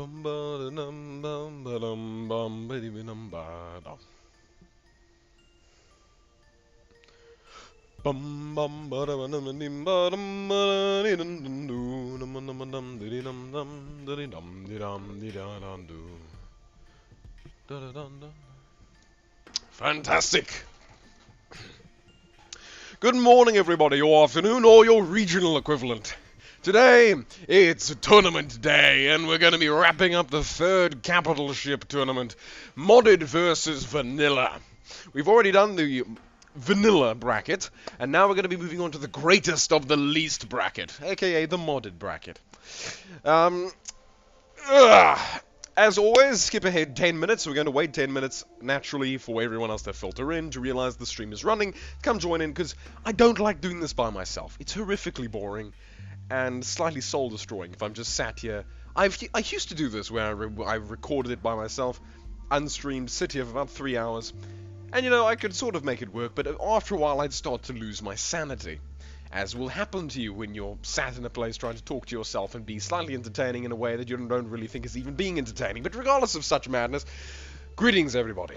Bum ba da dum bum ba dum bum ba dee dum ba dum. Bum bum ba da dum dim ba dum ba da dee dum dum doo dum dum dum dee dum dum dee dum dee dum dee da dum doo da da dum dum. Fantastic! Good morning, everybody, or afternoon, or your regional equivalent. Today, it's tournament day, and we're going to be wrapping up the third capital ship tournament, modded versus vanilla. We've already done the vanilla bracket, and now we're going to be moving on to the greatest of the least bracket, aka the modded bracket. Um, As always, skip ahead 10 minutes. We're going to wait 10 minutes, naturally, for everyone else to filter in, to realize the stream is running. Come join in, because I don't like doing this by myself. It's horrifically boring and slightly soul-destroying if I'm just sat here. I used to do this where I recorded it by myself, unstreamed, sit here for about 3 hours, and you know, I could sort of make it work, but after a while I'd start to lose my sanity. As will happen to you when you're sat in a place trying to talk to yourself and be slightly entertaining in a way that you don't really think is even being entertaining. But regardless of such madness, greetings everybody.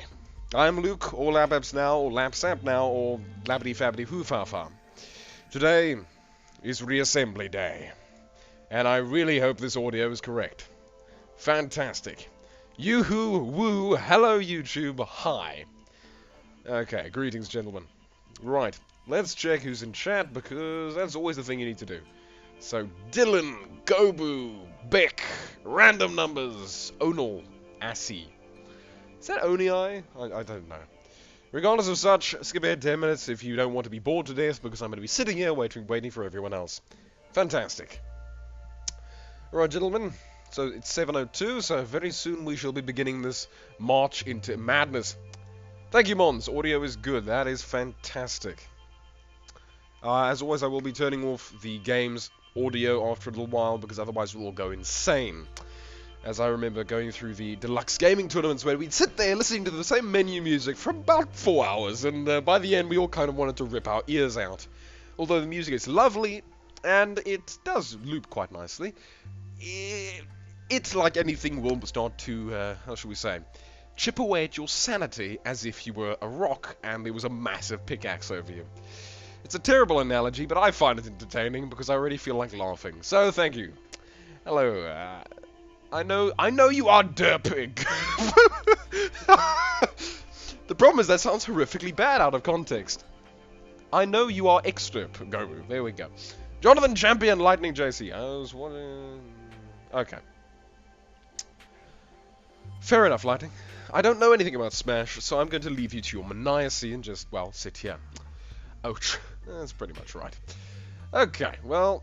I'm Luke, or Labaps now, or Lapsap now, or Labbity Fabbity Hoo Fa Fa. Today is Reassembly Day, and I really hope this audio is correct. Fantastic. Yoo-hoo, woo, hello YouTube, hi. Okay, greetings gentlemen. Right. Let's check who's in chat, because that's always the thing you need to do. So, Dylan, Gobu, Beck, Random Numbers, Onal, Assi. Is that Oni? I don't know. Regardless of such, skip ahead 10 minutes if you don't want to be bored to death, because I'm going to be sitting here waiting for everyone else. Fantastic. Alright, gentlemen. So, it's 7:02, so very soon we shall be beginning this march into madness. Thank you, Mons. Audio is good. That is fantastic. As always, I will be turning off the game's audio after a little while, because otherwise we'll all go insane. As I remember going through the deluxe gaming tournaments where we'd sit there listening to the same menu music for about 4 hours, and by the end we all kind of wanted to rip our ears out. Although the music is lovely, and it does loop quite nicely, it's like anything will start to, how shall we say, chip away at your sanity as if you were a rock and there was a massive pickaxe over you. It's a terrible analogy, but I find it entertaining because I already feel like laughing. So, thank you. Hello, I know you are derpig. The problem is that sounds horrifically bad out of context. I know you are exderp. Go, there we go. Jonathan Champion, Lightning JC. I was wondering... Okay. Fair enough, Lightning. I don't know anything about Smash, so I'm going to leave you to your maniacy and just, well, sit here. Ouch. That's pretty much right. Okay, well,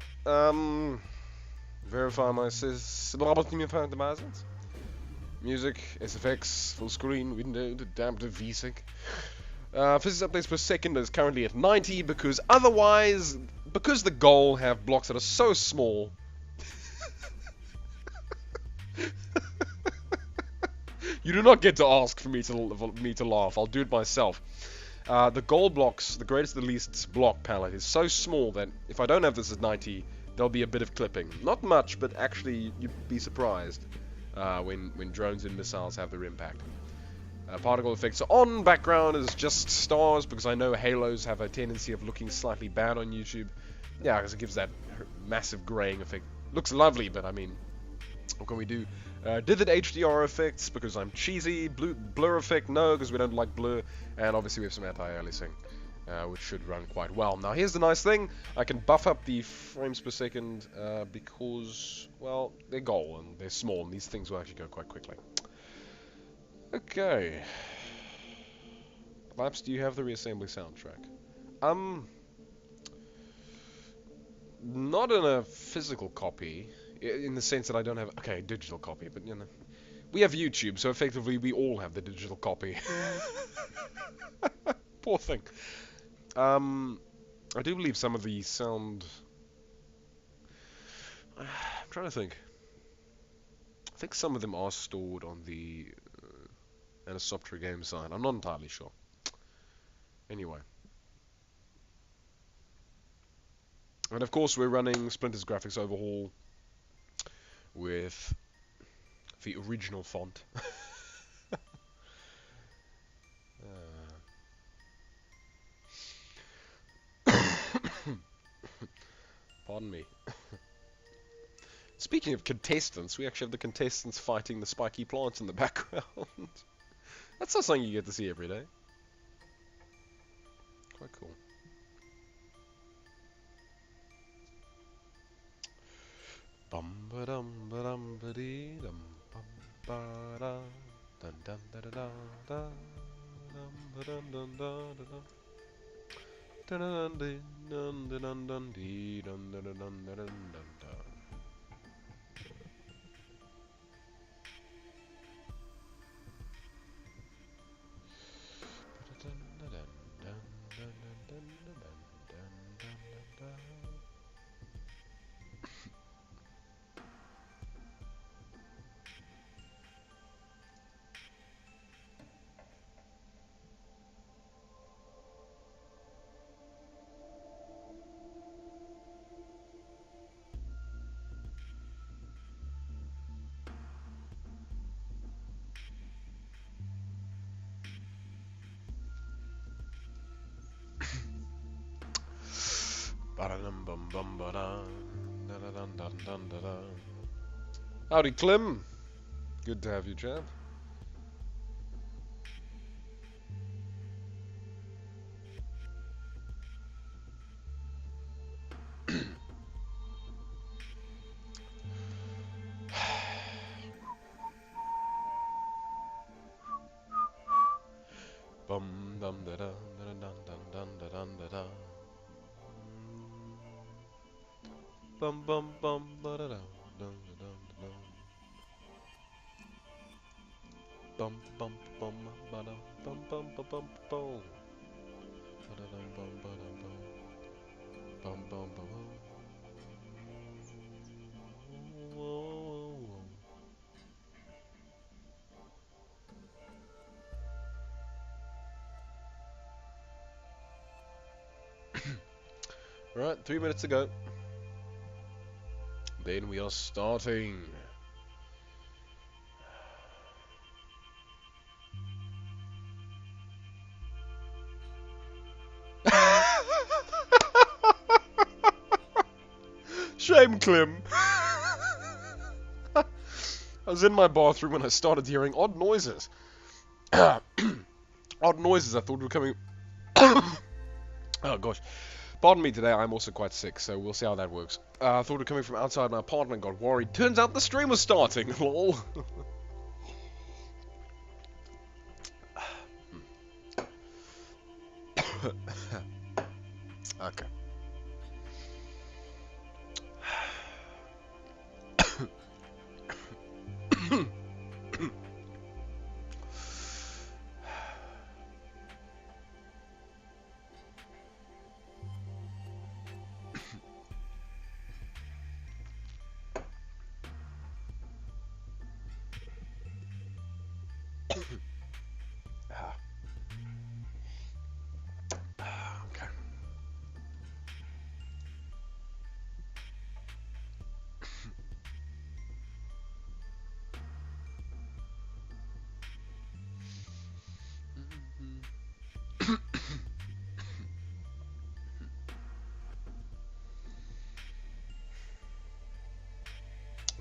verify my music, SFX, full screen, window, damned VSync. Physics updates per second is currently at 90, because otherwise, because the goal have blocks that are so small, you do not get to ask for me to laugh. I'll do it myself. The goal blocks, the greatest to the least block palette is so small that if I don't have this at 90, there'll be a bit of clipping. Not much, but actually you'd be surprised when drones and missiles have their impact. Particle effects are on, background is just stars, because I know halos have a tendency of looking slightly bad on YouTube. Yeah, because it gives that massive graying effect. Looks lovely, but I mean, what can we do? Did it HDR effects, because I'm cheesy. Blur effect, no, because we don't like blur. And obviously we have some anti-aliasing, which should run quite well. Now here's the nice thing. I can buff up the frames per second, because, well, they're goal and they're small, and these things will actually go quite quickly. Okay. Laps, do you have the Reassembly soundtrack? Not in a physical copy. In the sense that I don't have... Okay, digital copy, but, you know... We have YouTube, so effectively we all have the digital copy. Poor thing. I do believe some of the sound... I'm trying to think. I think some of them are stored on the Anisoptra game side. I'm not entirely sure. Anyway. And of course we're running Splinter's graphics overhaul with The original font. Pardon me. Speaking of contestants, we actually have the contestants fighting the spiky plants in the background. That's not something you get to see every day. Quite cool. Bum ba dum ba dum ba dee dum bum ba da dun dun da da da da dum ba dun dun da da da dun dun dun dun dun dun dee dun dun dun dun dun dun dun. Howdy, Clem. Good to have you, chap. Bum dum da da da da dun dun da dun da da. Bum bum bum ba da da dun da dun da dun. Bum bum bum ba da bum bum ba bum bum. Ba da dum bum ba da bum. Bum bum ba bum. Alright, 3 minutes to go. Then we are starting. Shame, Clem. I was in my bathroom when I started hearing odd noises. Odd noises I thought were coming... Oh gosh. Pardon me today, I'm also quite sick, so we'll see how that works. I thought it were coming from outside my apartment, got worried. Turns out the stream was starting, lol. Okay. Okay.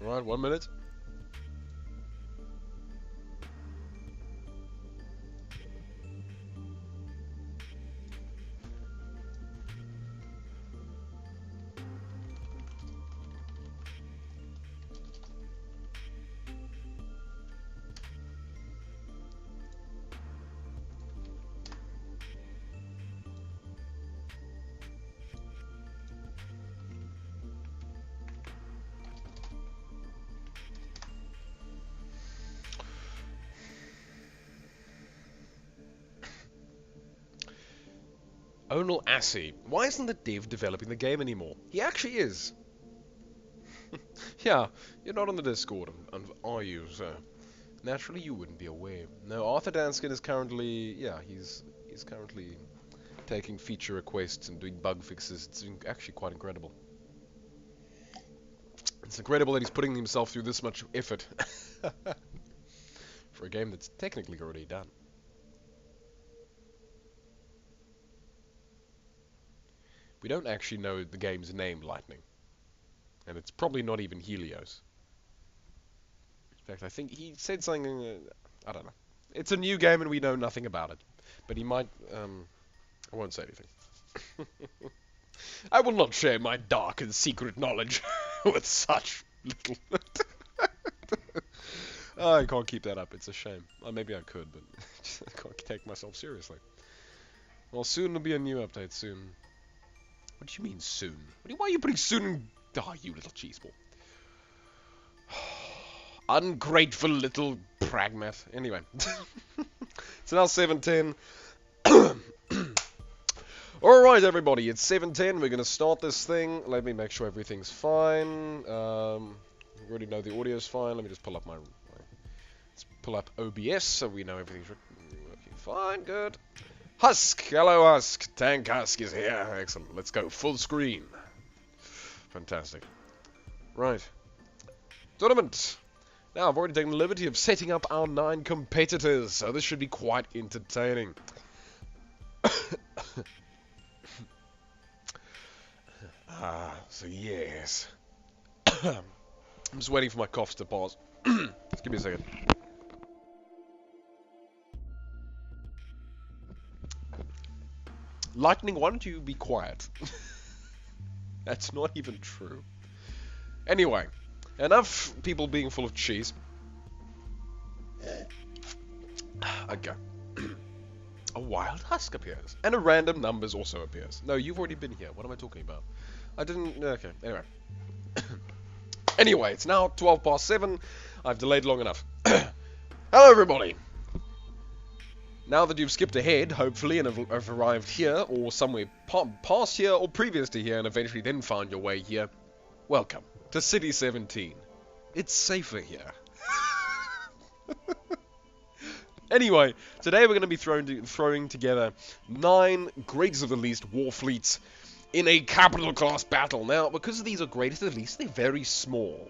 Right, 1 minute. Onal Assy. Why isn't the dev developing the game anymore? He actually is. Yeah, you're not on the Discord, are you, sir? Naturally, you wouldn't be aware. No, Arthur Danskin is currently... Yeah, he's currently taking feature requests and doing bug fixes. It's actually quite incredible. It's incredible that he's putting himself through this much effort for a game that's technically already done. We don't actually know the game's name, Lightning. And it's probably not even Helios. In fact, I think he said something, I don't know. It's a new game and we know nothing about it. But he might, I won't say anything. I will not share my dark and secret knowledge with such little... I can't keep that up, it's a shame. Well, maybe I could, but I can't take myself seriously. Well, soon will be a new update, soon. What do you mean, soon? Why are you putting soon in... Oh, you little cheeseball. Ungrateful little pragmat. Anyway. It's now 7:10. Alright, everybody, it's 7:10. We're going to start this thing. Let me make sure everything's fine. We already know the audio's fine. Let me just pull up let's pull up OBS so we know everything's working fine. Good. Husk! Hello, Husk! Tank Husk is here. Excellent. Let's go. Full screen. Fantastic. Right. Tournament! Now, I've already taken the liberty of setting up our 9 competitors, so this should be quite entertaining. So yes. I'm just waiting for my coughs to pass. Just give me a second. Lightning, why don't you be quiet? That's not even true. Anyway, enough people being full of cheese. Okay. A wild husk appears. And a random numbers also appears. No, you've already been here. What am I talking about? I didn't... Okay, anyway. Anyway, it's now 7:12. I've delayed long enough. Hello, everybody. Now that you've skipped ahead, hopefully, and have arrived here, or somewhere past here, or previous to here, and eventually then found your way here, welcome to City 17. It's safer here. Anyway, today we're going to be throwing together 9 greatest of the least war fleets in a capital class battle. Now, because these are greatest of the least, they're very small.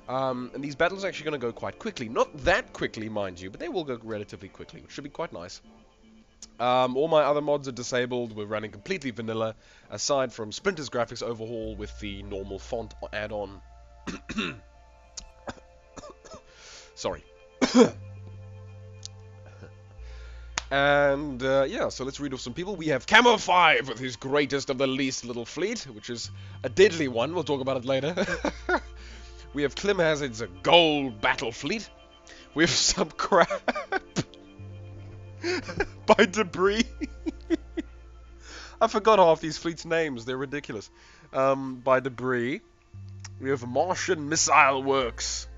And these battles are actually going to go quite quickly. Not that quickly, mind you, but they will go relatively quickly, which should be quite nice. All my other mods are disabled. We're running completely vanilla, aside from Splinter's graphics overhaul with the normal font add-on. Sorry. And, yeah, so let's read off some people. We have Camo 5 with his greatest of the least little fleet, which is a deadly one. We'll talk about it later. We have Clem Hazard's gold battle fleet. We have some crap by Debris. I forgot half these fleets' names. They're ridiculous. By Debris. We have Martian Missile Works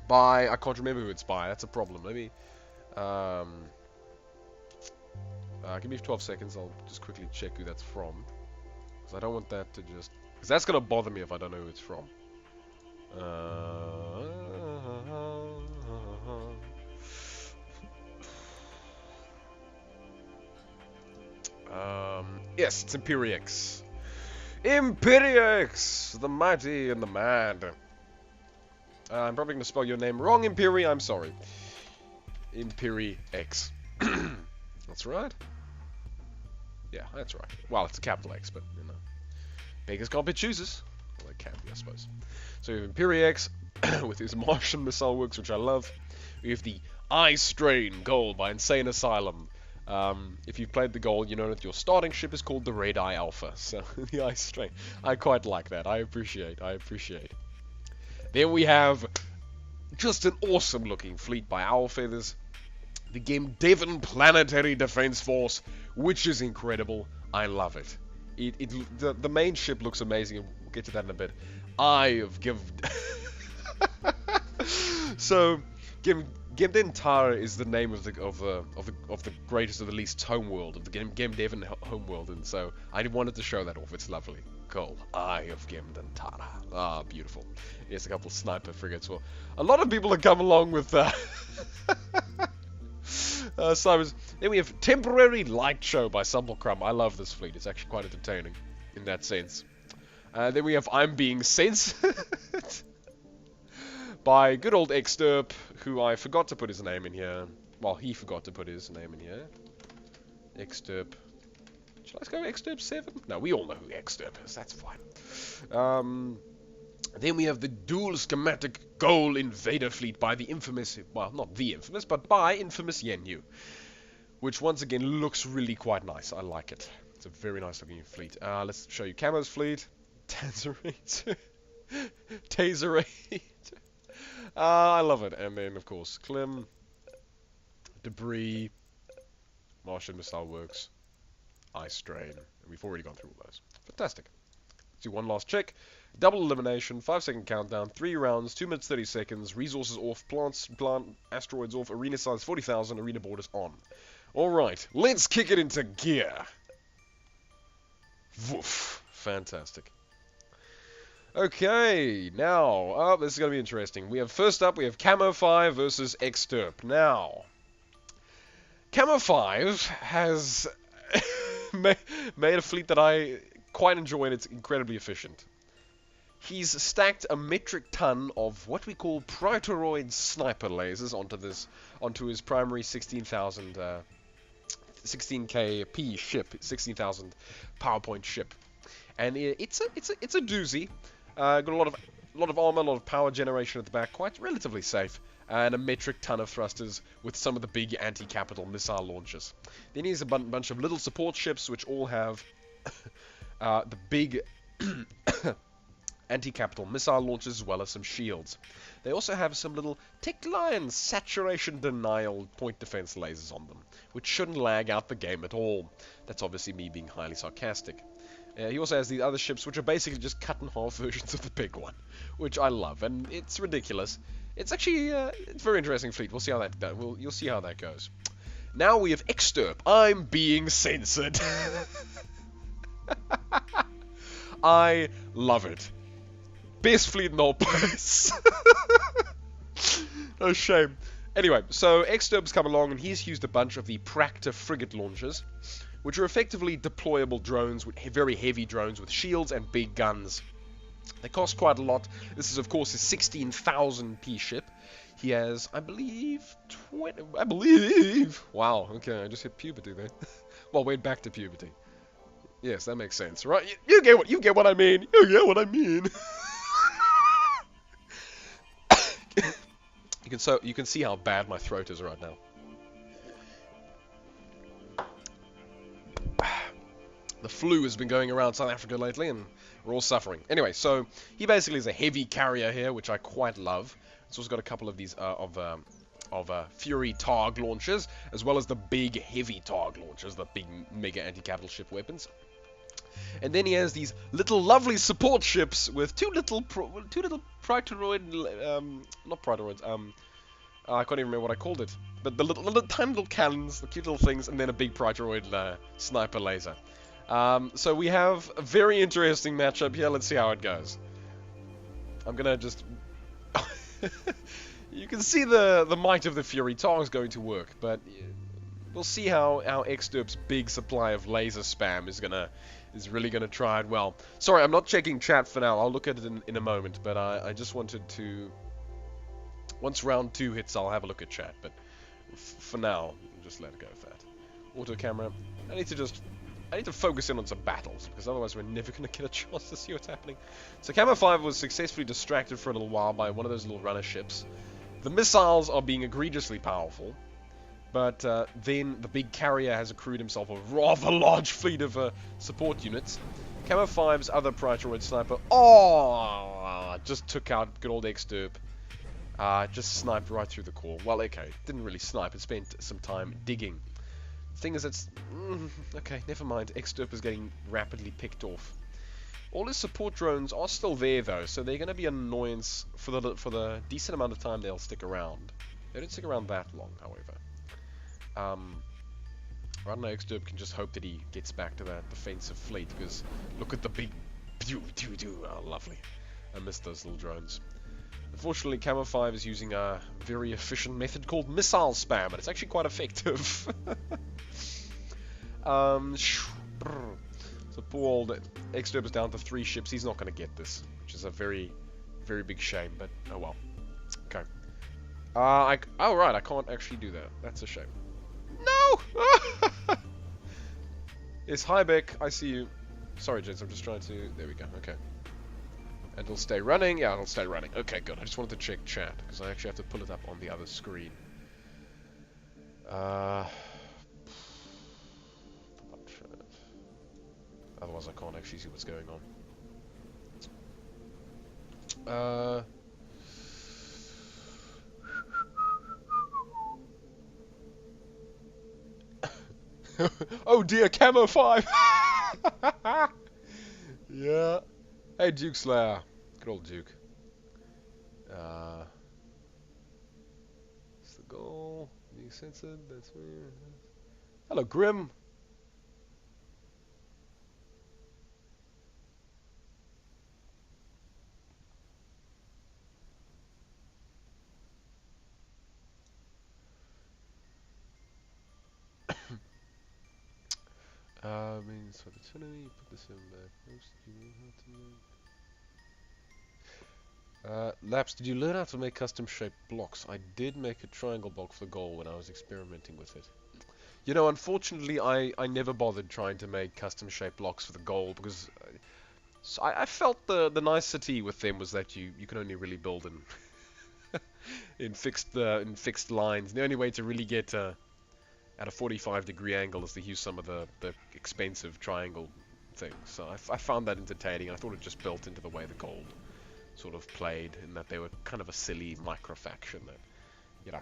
by... I can't remember who it's by. That's a problem. Let me... give me 12 seconds. I'll just quickly check who that's from. Because I don't want that to just... Because that's going to bother me if I don't know who it's from. Yes, it's Imperiex. Imperiex! The mighty and the mad. I'm probably going to spell your name wrong, Imperi. I'm sorry. Imperiex. That's right. Yeah, that's right. Well, it's a capital X, but, you know. Beggars can't be choosers. Well, they can be, I suppose. So we have Imperiex with his Martian Missile Works, which I love. We have the Eye Strain goal by Insane Asylum. If you've played the goal, you know that your starting ship is called the Red Eye Alpha. So, the Eye Strain. I quite like that. I appreciate. Then we have just an awesome looking fleet by Owl Feathers. The game Devon Planetary Defense Force, which is incredible. I love it. The main ship looks amazing. We'll get to that in a bit. So, Gemdentara is the name of the greatest of the least homeworld, of the Gemdevon homeworld, and so I wanted to show that off. It's lovely. Cool. Eye of Gemdentara. Ah, beautiful. Yes, a couple of sniper frigates. Well, a lot of people have come along with Simons. Then we have Temporary Light Show by Sumblecrum. I love this fleet. It's actually quite entertaining in that sense. Then we have I'm Being Censored. by good old Exterp, who I forgot to put his name in here. Well, he forgot to put his name in here. Exterp. Shall I go Exterp 7? No, we all know who Exterp is. That's fine. Then we have the dual schematic goal invader fleet by the infamous, well, not the infamous, but by infamous Yenyu. Which once again looks really quite nice. I like it. It's a very nice looking fleet. Let's show you Camo's fleet. Tanzerate. Taserate. I love it. And then, of course, Klim. Debris. Martian Missile Works. Ice Strain. And we've already gone through all those. Fantastic. Let's do one last check. Double elimination, 5-second countdown, 3 rounds, 2 minutes 30 seconds, resources off, plant asteroids off, arena size 40,000, arena borders on. Alright, let's kick it into gear. Woof. Fantastic. Okay, now, this is going to be interesting. First up, we have Camo 5 versus Exterp. Now, Camo 5 has made a fleet that I quite enjoy, and it's incredibly efficient. He's stacked a metric ton of what we call Praetoroid sniper lasers onto his primary 16,000 16k P ship, 16,000 PowerPoint ship, and it's a doozy. Got a lot of armor, a lot of power generation at the back, quite relatively safe, and a metric ton of thrusters with some of the big anti-capital missile launchers. Then he has a bunch of little support ships which all have the big anti-capital missile launchers as well as some shields. They also have some little Tech Lion saturation denial point defense lasers on them, which shouldn't lag out the game at all. That's obviously me being highly sarcastic. He also has these other ships which are basically just cut in half versions of the big one, which I love, and it's ridiculous. It's actually it's a very interesting fleet. We'll see how that goes. You'll see how that goes. Now we have Exterp. I'm being censored. I love it. Best fleet in the whole place. No shame. Anyway, so Exterp's come along and he's used a bunch of the Practa frigate launchers, which are effectively deployable drones, with very heavy drones with shields and big guns. They cost quite a lot. This is, of course, his 16,000 P ship. He has, I believe, wow, okay, I just hit puberty there. Well, went back to puberty. Yes, that makes sense, right? You get what I mean. You get what I mean. You can see how bad my throat is right now. The flu has been going around South Africa lately, and we're all suffering. Anyway, so he basically is a heavy carrier here, which I quite love. It's also got a couple of these Fury Targ launchers, as well as the big heavy Targ launchers, the big mega anti-capital ship weapons. And then he has these little lovely support ships with two little Praetoroid, not Praetoroids, I can't even remember what I called it, but the little tiny little cannons, the cute little things, and then a big Praetoroid sniper laser. So we have a very interesting matchup here. Let's see how it goes. I'm gonna just you can see the might of the Fury Targ is going to work, but we'll see how Exterp's big supply of laser spam is really gonna try it well. Sorry, I'm not checking chat for now. I'll look at it in a moment, but I just wanted to. Once round 2 hits, I'll have a look at chat, but for now, just let it go for that. Auto camera. I need to focus in on some battles, because otherwise we're never going to get a chance to see what's happening. So Camo 5 was successfully distracted for a little while by one of those little runner ships. The missiles are being egregiously powerful, but then the big carrier has accrued himself a rather large fleet of support units. Camo 5's other Praetoroid sniper, just took out good old Exterp. Just sniped right through the core. Well, okay, didn't really snipe, it spent some time digging. Thing is, it's... okay, never mind. Exterp is getting rapidly picked off. All his support drones are still there, though, so they're going to be an annoyance for the decent amount of time they'll stick around. They don't stick around that long, however. Right now, Exterp can just hope that he gets back to that defensive fleet, because look at the big... Oh, lovely. I missed those little drones. Unfortunately, Camo 5 is using a very efficient method called missile spam, and it's actually quite effective. So poor old Exterp is down to 3 ships. He's not going to get this, which is a very, very big shame, but oh well. Okay. Oh, right, I can't actually do that. That's a shame. No! It's hi, Beck. I see you. Sorry, gents, I'm just trying to... There we go, okay. And it'll stay running? Yeah, it'll stay running. Okay, good. I just wanted to check chat, because I actually have to pull it up on the other screen. Otherwise, I can't actually see what's going on. Oh dear, Camo 5! Yeah. Hey, Duke Slayer. Good old Duke. It's the goal. Being censored. That's weird. Hello, Grim. Means for the enemy. Put this in back. Laps, did you learn how to make custom shaped blocks? I did make a triangle block for the goal when I was experimenting with it. You know, unfortunately, I never bothered trying to make custom shaped blocks for the goal because I felt the nicety with them was that you can only really build in fixed lines. The only way to really get at a 45-degree angle is to use some of the expensive triangle things. So I found that entertaining. I thought it just built into the way the gold sort of played, in that they were kind of a silly micro-faction that, you know,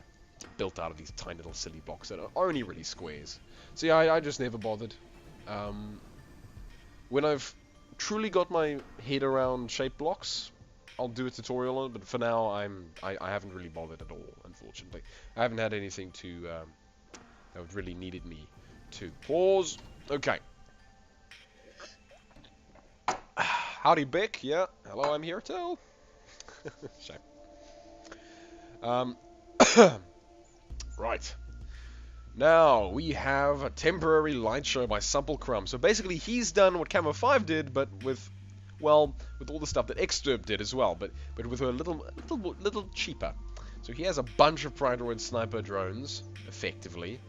built out of these tiny little silly blocks that are only really squares. So yeah, I just never bothered. When I've truly got my head around shape blocks, I'll do a tutorial on it, but for now I haven't really bothered at all, unfortunately. I haven't had anything to that would really needed me to pause. Okay. Howdy, Beck. Yeah. Hello, I'm here too. Shame. Right. Now, we have a temporary light show by Supple. So basically, he's done what Camo 5 did, but with, well, with all the stuff that Exturb did as well, but with a little cheaper. So he has a bunch of Praetorian sniper drones, effectively,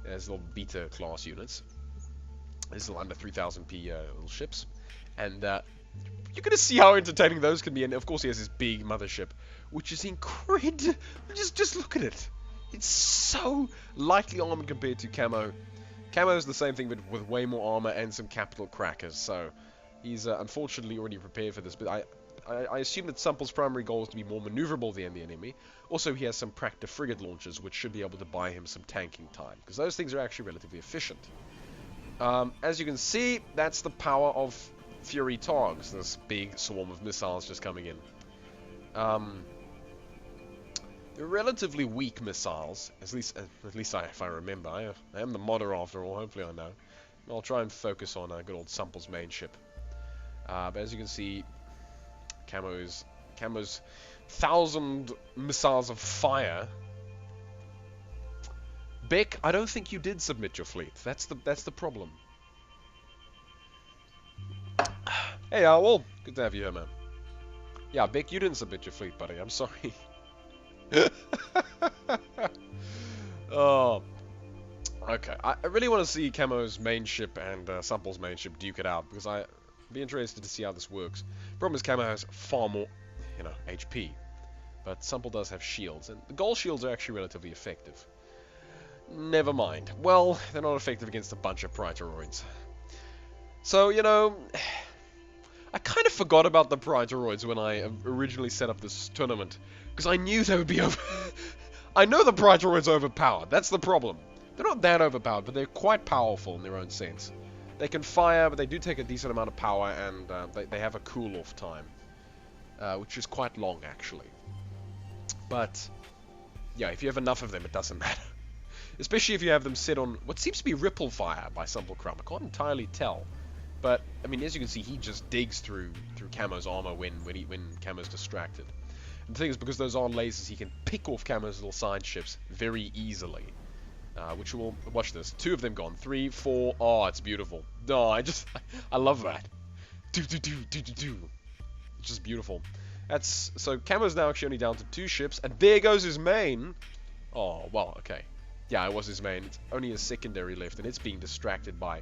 as little beta class units. These little under 3000p little ships, and you're gonna see how entertaining those can be. And of course, he has this big mothership, which is incredible. Just look at it. It's so lightly armored compared to Camo. Camo is the same thing, but with way more armor and some capital crackers. So he's unfortunately already prepared for this. But I assume that Supple's primary goal is to be more maneuverable than the enemy. Also, he has some Practa frigate launchers, which should be able to buy him some tanking time, because those things are actually relatively efficient. As you can see, that's the power of Fury Targs, this big swarm of missiles just coming in. They're relatively weak missiles, at least if I remember. I am the modder after all, hopefully I know. I'll try and focus on good old Supple's main ship. But as you can see, Camo's 1,000 missiles of fire. Beck, I don't think you did submit your fleet. That's the problem. Hey, Owl. Good to have you here, man. Yeah, Beck, you didn't submit your fleet, buddy. I'm sorry. Oh. Okay. I really want to see Camo's main ship and Supple's main ship duke it out, because I'd be interested to see how this works. Problem is, Camo has far more, you know, HP, but Supple does have shields, and the gold shields are actually relatively effective. Never mind. Well, they're not effective against a bunch of Praetoroids. So, you know, I kind of forgot about the Praetoroids when I originally set up this tournament, because I knew they would be over... I know the Praetoroids are overpowered, that's the problem. They're not that overpowered, but they're quite powerful in their own sense. They can fire, but they do take a decent amount of power, and they have a cool-off time, which is quite long, actually. But, yeah, if you have enough of them, it doesn't matter. Especially if you have them set on what seems to be ripple fire by Supple. I can't entirely tell. But, I mean, as you can see, he just digs through Camo's armor when Camo's distracted. And the thing is, because those are lasers, he can pick off Camo's little side ships very easily. Which will... Watch this. 2 of them gone. 3, 4... Oh, it's beautiful. Oh, I love that. Do. It's just beautiful. So Camo's now actually only down to 2 ships, and there goes his main. Oh, well, okay. Yeah, it was his main. It's only his secondary left, and it's being distracted by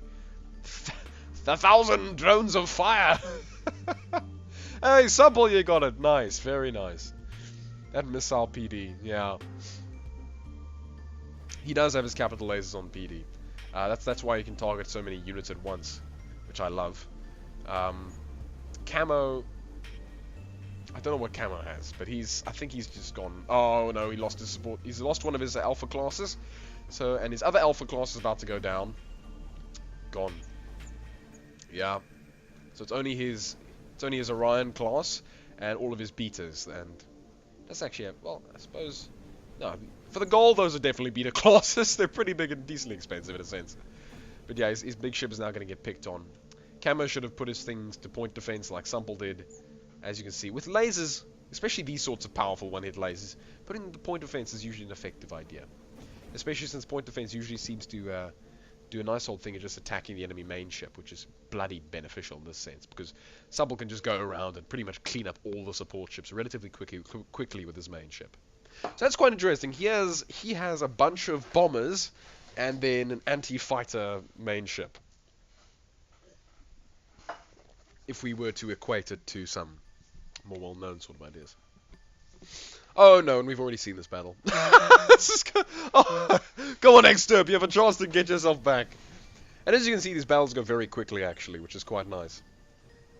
the 1,000 drones of fire. Hey, Supple, you got it. Nice, very nice. That missile PD, yeah. He does have his capital lasers on PD. That's why you can target so many units at once, which I love. Camo, I don't know what Camo has, but I think he's just gone. Oh no, he lost his support. He's lost one of his alpha classes. And his other alpha class is about to go down. Gone. Yeah. So it's only his Orion class and all of his betas, and that's actually well, I suppose. No, for the gold, those are definitely beta classes. They're pretty big and decently expensive in a sense. But yeah, his big ship is now going to get picked on. Camo should have put his things to point defense like Sumple did. As you can see, with lasers, especially these sorts of powerful one-hit lasers, putting the point defense is usually an effective idea. Especially since point defense usually seems to do a nice old thing of just attacking the enemy main ship, which is bloody beneficial in this sense, because Sumple can just go around and pretty much clean up all the support ships relatively quickly with his main ship. So that's quite interesting. He has a bunch of bombers and then an anti-fighter main ship. If we were to equate it to some more well-known sort of ideas. Oh no, and we've already seen this battle. Go on, Exterp, you have a chance to get yourself back. And as you can see, these battles go very quickly actually, which is quite nice.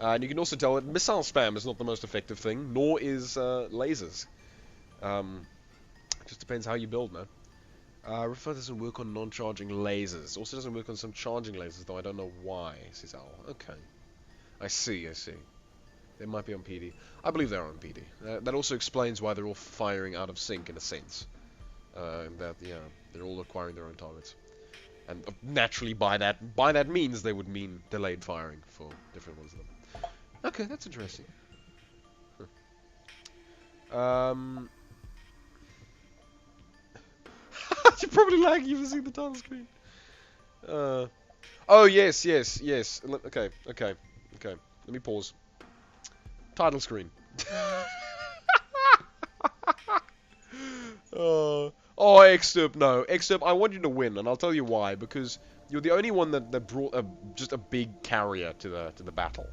And you can also tell that missile spam is not the most effective thing, nor is lasers. It just depends how you build, man. Refer doesn't work on non-charging lasers. Also doesn't work on some charging lasers, though I don't know why, says Owl. Okay. I see. They might be on PD. I believe they're on PD. That also explains why they're all firing out of sync, in a sense. They're all acquiring their own targets. And naturally, by that means, they would mean delayed firing for different ones of them. Okay, that's interesting. You're probably lagging. You've seen the title screen. Oh yes. Okay. Let me pause. Title screen. Oh, Exterp, no. Exterp, I want you to win, and I'll tell you why. Because you're the only one that brought just a big carrier to the battle,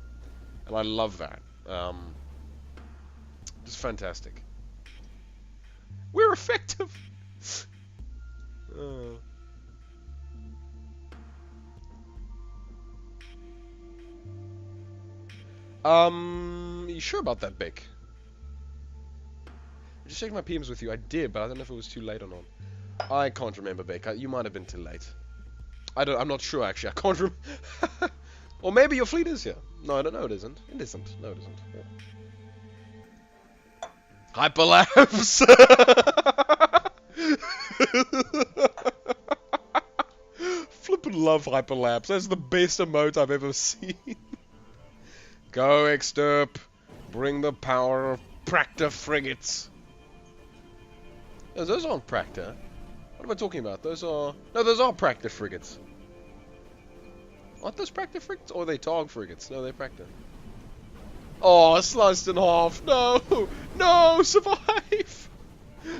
and I love that. Just fantastic. We're effective. You sure about that, Beck? I just checked my PMs with you. I did, but I don't know if it was too late or not. I can't remember, Beck. You might have been too late. I'm not sure, actually. I can't remember. Or maybe your fleet is here. No, I don't know. It isn't. It isn't. No, it isn't. Yeah. Hyperlapse! Flippin' love hyperlapse. That's the best emote I've ever seen. Go, Exterp. Bring the power of Practor frigates. No, those aren't Practor. What am I talking about? Those are Practor frigates. Aren't those Practor frigates? Or are they Targ frigates? No, they're Practor. Oh, sliced in half. No! No! Survive!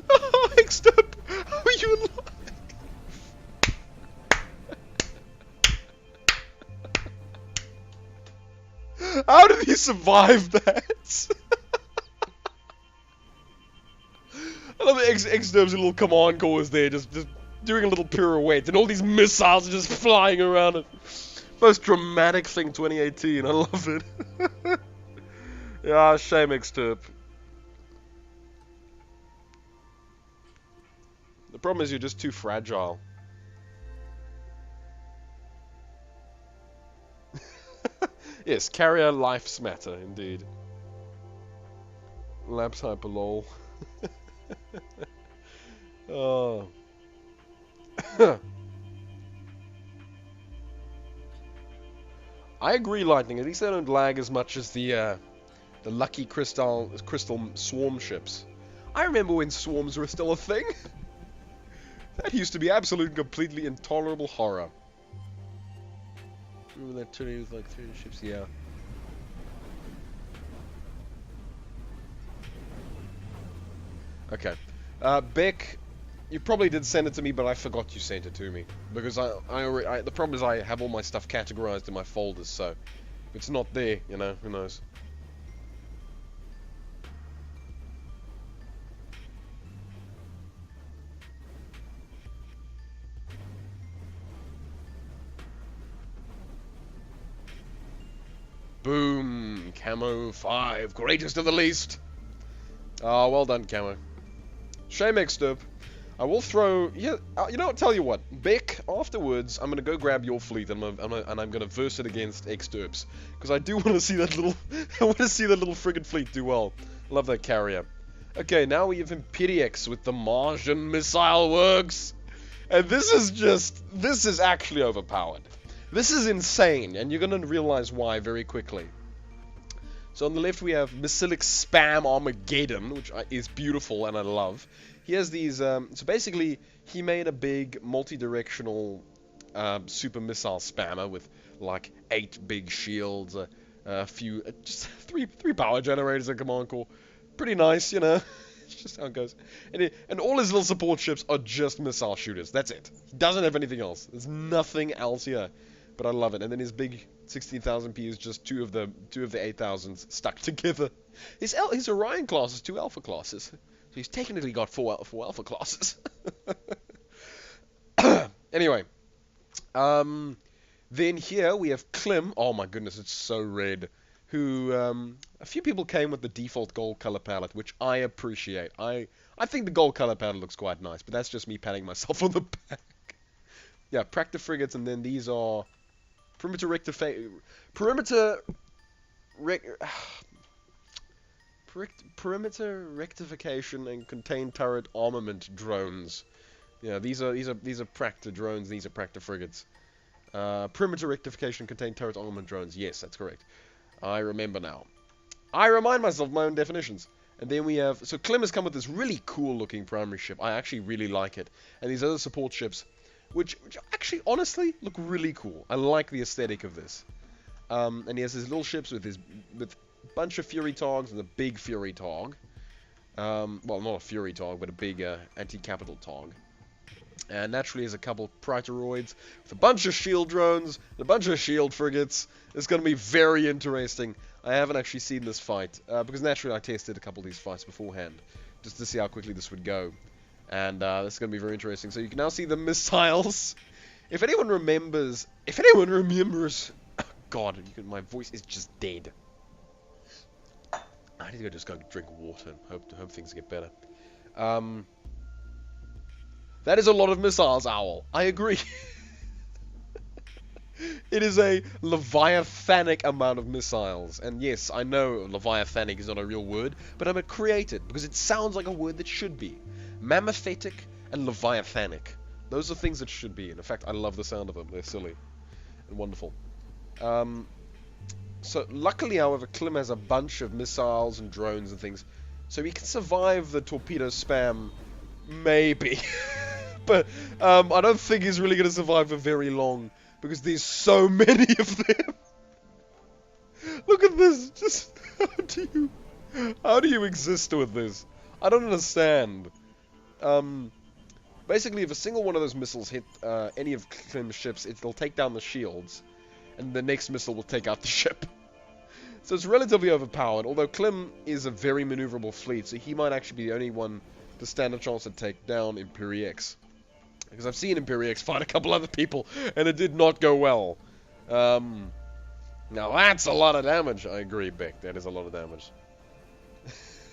Oh, Exterp! How are you alive? How did he survive that? I love the Exterp's little command cores there, just doing a little pirouette, and all these missiles are just flying around it. Most dramatic thing 2018, I love it. Yeah, shame Exterp. The problem is you're just too fragile. Yes, carrier lives matter, indeed. Labs hyper lol. Oh. I agree, Lightning. At least they don't lag as much as the lucky crystal swarm ships. I remember when swarms were still a thing. That used to be absolute, completely intolerable horror. Remember that turning with like 300 ships? Yeah. Okay. Beck, you probably did send it to me, but I forgot you sent it to me. Because the problem is I have all my stuff categorized in my folders, so if it's not there, you know, who knows. Boom! Camo 5, greatest of the least! Ah, well done, Camo. Shame Extirp. I will throw... Yeah, you know what? Tell you what. Beck, afterwards, I'm going to go grab your fleet and I'm going to verse it against Extirps. Because I do want to see that little... I want to see that little friggin' fleet do well. Love that carrier. Okay, now we have Imperiex with the Martian Missile Works. And this is just... This is actually overpowered. This is insane, and you're going to realize why very quickly. So on the left we have Missilic Spam Armageddon, which is beautiful and I love. He has these, so basically he made a big multi-directional super missile spammer with like 8 big shields, a few, just three power generators and command core. Pretty nice, you know. It's just how it goes. And all his little support ships are just missile shooters. That's it. He doesn't have anything else. There's nothing else here. But I love it. And then his big 16,000p is just two of the 8,000s stuck together. His Orion class is 2 alpha classes. So he's technically got 4 alpha classes. Anyway. Then here we have Klim. Oh my goodness, it's so red. Who, a few people came with the default gold color palette, which I appreciate. I think the gold color palette looks quite nice, but that's just me patting myself on the back. Yeah, Practor frigates, and then these are perimeter rectification and contained turret armament drones. Yeah, these are Practor drones. These are Practor frigates. Perimeter rectification contained turret armament drones. Yes, that's correct. I remember now. I remind myself of my own definitions. And then we have... So Klim has come with this really cool-looking primary ship. I actually really like it. And these other support ships, which actually, honestly, look really cool. I like the aesthetic of this. And he has his little ships with a bunch of Fury Togs and a big Fury Tog. Well, not a Fury Tog, but a big anti-capital Tog. And naturally, there's a couple Praetoroids with a bunch of shield drones and a bunch of shield frigates. It's going to be very interesting. I haven't actually seen this fight, because naturally I tested a couple of these fights beforehand, just to see how quickly this would go. And this is going to be very interesting. So you can now see the missiles. If anyone remembers... Oh God, my voice is just dead. I need to just go drink water and hope things get better. That is a lot of missiles, Owl. I agree. It is a leviathanic amount of missiles. And yes, I know leviathanic is not a real word, but I'm going to create it because it sounds like a word that should be. Mammothetic and leviathanic. Those are things that should be. And in fact, I love the sound of them. They're silly and wonderful. So luckily, however, Klim has a bunch of missiles and drones and things. So he can survive the torpedo spam, maybe. But I don't think he's really going to survive for very long. Because there's so many of them. Look at this. Just how do you exist with this? I don't understand. Basically, if a single one of those missiles hit any of Klim's ships, it'll take down the shields, and the next missile will take out the ship. So it's relatively overpowered. Although Klim is a very maneuverable fleet, so he might actually be the only one to stand a chance to take down Imperiex. Because I've seen Imperiex fight a couple other people, and it did not go well. Now that's a lot of damage. I agree, Beck. That is a lot of damage.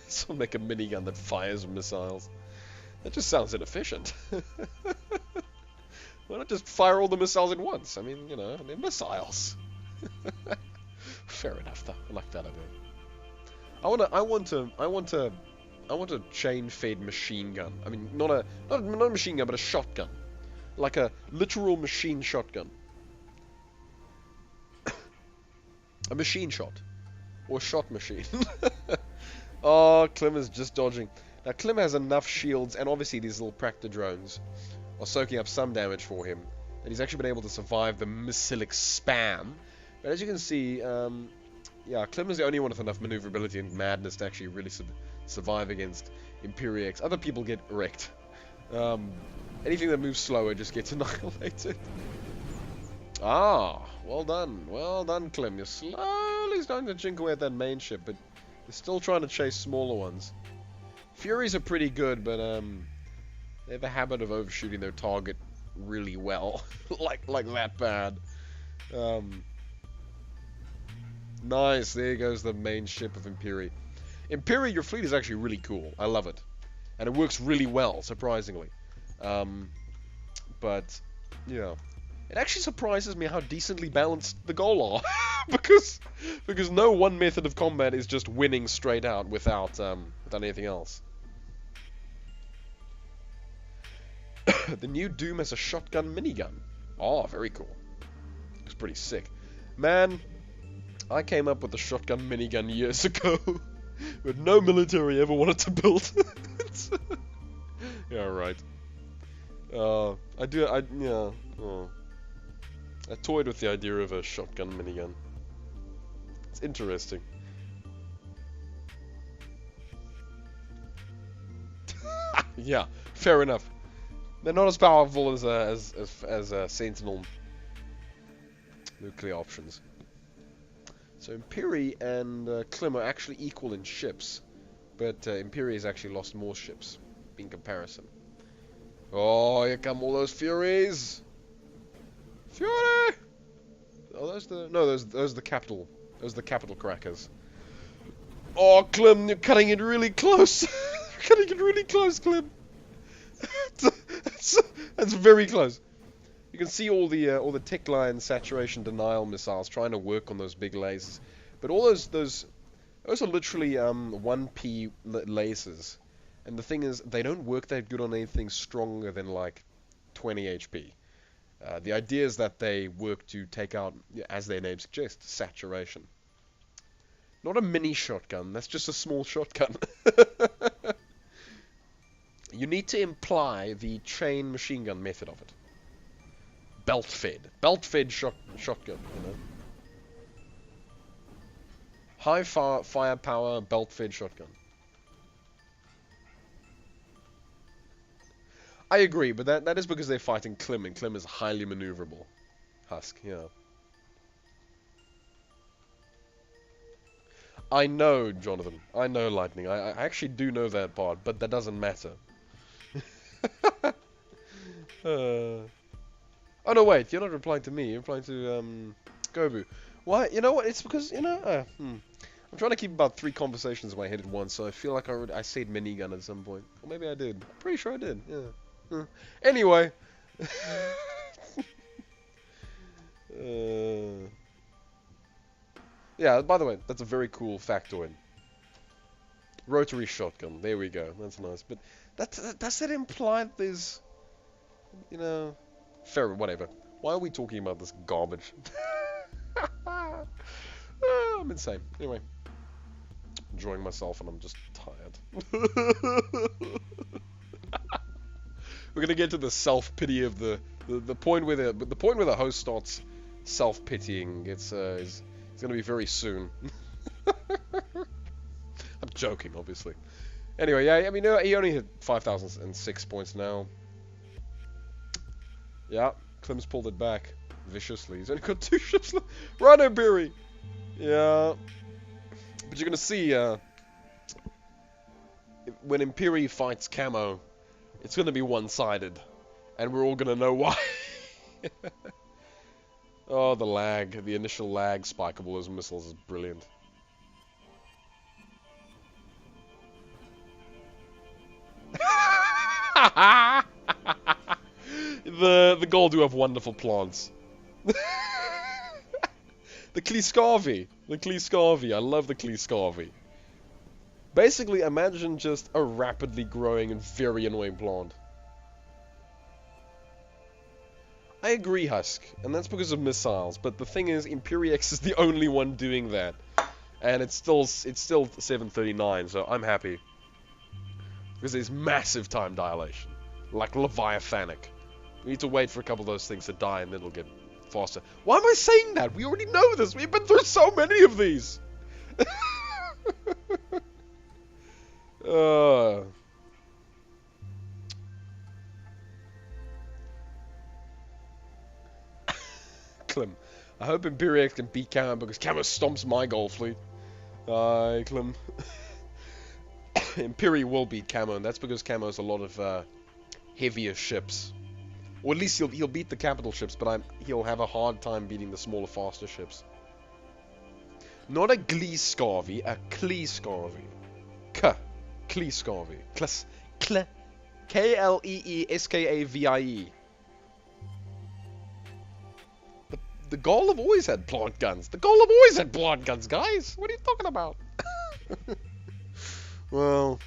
So make a minigun that fires missiles. That just sounds inefficient. Why not just fire all the missiles at once? I mean, you know, they're missiles. Fair enough, though. I like that idea. I want a chain-fed machine gun. I mean, not a machine gun, but a shotgun. Like a literal machine shotgun. A machine shot. Or shot machine. Oh, Klim is just dodging. Now, Klim has enough shields, and obviously these little Practor drones are soaking up some damage for him. And he's actually been able to survive the Missilic spam. But as you can see, yeah, Klim is the only one with enough maneuverability and madness to actually really survive against Imperiex. Other people get wrecked. Anything that moves slower just gets annihilated. Ah, well done, Clem. You're slowly starting to chink away at that main ship, but you're still trying to chase smaller ones. Furies are pretty good, but they have a habit of overshooting their target really well, like that bad. Nice. There goes the main ship of Imperi. Imperi, your fleet is actually really cool. I love it, and it works really well, surprisingly. But yeah. It actually surprises me how decently balanced the goal are, because no one method of combat is just winning straight out without anything else. The new Doom has a shotgun minigun. Oh, very cool. Looks pretty sick. Man, I came up with the shotgun minigun years ago, but no military ever wanted to build it. Yeah, right. Yeah. Oh. I toyed with the idea of a shotgun minigun. It's interesting. Yeah, fair enough. They're not as powerful as Sentinel nuclear options. So Imperi and Klim are actually equal in ships, but Imperi has actually lost more ships in comparison. Oh, here come all those Furies! Fury! Oh, those are the capital. Those are the capital crackers. Oh, Clem, you're cutting it really close. You're cutting it really close, Clem. That's very close. You can see all the tick line saturation denial missiles trying to work on those big lasers, but all those are literally 1p lasers, and the thing is, they don't work that good on anything stronger than like 20 HP. The idea is that they work to take out, as their name suggests, saturation. Not a mini shotgun, that's just a small shotgun. You need to imply the chain machine gun method of it. Belt-fed shotgun, you know. High firepower, belt-fed shotgun. I agree, but that is because they're fighting Klim, and Klim is highly maneuverable. Husk, yeah. I know, Jonathan. I know, Lightning. I actually do know that part, but that doesn't matter. Oh no, wait, you're not replying to me, you're replying to Gobu. Why? You know what, it's because, you know, I'm trying to keep about 3 conversations in my head at once, so I feel like I said minigun at some point. Or maybe I did. I'm pretty sure I did, yeah. Anyway. Yeah, by the way, that's a very cool factoid. Rotary shotgun, there we go, that's nice. But does that imply that there's, you know, fair, whatever. Why are we talking about this garbage? I'm insane. Anyway, enjoying myself and I'm just tired. We're gonna get to the self-pity of the point where the host starts self-pitying. It's gonna be very soon. I'm joking, obviously. Anyway, yeah, I mean, he only hit 5,006 points now. Yeah, Klim's pulled it back viciously. He's only got 2 ships left. Rhino Berry. Yeah, but you're gonna see when Imperi fights Camo, it's gonna be one-sided, and we're all gonna know why. Oh, the lag, the initial lag spike of all those missiles is brilliant. The Gold do have wonderful plants. The Kliskavi. The Kliskavi. I love the Kliskavi. Basically, imagine just a rapidly growing and very annoying plant. I agree, Husk, and that's because of missiles, but the thing is, Imperiex is the only one doing that. And it's still 739, so I'm happy. Because there's massive time dilation. Like Leviathanic. We need to wait for a couple of those things to die and then it'll get faster. Why am I saying that? We already know this. We've been through so many of these. Klim. I hope Imperiex can beat Camo because Camo stomps my goal fleet. Klim. Imperi will beat Camo, and that's because Camo has a lot of heavier ships. Or at least he'll beat the capital ships, but he'll have a hard time beating the smaller, faster ships. Not a Gleescarvy, a Kleescarvy. Kleescarvy. K-L-E-E-S-K-A-V-I-E. The Gaul have always had plant guns. The Gaul have always had plant guns, guys. What are you talking about? Well,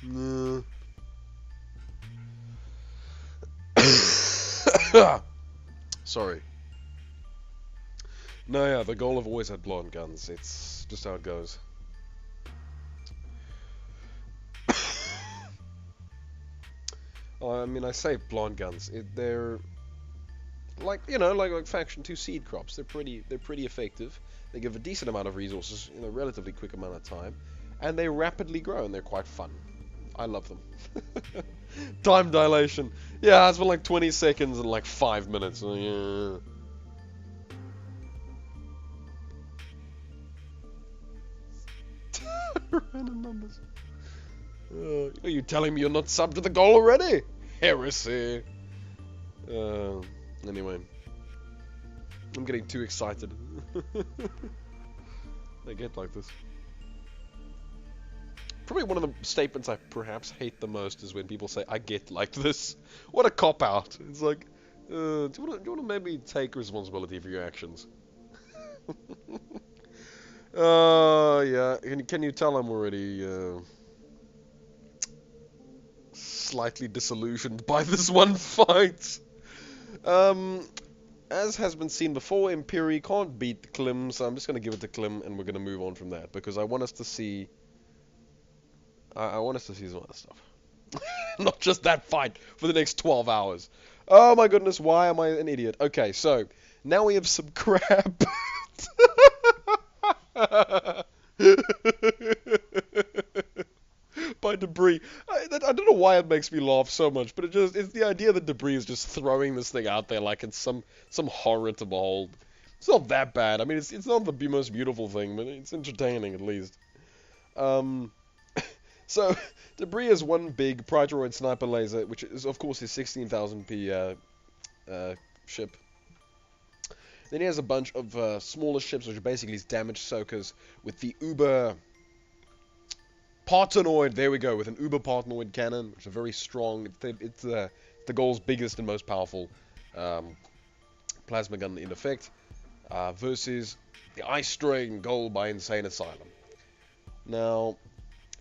sorry. No, yeah, the Gaul have always had plant guns. It's just how it goes. I mean, I say plant guns. They're like, you know, like Faction 2 seed crops. They're pretty effective. They give a decent amount of resources in a relatively quick amount of time, and they rapidly grow, and they're quite fun. I love them. Time dilation. Yeah, it's been like 20 seconds and like 5 minutes. Yeah. Random numbers. Are you telling me you're not subbed to the goal already? Heresy. Anyway. I'm getting too excited. I get like this. Probably one of the statements I perhaps hate the most is when people say, I get like this. What a cop-out. It's like, do you want to maybe take responsibility for your actions? Yeah. Can you tell I'm already slightly disillusioned by this one fight? As has been seen before, Imperi can't beat Klim, so I'm just going to give it to Klim, and we're going to move on from that, because I want us to see... I want us to see some other stuff. Not just that fight for the next 12 hours. Oh my goodness, why am I an idiot? Okay, so, now we have some crap. By debris. I don't know why it makes me laugh so much, but it's the idea that debris is just throwing this thing out there like it's some horror to behold. It's not that bad. I mean, it's not the most beautiful thing, but it's entertaining at least. So, debris is one big Praetorian sniper laser, which is of course his 16,000p ship. Then he has a bunch of smaller ships, which are basically his damage soakers, with the Uber Partenoid, there we go, with an Uber Partenoid cannon, which is very strong. It's the Gaul's biggest and most powerful plasma gun in effect, versus the Ice Strain Gaul by Insane Asylum. Now,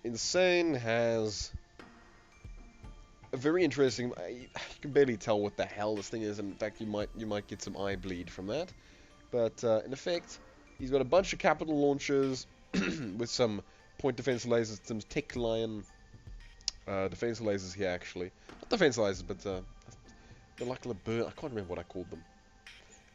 Insane has a very interesting... You can barely tell what the hell this thing is, and in fact you might get some eye bleed from that. But in effect, he's got a bunch of capital launchers with some point defense lasers, some Tech Lion defense lasers here actually. Not defense lasers, but they're like I can't remember what I called them.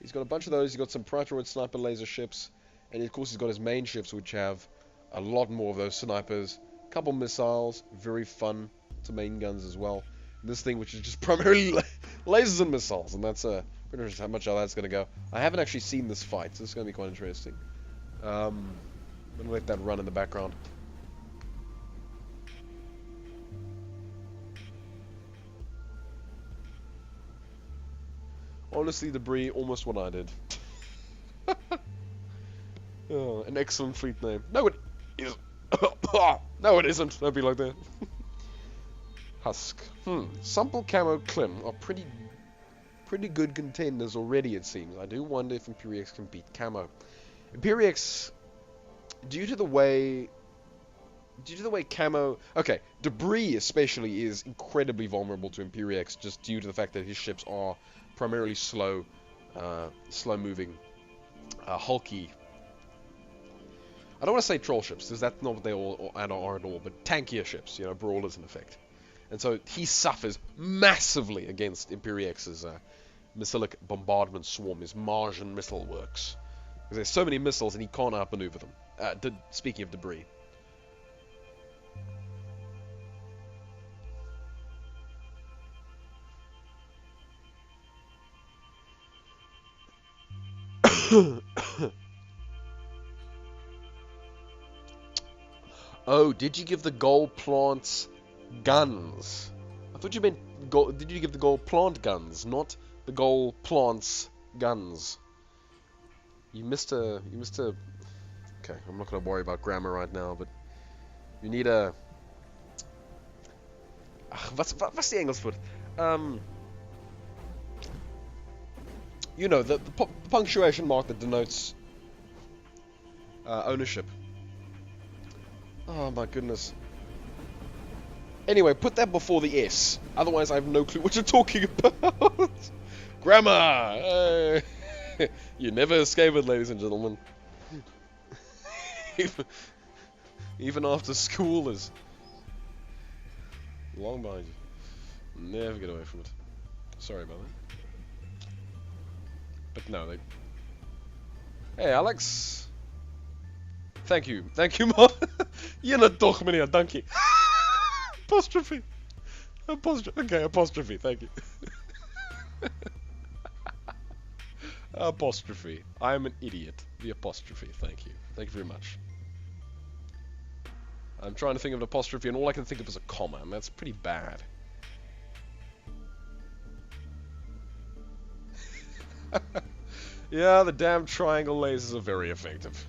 He's got a bunch of those. He's got some Praetorian sniper laser ships, and of course he's got his main ships, which have a lot more of those snipers. A couple missiles, very fun to main guns as well. And this thing, which is just primarily lasers and missiles, and that's pretty much how much of that's going to go. I haven't actually seen this fight, so it's going to be quite interesting. I'm going to let that run in the background. Honestly, debris, almost what I did. Oh, an excellent fleet name. No, it is. No, it isn't. Don't be like that. Husk. Sample Camo Klim are pretty good contenders already, it seems. I do wonder if Imperiex can beat Camo. Imperiex, due to the way Camo... Okay, debris especially is incredibly vulnerable to Imperiex, just due to the fact that his ships are primarily slow moving, hulky. I don't want to say troll ships, because that's not what they all are at all, but tankier ships, you know, brawlers in effect. And so he suffers massively against Imperiex's missileic bombardment swarm, his Martian missile works. Because there's so many missiles and he can't outmaneuver them. Speaking of debris. Oh, did you give the gold plants guns? I thought you meant did you give the gold plant guns, not the gold plants guns? You missed a. Okay, I'm not gonna worry about grammar right now, but you need a. What's the Engels for? You know, the punctuation mark that denotes ownership. Oh my goodness. Anyway, put that before the S. Otherwise, I have no clue what you're talking about. Grammar! You never escape it, ladies and gentlemen. Even after school is long behind you. Never get away from it. Sorry about that. But no, they... Hey, Alex. Thank you, Mark. Julle toch, meneer, dankie. Apostrophe. Okay, apostrophe, thank you. Apostrophe. I am an idiot. The apostrophe, thank you. Thank you very much. I'm trying to think of an apostrophe, and all I can think of is a comma, and that's pretty bad. Yeah, the damn triangle lasers are very effective.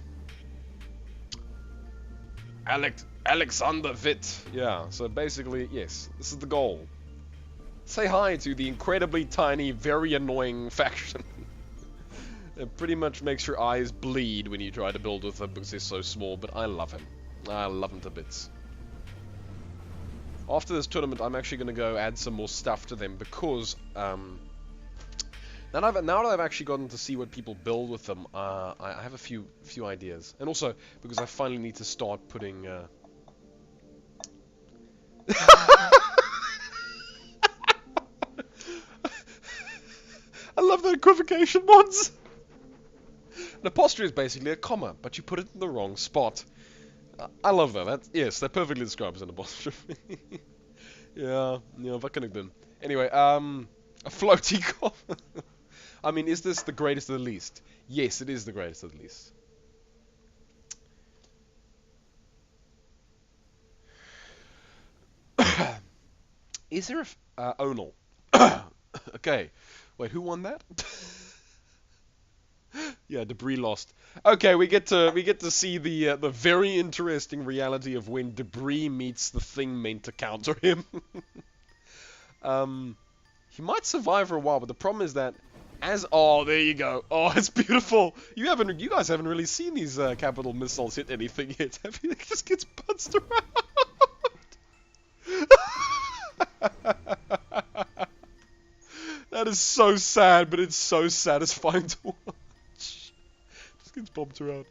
Alexander Witt. Yeah, so basically, yes, this is the goal. Say hi to the incredibly tiny, very annoying faction. It pretty much makes your eyes bleed when you try to build with them because they're so small, but I love him. I love him to bits. After this tournament, I'm actually going to go add some more stuff to them because, now that I've actually gotten to see what people build with them, I have a few ideas. And also, because I finally need to start putting, I love the equivocation mods! An apostrophe is basically a comma, but you put it in the wrong spot. I love that. Yes, that perfectly describes an apostrophe. Yeah, what can I do? Anyway, a floaty comma. I mean, is this the greatest of the least? Yes, it is the greatest of the least. Is there a Onal? Okay. Wait, who won that? Yeah, Debris lost. Okay, we get to see the very interesting reality of when Debris meets the thing meant to counter him. He might survive for a while, but the problem is that oh, there you go. Oh, it's beautiful. You guys haven't really seen these capital missiles hit anything yet, have you? It just gets punched around. That is so sad, but it's so satisfying to watch. Just gets bumped around.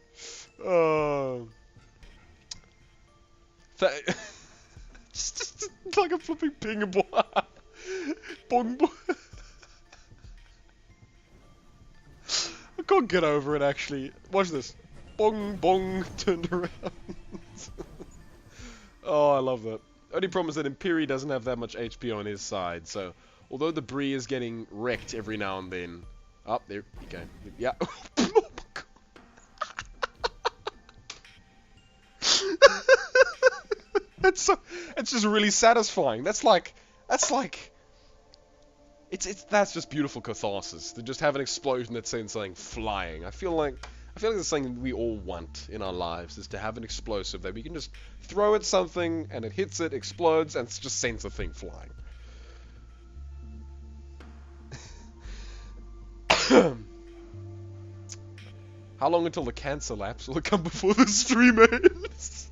Just like a flipping ping ball. Bong bong. I can't get over it, actually. Watch this. Bong bong turned around. Oh, I love that. Only problem is that Imperi doesn't have that much HP on his side, so although Debris is getting wrecked every now and then. Oh, there you go. Yeah. Oh my God. It's just really satisfying. That's just beautiful catharsis to just have an explosion that sends something flying. I feel like it's something we all want in our lives, is to have an explosive that we can just throw at something and it hits it, explodes, and it just sends the thing flying. How long until the cancer lapse? Will it come before the stream ends?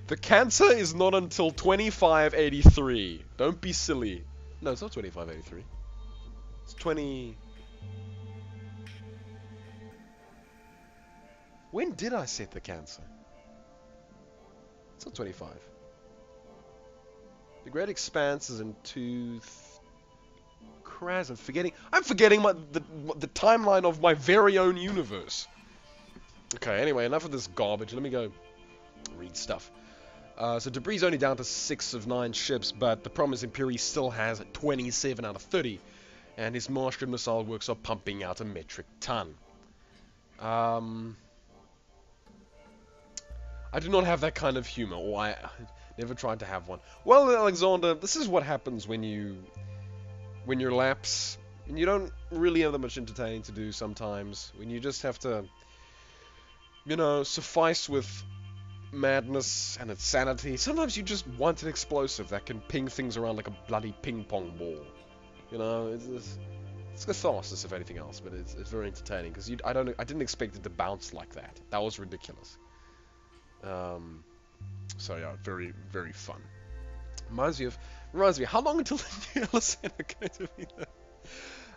The cancer is not until 2583. Don't be silly. No, it's not 2583. It's 20... When did I set the cancer? It's not 25. The Great Expanse is in Craz, I'm forgetting the timeline of my very own universe. Okay, anyway, enough of this garbage. Let me go read stuff. So Debris is only down to 6 of 9 ships, but the problem is Imperi still has 27 out of 30. and his Martian missile works are pumping out a metric ton. I do not have that kind of humor, or I never tried to have one. Well, Alexander, this is what happens when you're laps, and you don't really have that much entertaining to do sometimes, when you just have to, suffice with madness and insanity. Sometimes you just want an explosive that can ping things around like a bloody ping pong ball. It's catharsis if anything else, but it's very entertaining because I didn't expect it to bounce like that. That was ridiculous. So yeah, very very fun. Reminds me, how long until the new LSN are going to be there?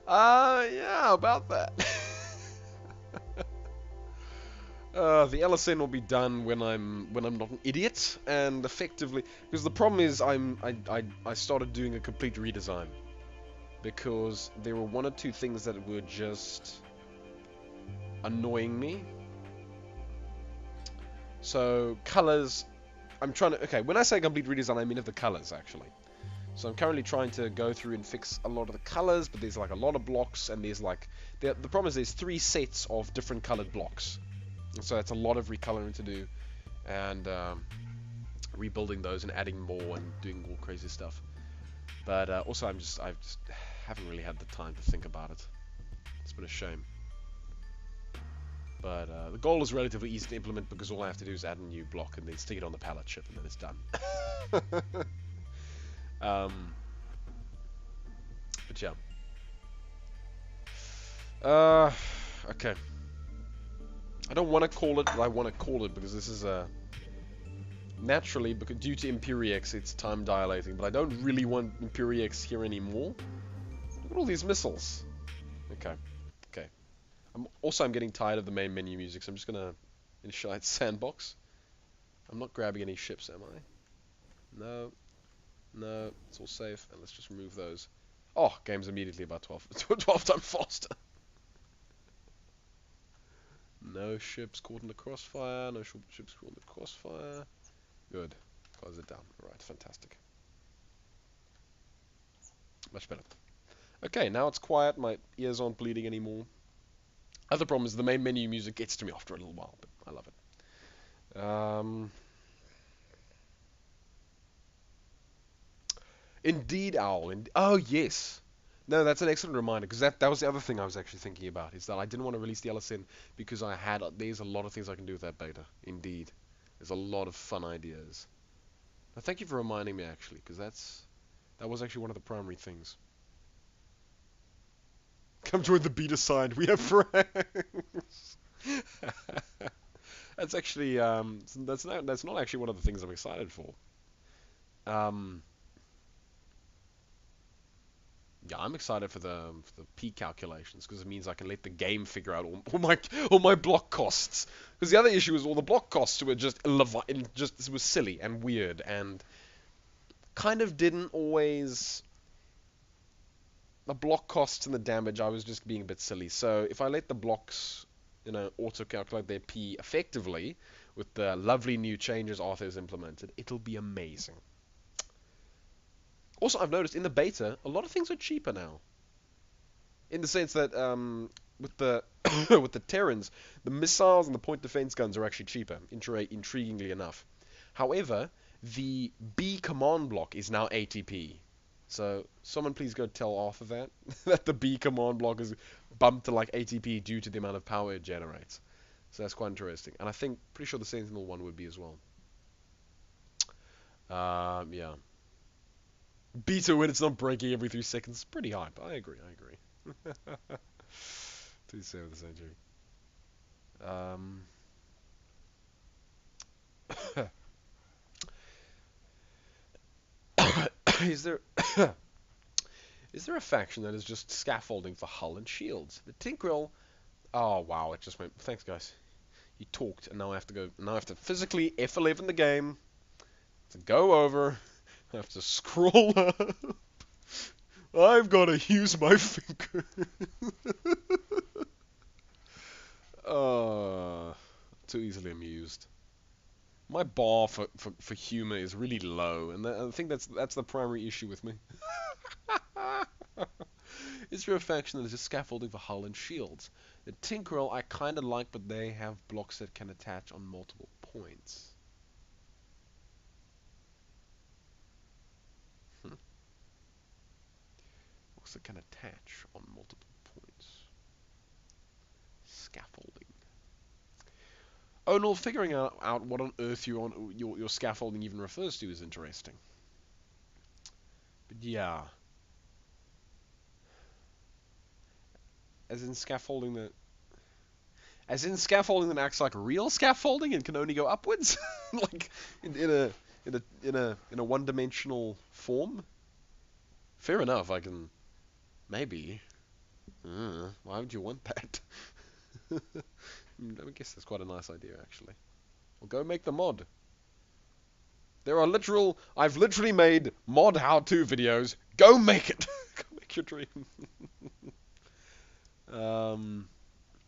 Yeah, about that. The LSN will be done when I'm not an idiot, and effectively, because the problem is I started doing a complete redesign because there were one or two things that were just annoying me. So colors, okay, when I say complete redesign, I mean of the colors actually. So I'm currently trying to go through and fix a lot of the colors, but there's like a lot of blocks, and there's like the problem is there's 3 sets of different colored blocks. So it's a lot of recoloring to do, and rebuilding those and adding more and doing all crazy stuff. But also I just haven't really had the time to think about it. It's been a shame. But the goal is relatively easy to implement because all I have to do is add a new block and then stick it on the pallet chip and then it's done. But yeah. Okay. I don't want to call it, but I want to call it because this is naturally, because due to Imperiex, it's time dilating. But I don't really want Imperiex here anymore. Look at all these missiles. Okay. Okay. I'm getting tired of the main menu music, so I'm just gonna initialize sandbox. I'm not grabbing any ships, am I? No. No, it's all safe, and let's just remove those. Oh, game's immediately about 12 times faster. No ships caught in the crossfire, no ships caught in the crossfire. Good. Close it down. Alright, fantastic. Much better. Okay, now it's quiet, my ears aren't bleeding anymore. Other problem is the main menu music gets to me after a little while, but I love it. Indeed, Owl. Oh, yes. No, that's an excellent reminder, because that was the other thing I was actually thinking about, is that I didn't want to release the LSN because there's a lot of things I can do with that beta. Indeed. There's a lot of fun ideas. Now, thank you for reminding me, actually, because that was actually one of the primary things. Come join the beta side. We have friends. That's actually that's not actually one of the things I'm excited for. Yeah, I'm excited for the P calculations because it means I can let the game figure out all my block costs. Because the other issue is all the block costs were just it was silly and weird and kind of didn't always. The block costs and the damage, I was just being a bit silly. So if I let the blocks, auto calculate their P effectively with the lovely new changes Arthur has implemented, it'll be amazing. Also, I've noticed in the beta, a lot of things are cheaper now. In the sense that with the with the Terrans, the missiles and the point defense guns are actually cheaper, intriguingly enough. However, the B command block is now ATP. So someone please go tell Arthur that the B command block is bumped to like ATP due to the amount of power it generates. So that's quite interesting. And I think pretty sure the Sentinel one would be as well. Yeah. Beta when it's not breaking every 3 seconds. Pretty hype. I agree. 2/7 century. Is there a faction that is just scaffolding for hull and shields? The Tinkerell. Oh wow! It just went. Thanks, guys. You talked, and now I have to go. Now I have to physically F11 the game to go over. I have to scroll up. I've got to use my finger. Too easily amused. My bar for humor is really low, and I think that's the primary issue with me. Is there a faction that is just scaffolding for hull and shields? The Tinkerell I kind of like, but they have blocks that can attach on multiple points. Blocks that can attach on multiple points. Scaffolding. Oh no, figuring out what on earth your scaffolding even refers to is interesting. But yeah. As in scaffolding that acts like real scaffolding and can only go upwards, like in a one-dimensional form. Fair enough. I can maybe. Why would you want that? I guess that's quite a nice idea, actually. Well, go make the mod. I've literally made mod how-to videos. Go make it. Go make your dream.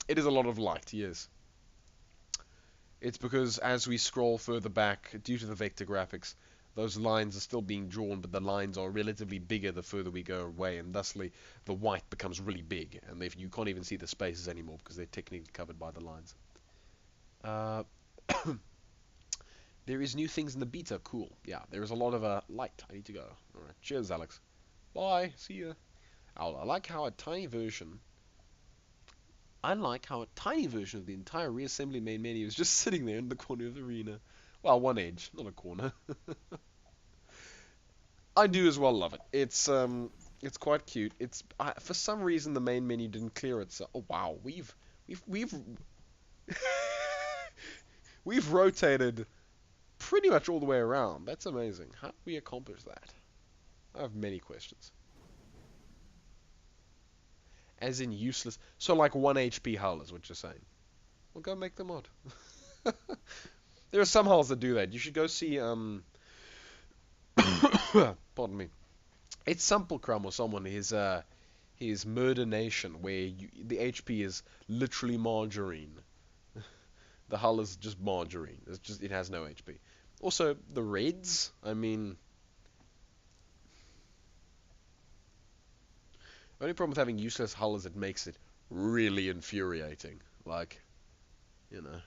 It is a lot of light, yes. It's because as we scroll further back, due to the vector graphics, those lines are still being drawn, but the lines are relatively bigger the further we go away, and thusly the white becomes really big, and you can't even see the spaces anymore because they're technically covered by the lines. There is new things in the beta. Cool. Yeah, there is a lot of light. I need to go. Alright, cheers, Alex. Bye. See ya. I like how a tiny version of the entire Reassembly main menu is just sitting there in the corner of the arena. Well, one edge, not a corner. I do as well love it. It's quite cute. For some reason the main menu didn't clear itself. Oh wow, we've we've rotated pretty much all the way around. That's amazing. How did we accomplish that? I have many questions. As in useless. So like 1 HP hull is what you're saying. Well, go make the mod. There are some hulls that do that. You should go see, pardon me. It's Simplecrum or someone, his Murder Nation, where the HP is literally margarine. The hull is just margarine. It has no HP. Also, the Reds, I mean... The only problem with having useless hull is it makes it really infuriating. Like, you know.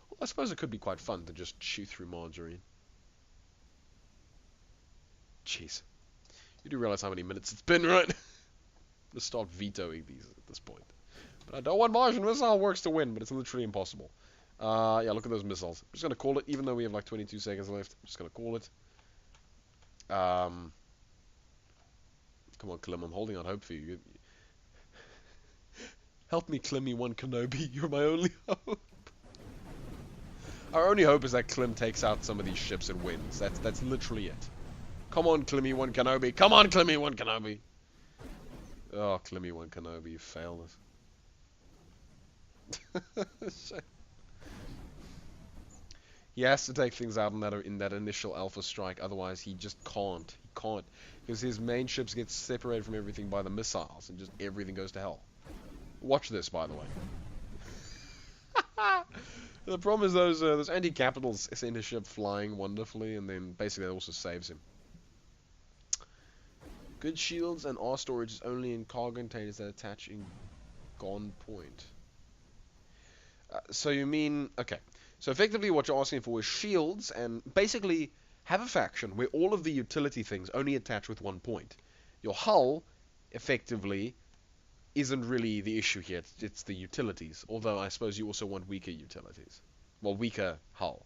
Well, I suppose it could be quite fun to just shoot through margarine. Jeez. You do realize how many minutes it's been, right? Let's start vetoing these at this point. But I don't want Martian missile works to win, but it's literally impossible. Yeah, look at those missiles. I'm just going to call it, even though we have like 22 seconds left. I'm just going to call it. Come on, Clem, I'm holding out hope for you. Help me, Clemmy one Kenobi. You're my only hope. Our only hope is that Clem takes out some of these ships and wins. That's literally it. Come on, Clemmy one Kenobi. Come on, Clemmy one Kenobi. Oh, Clemmy one Kenobi, you failed us. He has to take things out in that initial alpha strike, otherwise he just can't. He can't. Because his main ships get separated from everything by the missiles, and just everything goes to hell. Watch this, by the way. The problem is those anti-capitals send his ship flying wonderfully, and then basically that also saves him. Good shields and R storage is only in cargo containers that attach in Gone Point. So you mean... Okay. So effectively what you're asking for is shields, and basically have a faction where all of the utility things only attach with 1 point. Your hull, effectively, isn't really the issue here. It's the utilities. Although I suppose you also want weaker utilities. Well, weaker hull.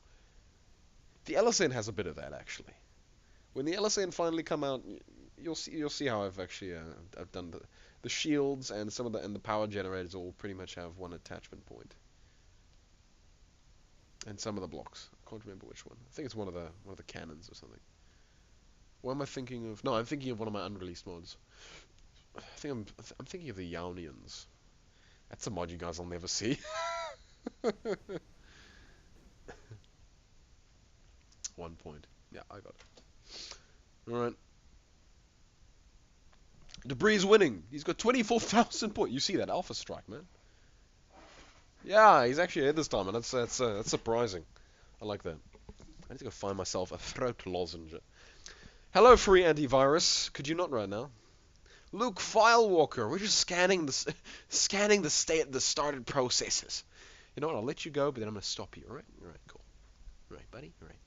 The LSN has a bit of that, actually. When the LSN finally come out, you'll see how I've actually I've done the shields and some of the power generators all pretty much have 1 attachment point. And some of the blocks. I can't remember which one. I think it's one of the cannons or something. What am I thinking of? No, I'm thinking of one of my unreleased mods. I think I'm thinking of the Yaunians. That's a mod you guys will never see. 1 point. Yeah, I got it. Alright. Debris is winning. He's got 24,000 points. You see that Alpha Strike, man. Yeah, he's actually ahead this time, and that's surprising. I like that. I need to go find myself a throat lozenge. Hello, free antivirus. Could you not right now? Luke Filewalker, we're just scanning scanning the started processes. You know what? I'll let you go, but then I'm gonna stop you. All right? All right, cool. All right, buddy. All right.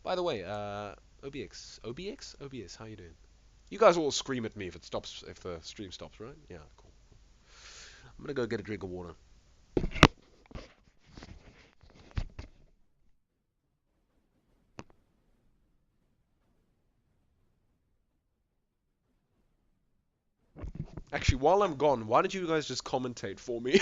By the way, OBS, how you doing? You guys all scream at me if the stream stops, right? Yeah, cool. I'm gonna go get a drink of water. Actually, while I'm gone, why don't you guys just commentate for me?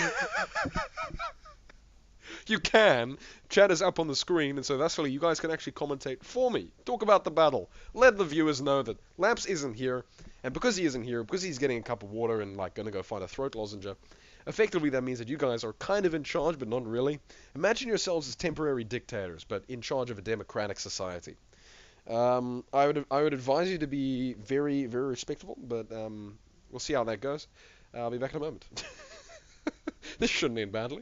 You can. Chat is up on the screen, and so that's why you guys can actually commentate for me. Talk about the battle. Let the viewers know that Lamps isn't here, and because he isn't here, because he's getting a cup of water and like gonna go find a throat lozenge, effectively that means that you guys are kind of in charge, but not really. Imagine yourselves as temporary dictators, but in charge of a democratic society. I would advise you to be very, very respectable, but we'll see how that goes. I'll be back in a moment. This shouldn't end badly.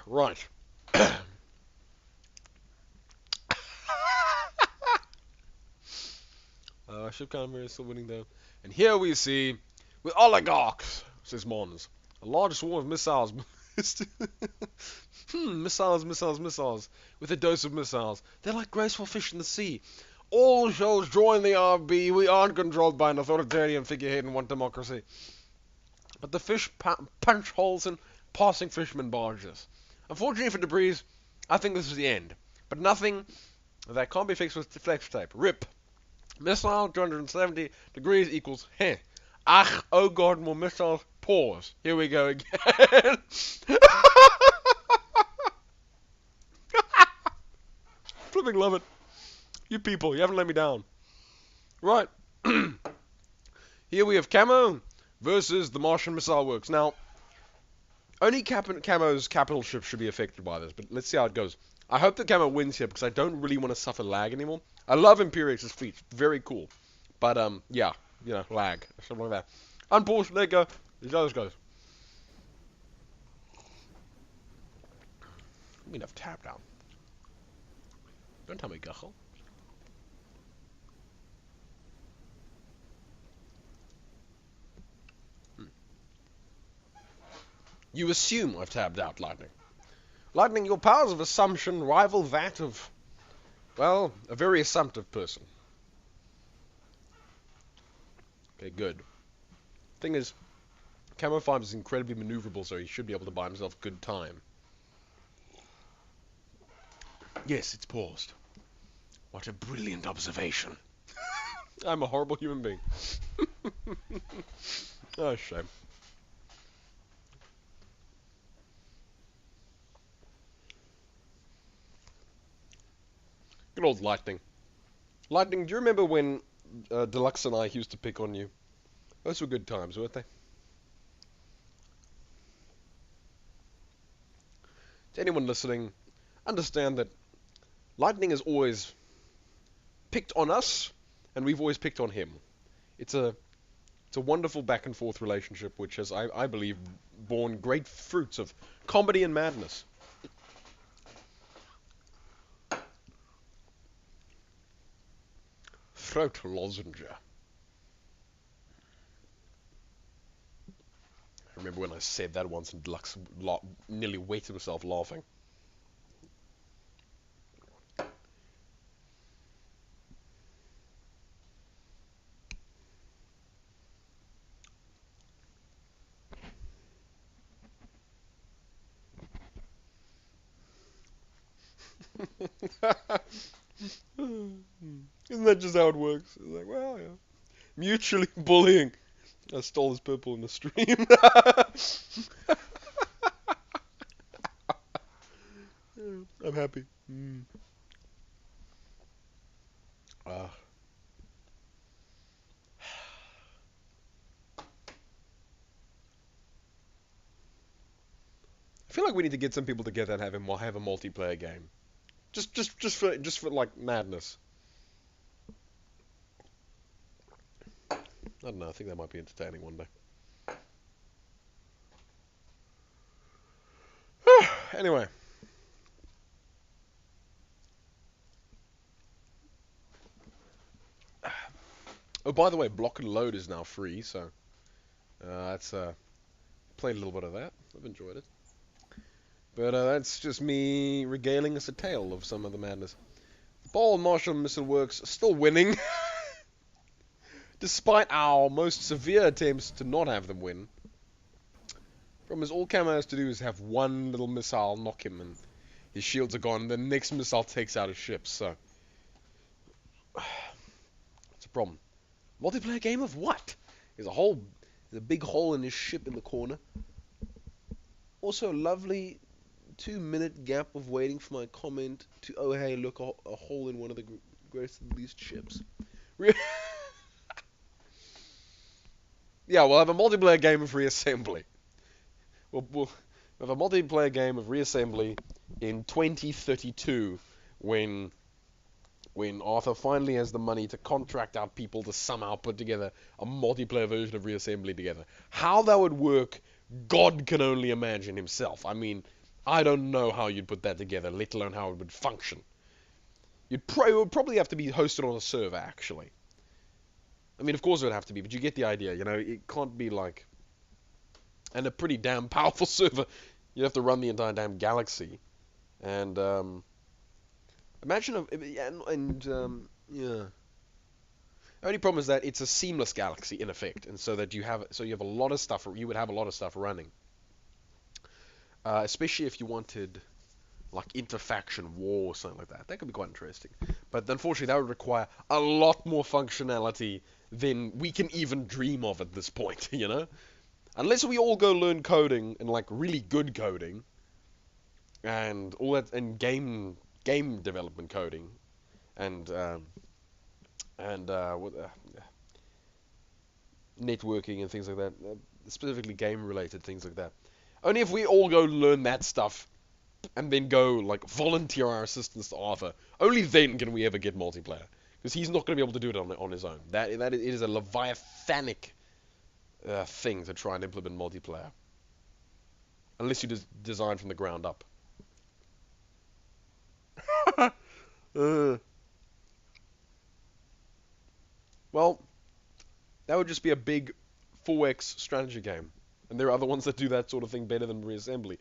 Right. I should count very still winning though. And here we see, with oligarchs, says Mons, a large swarm of missiles. Missiles, with a dose of missiles. They're like graceful fish in the sea. All shows join the RB. We aren't controlled by an authoritarian figurehead and want democracy. But the fish punch holes in passing fishermen barges. Unfortunately for Debris, I think this is the end. But nothing that can't be fixed with flex tape. RIP. Missile 270 degrees equals heh. Ach, oh god, more missiles. Pause. Here we go again. Flipping love it. You people, you haven't let me down. Right. Here we have Camo versus the Martian Missile Works. Now, only Camo's capital ship should be affected by this, but let's see how it goes. I hope that Camo wins here because I don't really want to suffer lag anymore. I love Imperious's fleet, very cool. But, yeah, you know, lag, something like that. Unpause, let go. These others goes. I mean, I've tapped down. Don't tell me, Gachel. You assume I've tabbed out, Lightning. Lightning, your powers of assumption rival that of, well, a very assumptive person. Okay, good. Thing is, Camo 5 is incredibly maneuverable, so he should be able to buy himself good time. Yes, it's paused. What a brilliant observation. I'm a horrible human being. Oh, shame. Good old Lightning. Lightning, do you remember when Deluxe and I used to pick on you? Those were good times, weren't they? To anyone listening, understand that Lightning has always picked on us, and we've always picked on him. It's a wonderful back and forth relationship, which has, I believe, borne great fruits of comedy and madness. Throat lozenge. I remember when I said that once and Deluxe nearly wetted himself laughing. Isn't that just how it works? It's like, well, yeah. Mutually bullying. I stole his purple in the stream. I'm happy. Uh, I feel like we need to get some people together and have a multiplayer game. Just for like madness. I don't know. I think that might be entertaining one day. Anyway. Oh, by the way, block and load is now free, so that's played a little bit of that. I've enjoyed it. But that's just me regaling us a tale of some of the madness. Ball Marshall Missile Works still winning, despite our most severe attempts to not have them win. Problem is, all Camo has to do is have one little missile knock him, and his shields are gone. The next missile takes out his ship, so it's a problem. Multiplayer game of what? There's a big hole in his ship in the corner. Also, a lovely 2-minute gap of waiting for my comment to, oh hey, look, a hole in one of the greatest and least ships. Yeah, we'll have a multiplayer game of Reassembly. We'll have a multiplayer game of Reassembly in 2032 when Arthur finally has the money to contract out people to somehow put together a multiplayer version of Reassembly together. How that would work, God can only imagine himself. I mean, I don't know how you'd put that together, let alone how it would function. It would probably have to be hosted on a server, actually. I mean, of course it would have to be, but you get the idea, you know? It can't be like... And a pretty damn powerful server. You'd have to run the entire damn galaxy. And, imagine yeah. The only problem is that it's a seamless galaxy in effect, and so you have a lot of stuff. You would have a lot of stuff running, especially if you wanted like interfaction war or something like that. That could be quite interesting. But unfortunately, that would require a lot more functionality than we can even dream of at this point. You know, unless we all go learn coding and like really good coding, and all that, and game development coding, and networking and things like that, specifically game-related things like that. Only if we all go learn that stuff and then go like volunteer our assistance to Arthur, only then can we ever get multiplayer, because he's not going to be able to do it on his own. It is a leviathanic thing to try and implement multiplayer, unless you design from the ground up. Well, that would just be a big 4X strategy game. And there are other ones that do that sort of thing better than Reassembly.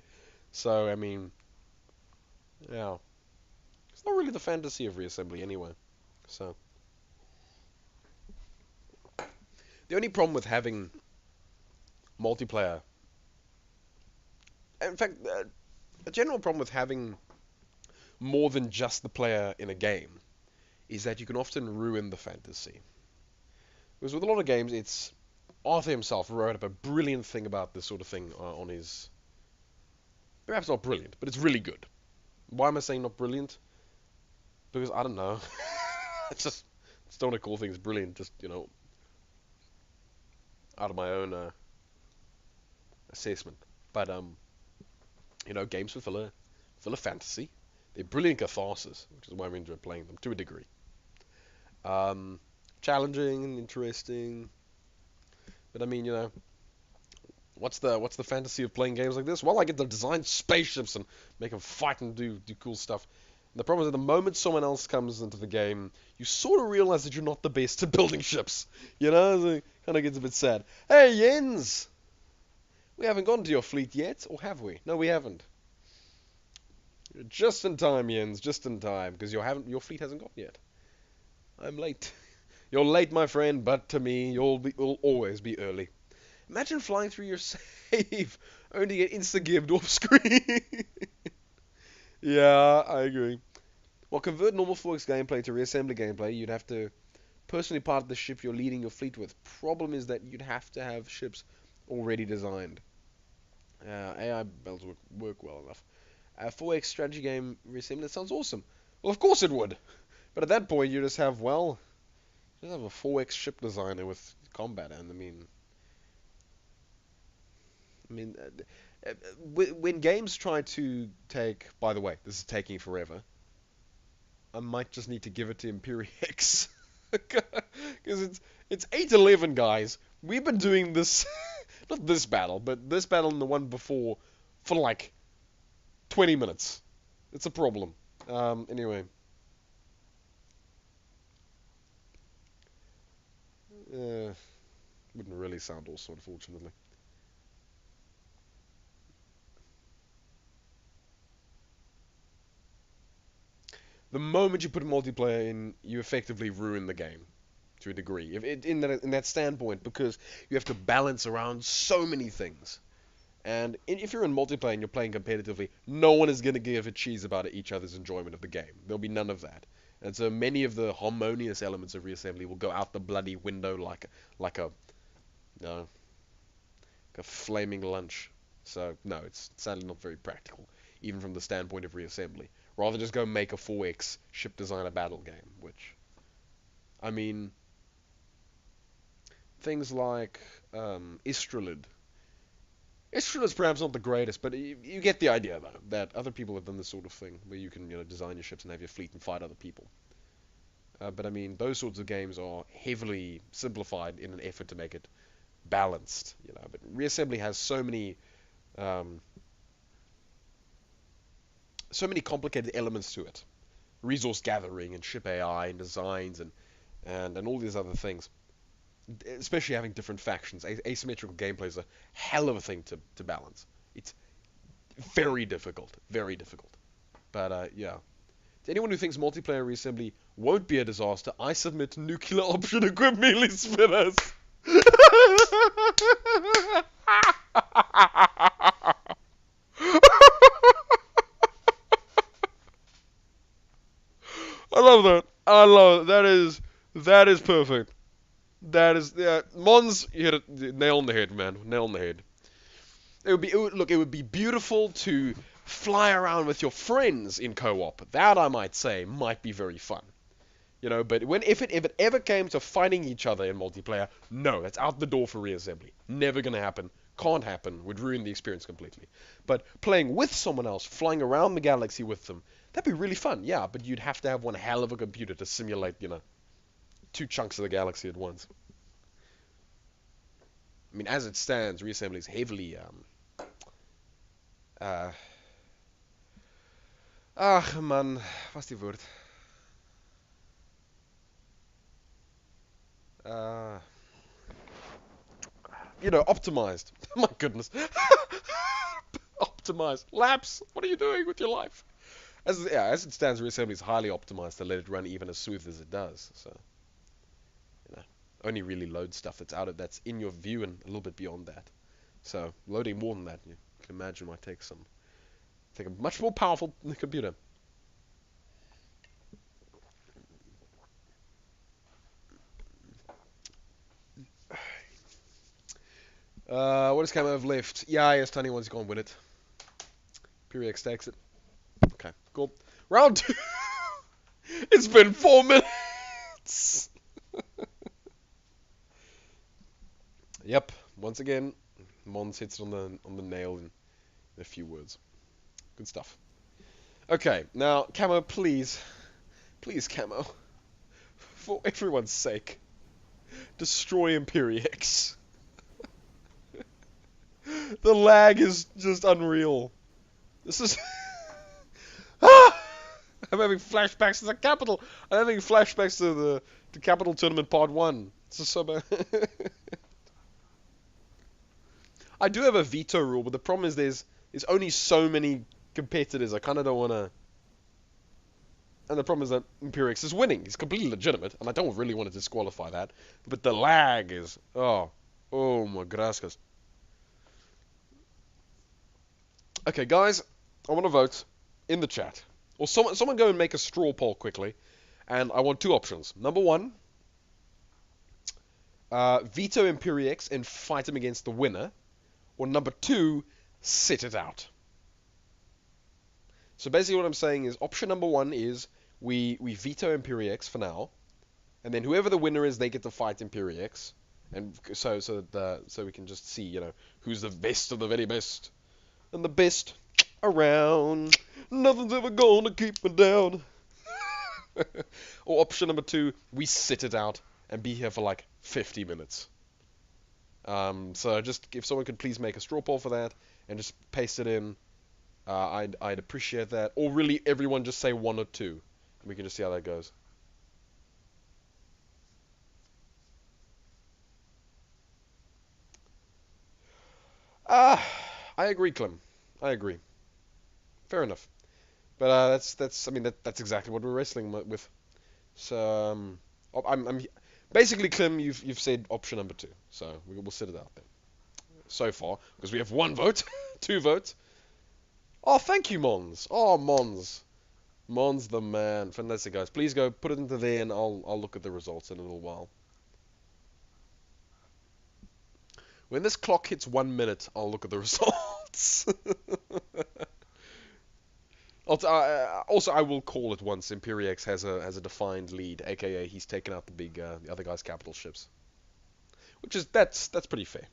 So, I mean, yeah. It's not really the fantasy of Reassembly anyway. So. The only problem with having multiplayer... In fact, a general problem with having more than just the player in a game is that you can often ruin the fantasy. Because with a lot of games, it's Arthur himself wrote up a brilliant thing about this sort of thing on his... Perhaps not brilliant, but it's really good. Why am I saying not brilliant? Because I don't know. Just don't want to call things brilliant. Just out of my own assessment. But games with filler fantasy. They're brilliant catharsis, which is why we enjoy playing them to a degree. Challenging and interesting. But I mean, what's the fantasy of playing games like this? Well, I get to design spaceships and make them fight and do cool stuff. And the problem is that the moment someone else comes into the game, you sort of realize that you're not the best at building ships. So it kind of gets a bit sad. Hey, Jens! We haven't gone to your fleet yet, or have we? No, we haven't. Just in time, Jens. Just in time, because your fleet hasn't gone yet. I'm late. You're late, my friend, but to me, you'll always be early. Imagine flying through your save, only to get insta-gibbed off screen. Yeah, I agree. Well, convert normal 4X gameplay to reassembly gameplay, you'd have to personally part the ship you're leading your fleet with. Problem is that you'd have to have ships already designed. AI builds work well enough. A 4X strategy game reassembly sounds awesome. Well, of course it would. But at that point, you just have a 4X ship designer with combat, and I mean, when games try to take, by the way, this is taking forever. I might just need to give it to Imperiex. Because it's 8-11, guys. We've been doing this, not this battle, but this battle and the one before, for like 20 minutes. It's a problem. Anyway. Wouldn't really sound awesome, unfortunately. The moment you put a multiplayer in, you effectively ruin the game to a degree. In that standpoint, because you have to balance around so many things. And if you're in multiplayer and you're playing competitively, no one is going to give a cheese about each other's enjoyment of the game. There'll be none of that. And so many of the harmonious elements of reassembly will go out the bloody window like a flaming lunch. So no, it's sadly not very practical, even from the standpoint of reassembly. Rather just go make a 4X ship designer battle game, which, I mean, things like Istralid. Istralid's perhaps not the greatest, but you get the idea, though, that other people have done this sort of thing, where you can design your ships and have your fleet and fight other people. But I mean, those sorts of games are heavily simplified in an effort to make it balanced, But Reassembly has so many complicated elements to it. Resource gathering and ship AI and designs and all these other things. Especially having different factions. Asymmetrical gameplay is a hell of a thing to balance. It's very difficult. Very difficult. But, yeah. To anyone who thinks multiplayer reassembly won't be a disaster, I submit nuclear option equipped melee spinners. I love that. I love it. That is perfect. That is, yeah, Mons, you hit it, nail on the head, man. Nail on the head. It would be beautiful to fly around with your friends in co-op. That, I might say, might be very fun. But if it ever came to fighting each other in multiplayer, no, that's out the door for reassembly. Never gonna happen. Can't happen. Would ruin the experience completely. But playing with someone else, flying around the galaxy with them, that'd be really fun. Yeah, but you'd have to have one hell of a computer to simulate, 2 chunks of the galaxy at once. I mean, as it stands, reassembly is heavily, man, what's the word? Optimized. My goodness. Optimized. Labs, what are you doing with your life? As it stands, reassembly is highly optimized to let it run even as smooth as it does. So, only really load stuff that's in your view and a little bit beyond that. So, loading more than that, you can imagine, might take a much more powerful computer. What does Camo have left? Yeah, yes, Tiny One's gone win it. Periex takes it. Okay, cool. Round 2. It's been 4 minutes. Yep. Once again, Mons hits it on the nail in a few words. Good stuff. Okay, now Camo, please, Camo, for everyone's sake, destroy Imperiex. The lag is just unreal. This is. Ah! I'm having flashbacks to the Capital. I'm having flashbacks to the Capital Tournament Part 1. This is so bad. I do have a veto rule, but the problem is there's only so many competitors. I kind of don't want to. And the problem is that Imperiex is winning. He's completely legitimate, and I don't really want to disqualify that. But the lag is. Oh my gracias. Okay, guys, I want to vote in the chat. Or someone go and make a straw poll quickly. And I want two options. Number one, veto Imperiex and fight him against the winner. Or number two, sit it out. So basically what I'm saying is option number one is we veto Imperiex for now. And then whoever the winner is, they get to fight Imperiex. And so we can just see, you know, who's the best of the very best. And the best around. Nothing's ever gonna keep me down. Or option number two, we sit it out and be here for like 50 minutes. So just if someone could please make a straw poll for that and just paste it in, I'd appreciate that. Or really everyone just say one or two. And we can just see how that goes. I agree, Clem. I agree. Fair enough. But that's exactly what we're wrestling with. So I'm basically, Clem, you've said option number two, so we'll sit it out there. So far, because we have one vote, 2 votes. Oh, thank you, Mons. Oh, Mons the man. Fantastic, guys. Please go put it into there, and I'll look at the results in a little while. When this clock hits 1 minute, I'll look at the results. Also, I will call it once Imperiex has a defined lead, aka he's taken out the other guy's capital ships, which is that's pretty fair.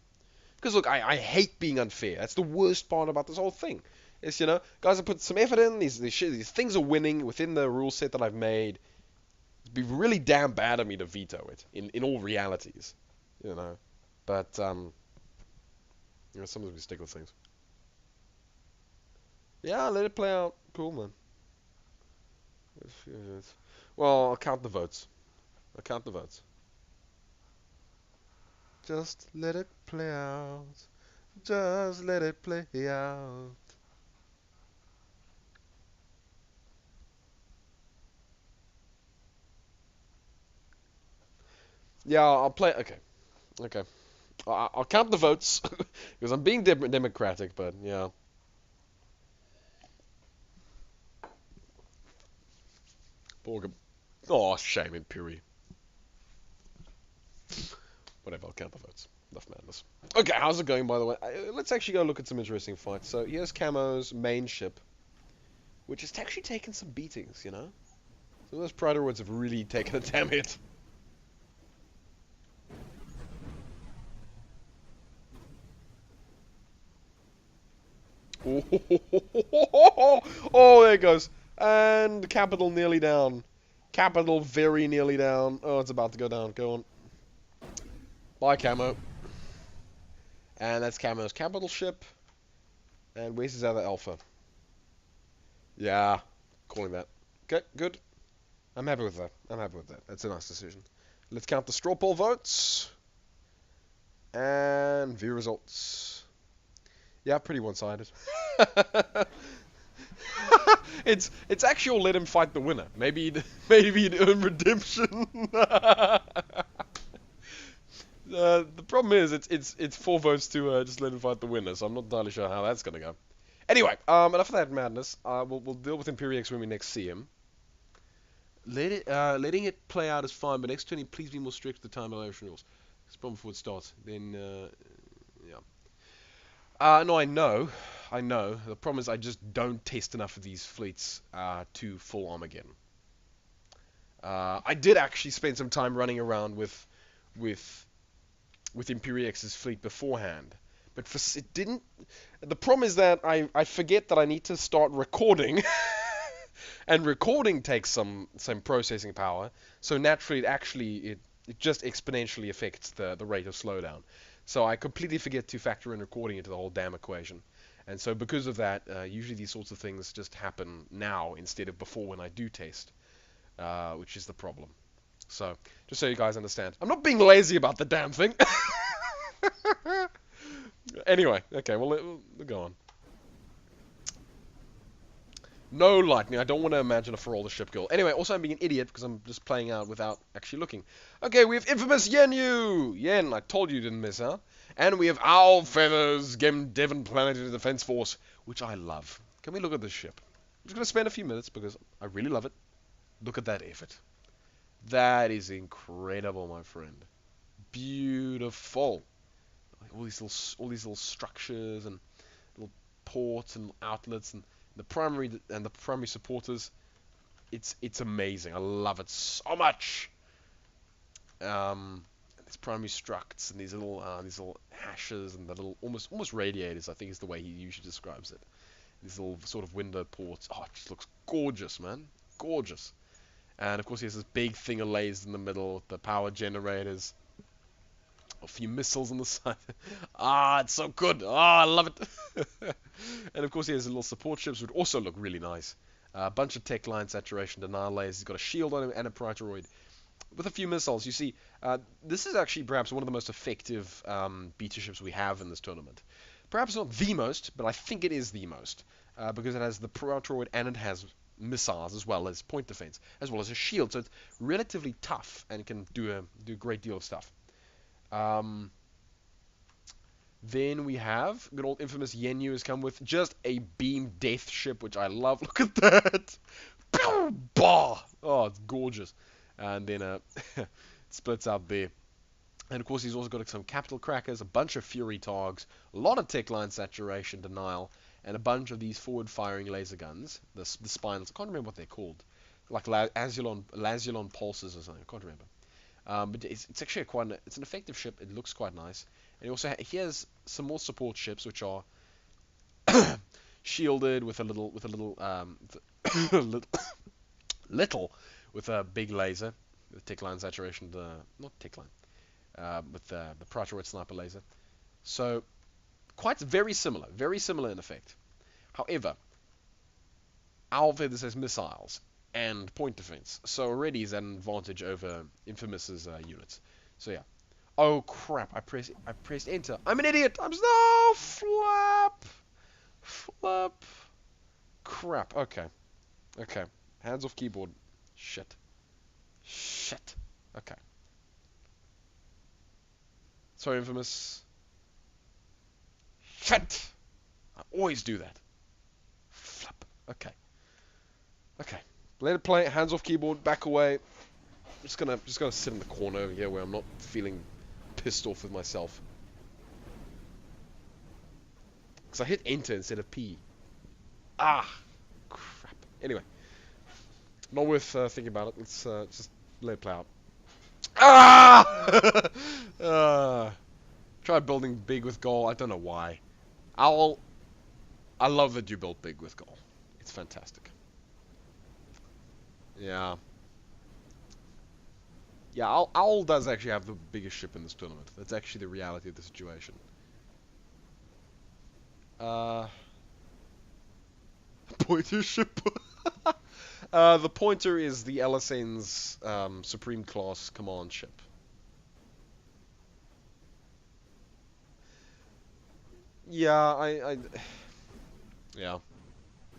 Because look, I hate being unfair. That's the worst part about this whole thing. Is, you know, guys have put some effort in. These things are winning within the rule set that I've made. It'd be really damn bad of me to veto it in all realities, you know. But you know, sometimes we stick with things. Yeah, let it play out. Cool, man. Well, I'll count the votes. Just let it play out. Just let it play out. Yeah, I'll play. Okay. I'll count the votes because I'm being democratic, but yeah. Oh, shame, Imperi. Whatever, I'll count the votes. Enough madness. Okay, how's it going, by the way? Let's actually go look at some interesting fights. So here's Camo's main ship, which has actually taken some beatings, you know? So those Pridewood's have really taken a damn hit. Oh, there it goes. And Capital nearly down. Capital very nearly down. Oh, it's about to go down. Go on. Bye, Camo. And that's Camo's capital ship. And where's his other alpha? Yeah, calling that. Okay, good. I'm happy with that. That's a nice decision. Let's count the straw poll votes. And view results. Yeah, pretty one-sided. It's actually let him fight the winner. Maybe he'd earn redemption. The problem is it's 4 votes to just let him fight the winner, so I'm not entirely sure how that's gonna go. Anyway, enough of that madness. We'll deal with Imperiex when we next see him. Letting it play out is fine, but next turn please be more strict with the time dilation rules. It's a problem before it starts. Then yeah. No, I know. The problem is I just don't test enough of these fleets to full arm again. I did actually spend some time running around with Imperix's fleet beforehand, but it didn't. The problem is that I forget that I need to start recording, and recording takes some processing power. So naturally, it just exponentially affects the rate of slowdown. So I completely forget to factor in recording into the whole damn equation. And so because of that, usually these sorts of things just happen now instead of before when I do test, which is the problem. So, just so you guys understand, I'm not being lazy about the damn thing. Anyway, okay, well, we'll go on. No lightning. I don't want to imagine a for all the ship girl. Anyway, also I'm being an idiot because I'm just playing out without actually looking. Okay, we have infamous Yenyu! Yen, I told you didn't miss, huh? And we have Owl Feathers, Devon Planetary Defense Force, which I love. Can we look at this ship? I'm just going to spend a few minutes because I really love it. Look at that effort. That is incredible, my friend. Beautiful. All these little structures and little ports and outlets and the primary supporters. It's amazing. I love it so much. These primary structs and these little hashes and the little almost radiators, I think is the way he usually describes it. These little sort of window ports. Oh, it just looks gorgeous, man. Gorgeous. And of course he has this big thing of lasers in the middle with the power generators. A few missiles on the side. It's so good. I love it. And of course he has little support ships which also look really nice. A bunch of tech line saturation denial lasers. He's got a shield on him and a Praetoroid with a few missiles. You see, this is actually perhaps one of the most effective beta ships we have in this tournament. Perhaps not the most, but I think it is the most because it has the Praetoroid and it has missiles as well as point defense, as well as a shield. So it's relatively tough and can do a great deal of stuff. Then we have good old infamous Yenyu has come with just a beam death ship, which I love. Look at that! Pew! Bah! Oh, it's gorgeous. And then it splits out there. And of course he's also got some capital crackers, a bunch of fury targs, a lot of tech line saturation denial, and a bunch of these forward firing laser guns, the spinals. I can't remember what they're called, like Lazulon pulses or something. I can't remember. But it's actually it's an effective ship. It looks quite nice. And he also he has some more support ships which are shielded with a little with a big laser with tick line saturation. Not tick line. With the Praetoroid sniper laser. So very similar in effect. However, Owl Feathers has missiles and point defense, so already is an advantage over Infamous's units. So yeah. Oh crap! I pressed enter. I'm an idiot. Flap. Crap. Okay. Hands off keyboard. Shit. Okay. Sorry, Infamous. Shit. I always do that. Flap. Okay. Let it play. Hands off keyboard. Back away. I'm just gonna sit in the corner over here where I'm not feeling pissed off with myself. Because I hit enter instead of P. Crap. Anyway. Not worth thinking about it. Let's just let it play out. Try building big with goal. I don't know why. I love that you built big with goal. It's fantastic. Yeah. Yeah, Owl does actually have the biggest ship in this tournament. That's actually the reality of the situation. Pointer ship. The Pointer is the LSN's Supreme Class command ship. Yeah, yeah.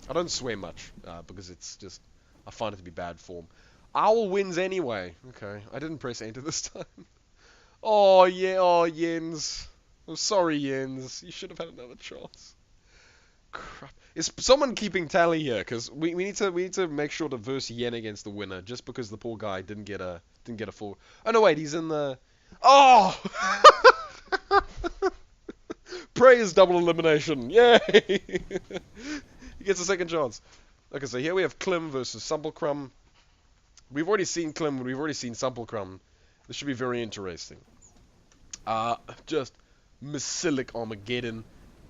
I don't swear much because it's just I find it to be bad form. Owl wins anyway. Okay, I didn't press enter this time. Oh yeah, Jens. I'm sorry, Jens. You should have had another chance. Crap. Is someone keeping tally here? Because we need to make sure to verse Yen against the winner, just because the poor guy didn't get a full. Oh no, wait, he's in the. Oh. Praise double elimination! Yay! He gets a second chance. Okay, so here we have Klim versus Sumplecrum. We've already seen Klim, we've already seen Supple. This should be very interesting. Just Mesillic Armageddon.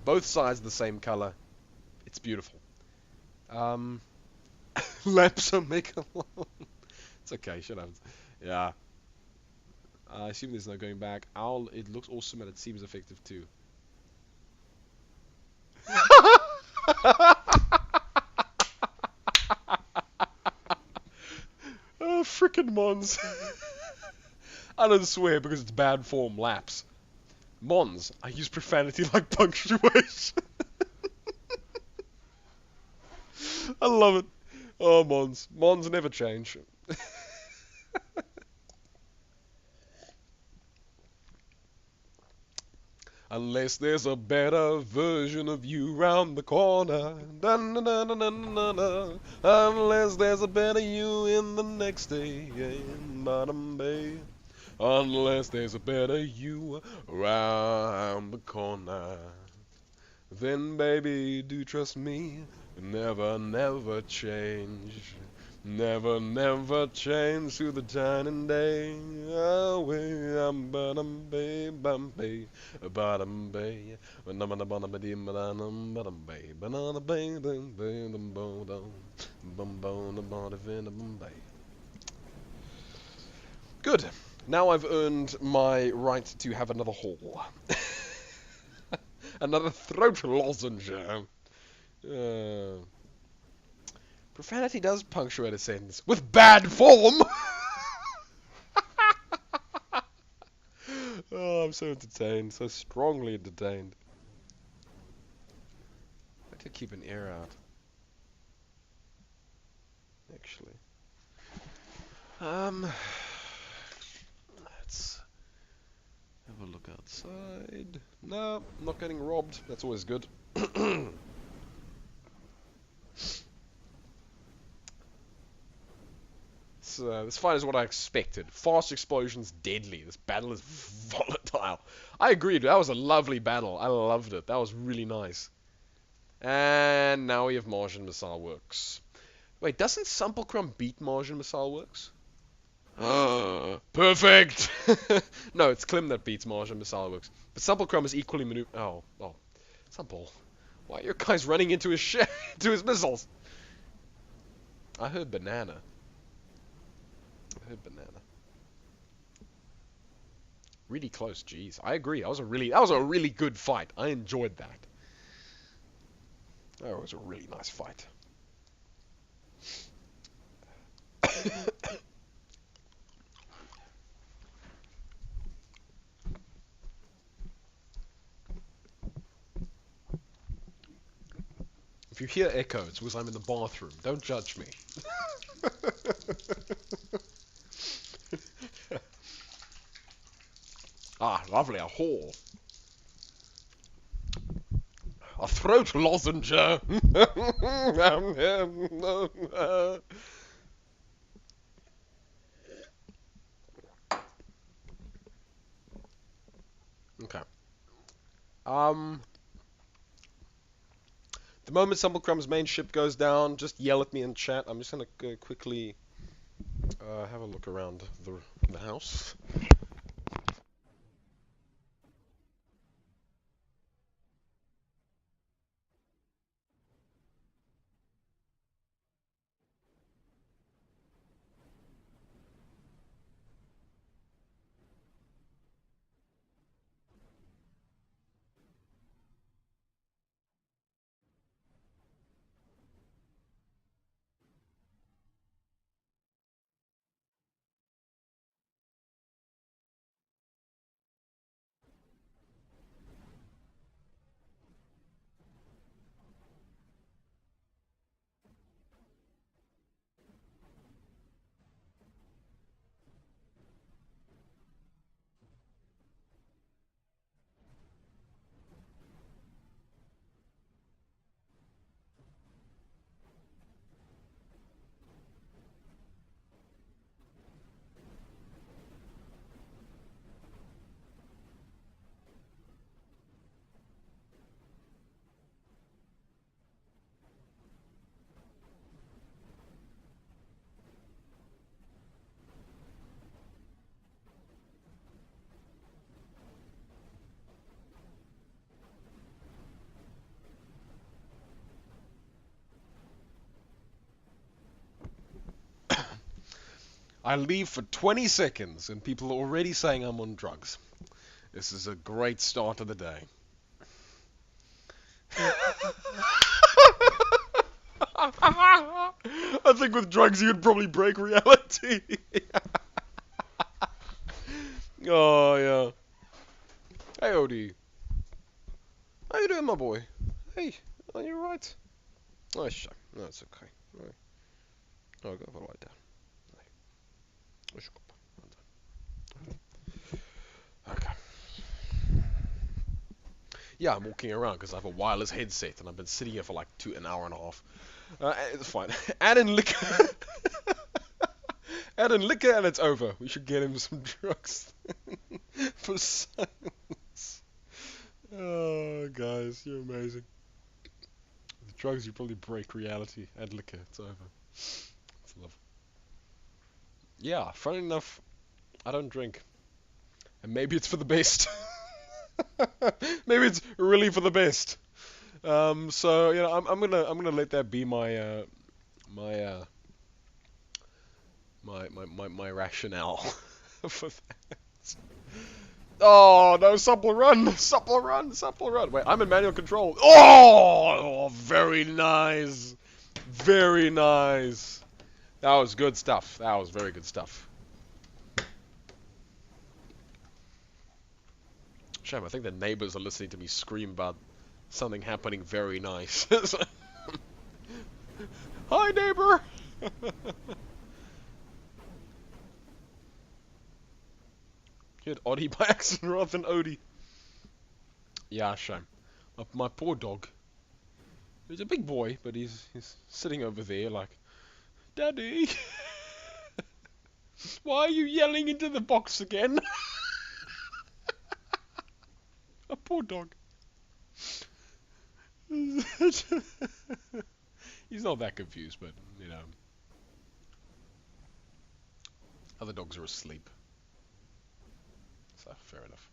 Both sides the same color. It's beautiful. Lapso make alone. It's okay, shut up. Yeah. I assume there's no going back. Owl, it looks awesome and it seems effective too. Oh, frickin' Mons. I don't swear because it's bad form laps. Mons, I use profanity like punctuation. I love it. Oh, Mons. Mons never change. Unless there's a better version of you round the corner. Dun, dun, dun, dun, dun, dun, dun. Unless there's a better you in the next day. In bottom bay. Unless there's a better you round the corner. Then, baby, do trust me. Never, never change. Never, never change to the shining day. Away, bottom bay, bum bay, bottom bay, banana bay, banana bay, banana bay, bum bay. Good. Now I've earned my right to have another haul. Another throat lozenge. Profanity does punctuate a sentence with bad form. Oh, I'm so entertained, so strongly entertained. I had to keep an ear out. Actually, let's have a look outside. No, I'm not getting robbed. That's always good. This fight is what I expected. Fast explosions, deadly. This battle is volatile. I agreed. That was a lovely battle. I loved it. That was really nice. And now we have Martian Missile Works. Wait, doesn't Sumplecrum beat Martian Missile Works? Perfect! No, it's Klim that beats Martian Missile Works. But Sumplecrum is equally Oh. Sumple. Why are your guys running into his to his missiles? I heard banana. Really close, jeez. I agree. That was a really good fight. I enjoyed that. That was a really nice fight. If you hear echo, it's because I'm in the bathroom. Don't judge me. Ah, lovely, a hall. A throat lozenge. Okay. The moment Sumplecrum's main ship goes down, just yell at me in chat. I'm just gonna go quickly have a look around the house. I leave for 20 seconds and people are already saying I'm on drugs. This is a great start of the day. I think with drugs you'd probably break reality. Oh, yeah. Hey, Odie. How you doing, my boy? Hey, are you right? Oh, shit. No, it's okay. Right. Oh, go for a lie down. Okay. Yeah, I'm walking around because I have a wireless headset and I've been sitting here for like an hour and a half. It's fine. Add in liquor. Add in liquor and it's over. We should get him some drugs for science. Oh, guys, you're amazing. With drugs, you probably break reality. Add liquor, it's over. It's love. Yeah, funny enough, I don't drink, and maybe it's for the best. Maybe it's really for the best. So you know, I'm gonna let that be my my rationale for that. Oh no, supple run, supple run, supple run. Wait, I'm in manual control. Oh, very nice, very nice. That was good stuff. That was very good stuff. Shame, I think the neighbors are listening to me scream about something happening very nice. Hi, neighbor! You had Odie by accident rather than Odie. Yeah, shame. My poor dog. He's a big boy, but he's sitting over there like, Daddy! Why are you yelling into the box again? A poor dog. He's not that confused, but, you know. Other dogs are asleep. So, fair enough.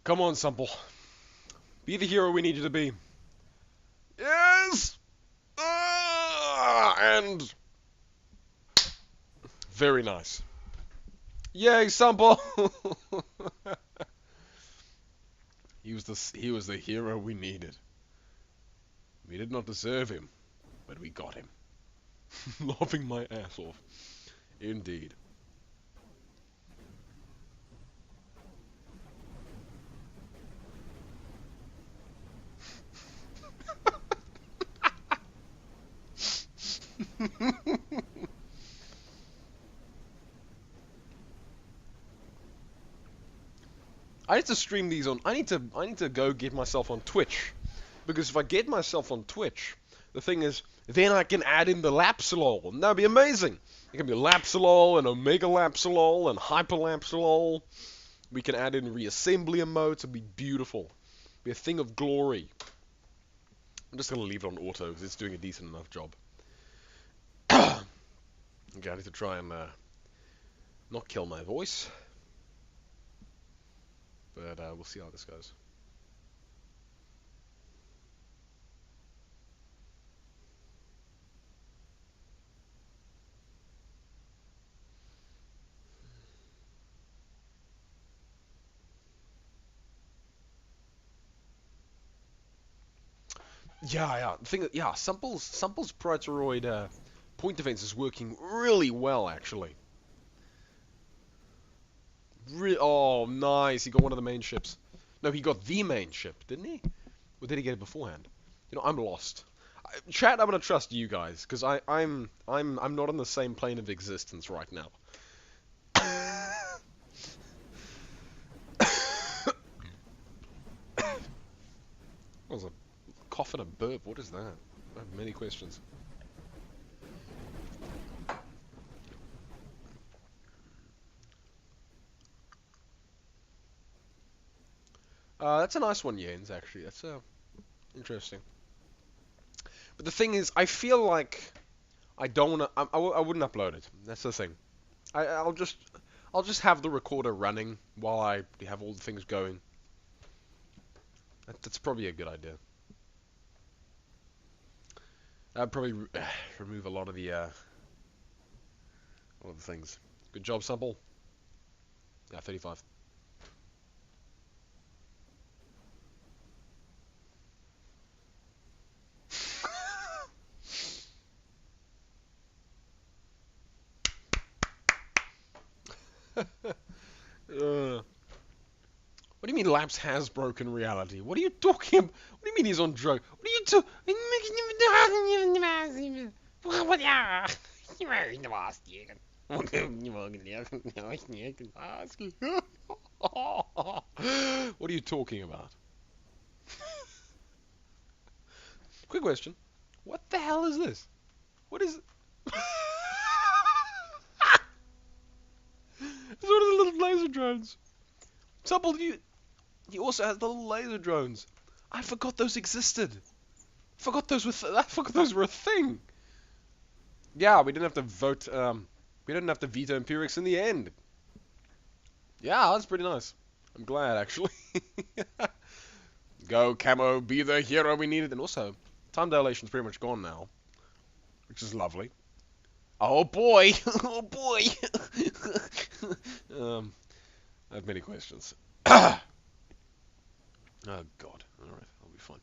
Come on, Simple. Be the hero we need you to be. Yes! And... Very nice. Yay, Simple! He was the hero we needed. We did not deserve him, but we got him. Laughing my ass off. Indeed. I need to stream these on. I need to go get myself on Twitch, because if I get myself on Twitch, the thing is, then I can add in the lapsilol, and that'd be amazing. It can be lapsilol and omega lapsilol and hyper lapsilol. We can add in reassembly emotes. It'd be beautiful. Be a thing of glory. I'm just gonna leave it on auto because it's doing a decent enough job. Okay, I need to try and not kill my voice. But we'll see how this goes. Yeah. The thing, yeah, Simple's Protoroid point defense is working really well, actually. Oh, nice. He got one of the main ships. No, he got the main ship, didn't he? Or did he get it beforehand? You know, I'm lost. Chat, I'm gonna trust you guys because I'm not on the same plane of existence right now. What was a cough and a burp? What is that? I have many questions. That's a nice one, Jens, actually. That's interesting. But the thing is, I feel like I don't wanna. I wouldn't upload it. That's the thing. I'll just have the recorder running while I have all the things going. That's probably a good idea. That'd probably remove a lot of the One of the things. Good job, Sample. Yeah, 35. What do you mean Laps has broken reality? What are you talking about? What do you mean he's on drug? What are you talking? What are you talking about? Quick question. What the hell is this? What is it? It's one of the little laser drones. Supple, he also has the little laser drones. I forgot those existed. I forgot those were a thing. Yeah, we didn't have to vote. We didn't have to veto Empirix in the end. Yeah, that's pretty nice. I'm glad, actually. Go, Camo, be the hero we needed. And also, time dilation's pretty much gone now, which is lovely. Oh boy! Oh boy! I have many questions. Oh god. Alright, I'll be fine.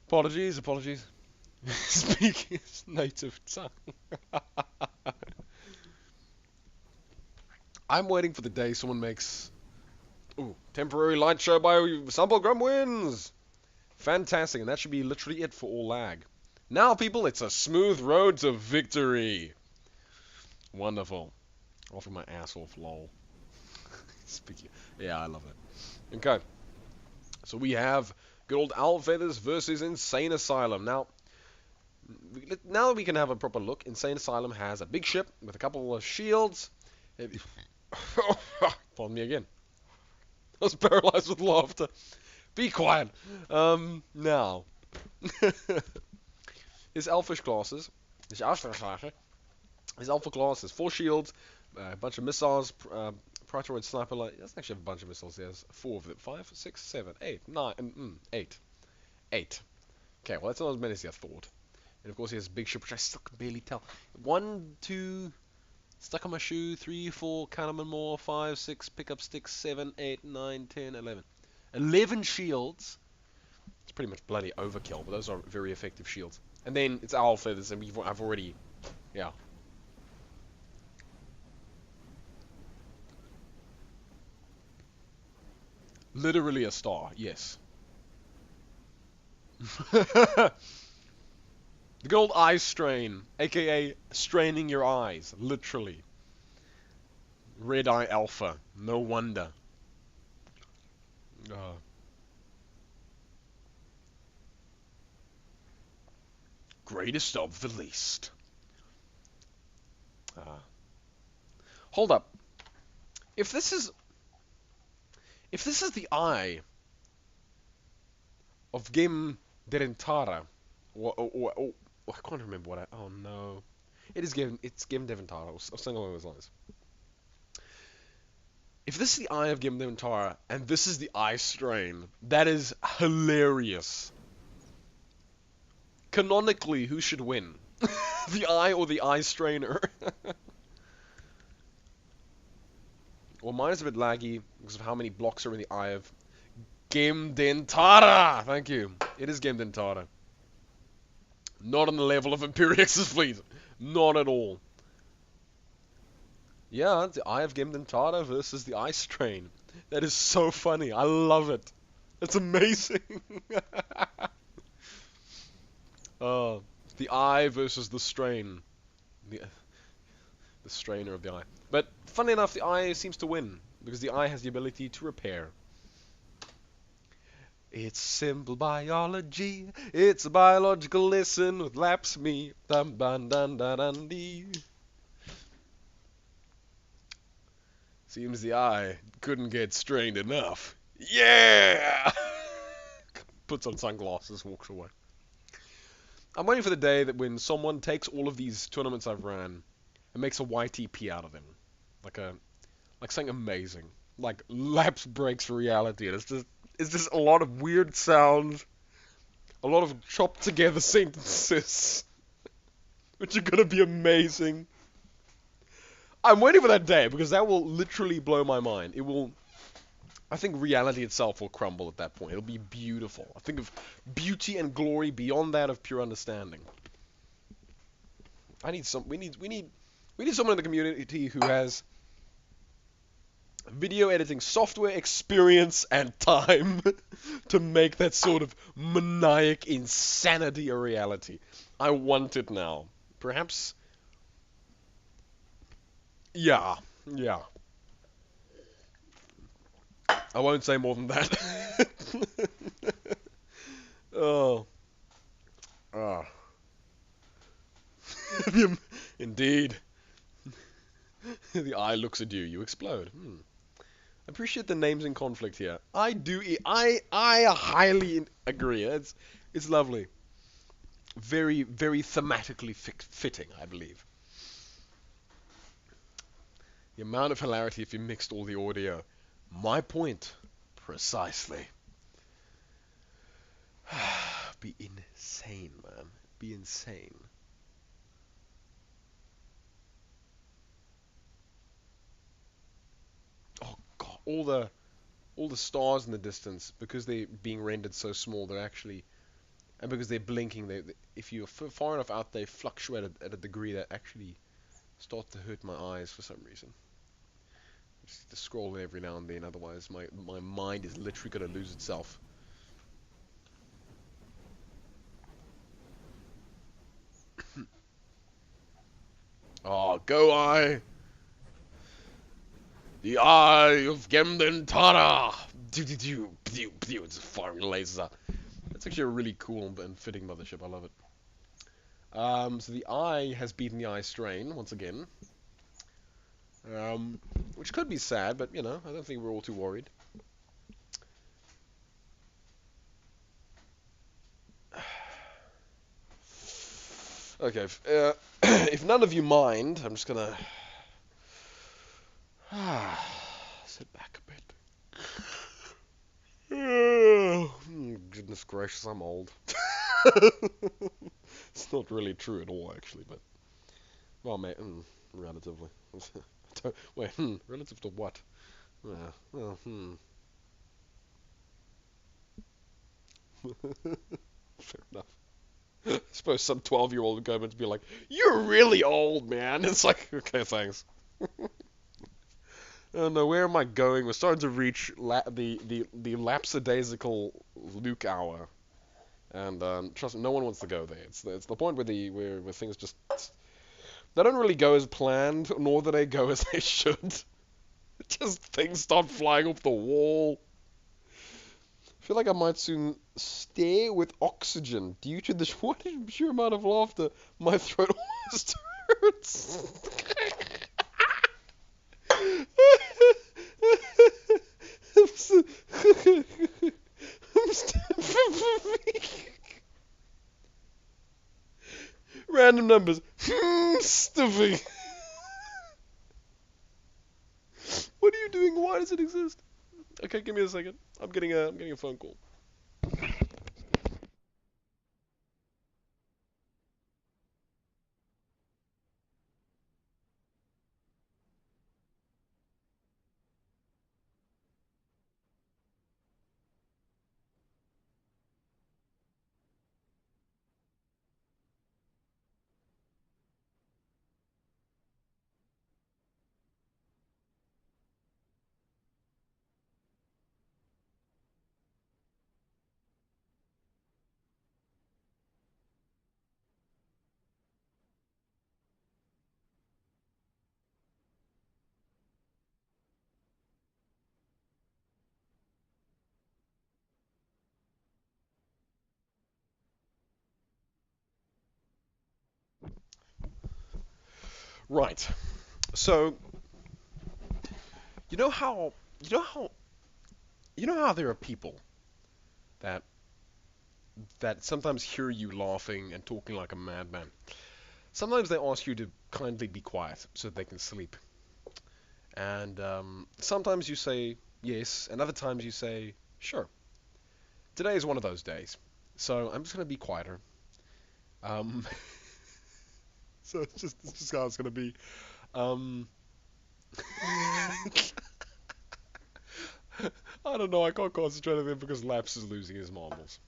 Apologies. Speak his native tongue. I'm waiting for the day someone makes... Ooh, temporary light show by Sample Grum wins! Fantastic, and that should be literally it for all lag. Now, people, it's a smooth road to victory. Wonderful. Offering my ass off, lol. Speaking... Yeah, I love it. Okay. So we have good old Owl Feathers versus Insane Asylum. Now that we can have a proper look, Insane Asylum has a big ship with a couple of shields. Pardon me again. I was paralyzed with laughter. Be quiet. Now. His Elfish classes. His Alpha class has 4 shields, a bunch of missiles, Praetorian Sniper light. He doesn't actually have a bunch of missiles. He has 4 of them. 5, 6, 7, 8, 9, 8. 8. Okay, well that's not as many as I thought. And of course he has a big ship, which I still can barely tell. 1, 2, stuck on my shoe, 3, 4, count them more, 5, 6, pick up sticks, 7, 8, 9, 10, 11. 11 shields. It's pretty much bloody overkill, but those are very effective shields. And then it's Owl Feathers, and I've already, yeah. Literally a star, yes. The good old eye strain, aka straining your eyes, literally. Red Eye Alpha, no wonder. Greatest of the least. Hold up. If this is the eye of Game Derentara, I can't remember what oh no. It's Game Devantara, or something along those lines. If this is the eye of Game Devantara, and this is the eye strain, that is hilarious. Canonically, who should win? The eye or the eye strainer? Well, mine is a bit laggy because of how many blocks are in the eye of Game Dentara. Thank you. It is Game Dentara. Not on the level of Imperiex's fleet. Not at all. Yeah, the eye of Game Dentara versus the Ice Train. That is so funny. I love it. It's amazing. The eye versus the strain. The strainer of the eye. But, funny enough, the eye seems to win, because the eye has the ability to repair. It's simple biology, it's a biological lesson with laps me. Dum dun dun dun dun dee. Seems the eye couldn't get strained enough. Yeah! Puts on sunglasses, walks away. I'm waiting for the day that when someone takes all of these tournaments I've ran and makes a YTP out of them. Like something amazing. Like Laps breaks reality. And it's just a lot of weird sounds. A lot of chopped together sentences. which are gonna be amazing. I'm waiting for that day because that will literally blow my mind. It will. I think reality itself will crumble at that point. It'll be beautiful. I think of beauty and glory beyond that of pure understanding. I need some. We need someone in the community who has video editing software experience and time to make that sort of maniac insanity a reality. I want it now. Perhaps. Yeah. Yeah. I won't say more than that. Oh. Ah. Indeed. The eye looks at you, you explode. I appreciate the names in conflict here. I do. I highly agree. It's lovely. Very, very thematically fitting, I believe. The amount of hilarity if you mixed all the audio. My point. Precisely. Be insane, man. Be insane. Oh god, all the stars in the distance, because they're being rendered so small, they're actually, and because they're blinking, if you're far enough out, they fluctuate at a degree that actually starts to hurt my eyes for some reason. I just need to scroll every now and then, otherwise my mind is literally going to lose itself. Oh, go eye! The eye of Gemdentara! It's a firing laser. That's actually a really cool and fitting mothership. I love it. So the eye has beaten the eye strain once again. Which could be sad, but I don't think we're all too worried. Okay, if none of you mind, I'm just gonna sit back a bit. Goodness gracious, I'm old. It's not really true at all, actually, but well, mate, relatively. Wait, relative to what? Well, fair enough. I suppose some 12-year-old would go and be like, "You're really old, man." It's like, okay, thanks. Oh no, where am I going? We're starting to reach the lapsadaisical Luke hour, and trust me, no one wants to go there. It's the point where things just they don't really go as planned, nor do they go as they should. Just things start flying off the wall. I feel like I might soon stare with oxygen due to the sheer amount of laughter. My throat almost hurts. Random numbers. Stuffy. What are you doing? Why does it exist? Okay, give me a second. I'm getting a phone call. Right. So, you know how you know how you know how there are people that sometimes hear you laughing and talking like a madman. Sometimes they ask you to kindly be quiet so they can sleep. And sometimes you say yes, and other times you say sure. Today is one of those days. So I'm just going to be quieter. Um, So it's just how it's gonna be. Um, I don't know. I can't concentrate on it because Laps is losing his marbles.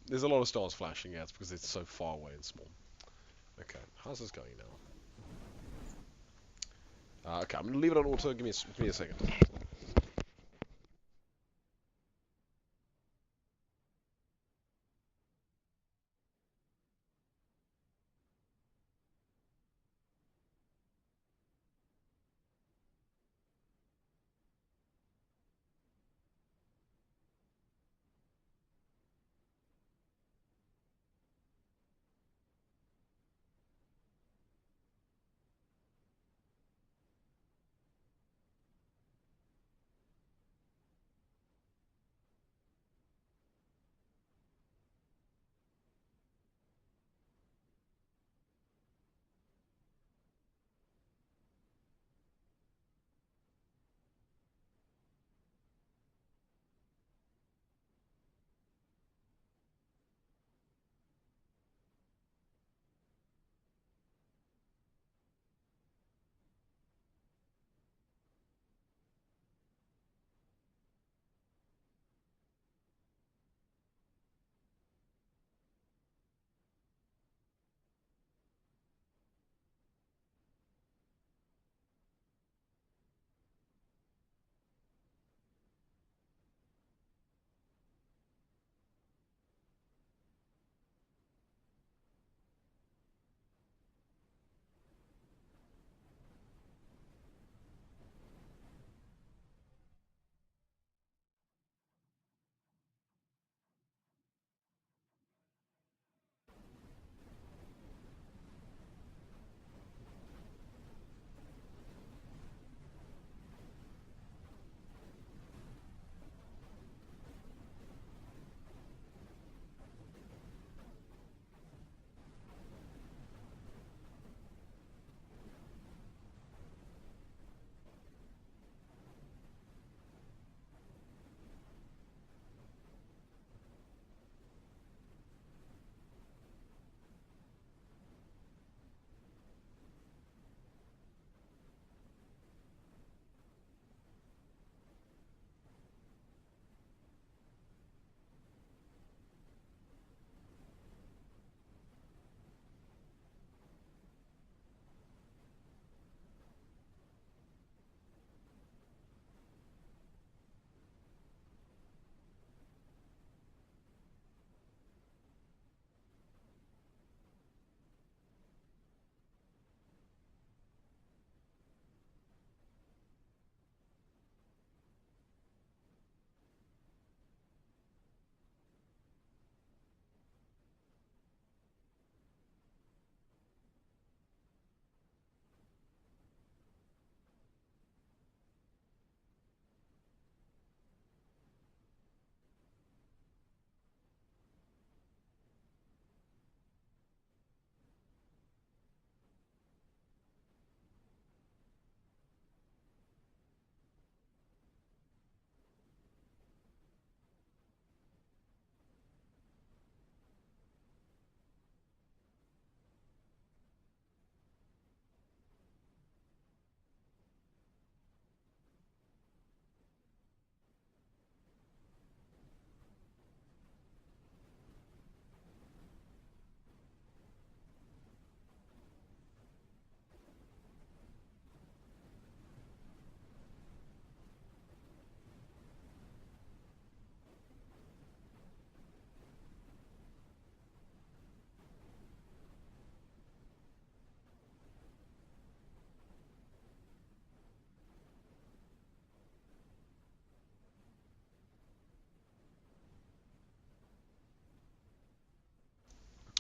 There's a lot of stars flashing. Yeah, it's because it's so far away and small. Okay, how's this going now? Okay, I'm gonna leave it on auto. Give me a second.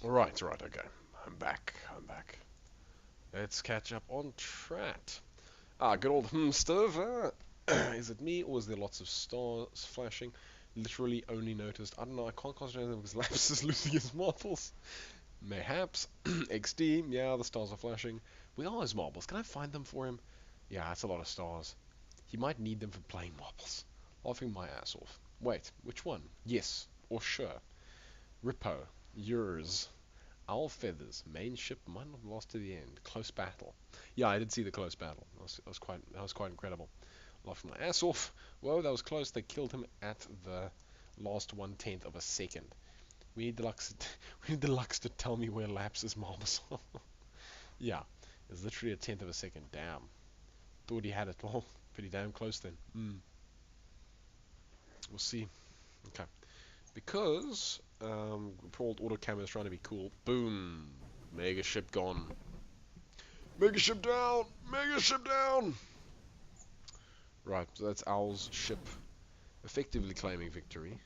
Right, okay. I'm back. Let's catch up on Trat. Good old Stove. Is it me or is there lots of stars flashing? Literally only noticed. I don't know, I can't concentrate on them because Laps is losing his marbles. Mayhaps. XD, yeah, the stars are flashing. Where are his marbles? Can I find them for him? Yeah, that's a lot of stars. He might need them for playing marbles. Laughing my ass off. Wait, which one? Yes, or sure. Rippo. Yours. Owl feathers. Main ship might not last to the end. Close battle. Yeah, I did see the close battle. That was quite incredible. Laughed my ass off. Whoa, that was close. They killed him at the last 1/10 of a second. We need Deluxe. We need Deluxe to tell me where Laps's marbles are. Yeah, it's literally a 10th of a second. Damn. Thought he had it all. Pretty damn close then. We'll see. Okay. Because Prowled Auto Camo is trying to be cool. Boom. Mega ship gone. Mega ship down. Mega ship down. Right. So that's Owl's ship effectively claiming victory,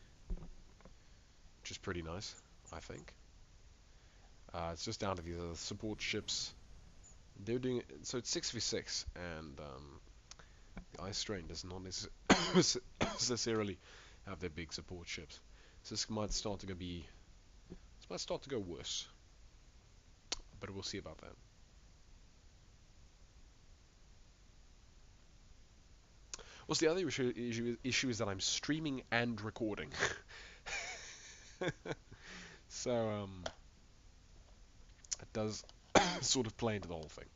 which is pretty nice, I think. It's just down to these other support ships. They're doing it, so it's 6v6, and the Ice Strain does not necessarily have their big support ships. So this might start to go worse, but we'll see about that. Also, the other issue is that I'm streaming and recording, so it does sort of play into the whole thing.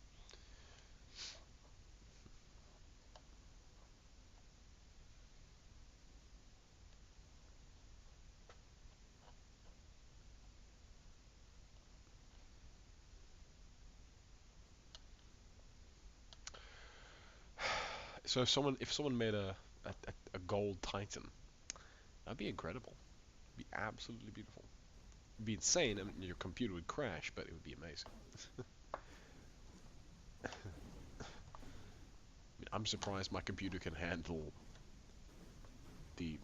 So if someone made a gold Titan, that'd be incredible. It'd be absolutely beautiful. It'd be insane. I mean, your computer would crash, but it would be amazing. I mean, I'm surprised my computer can handle the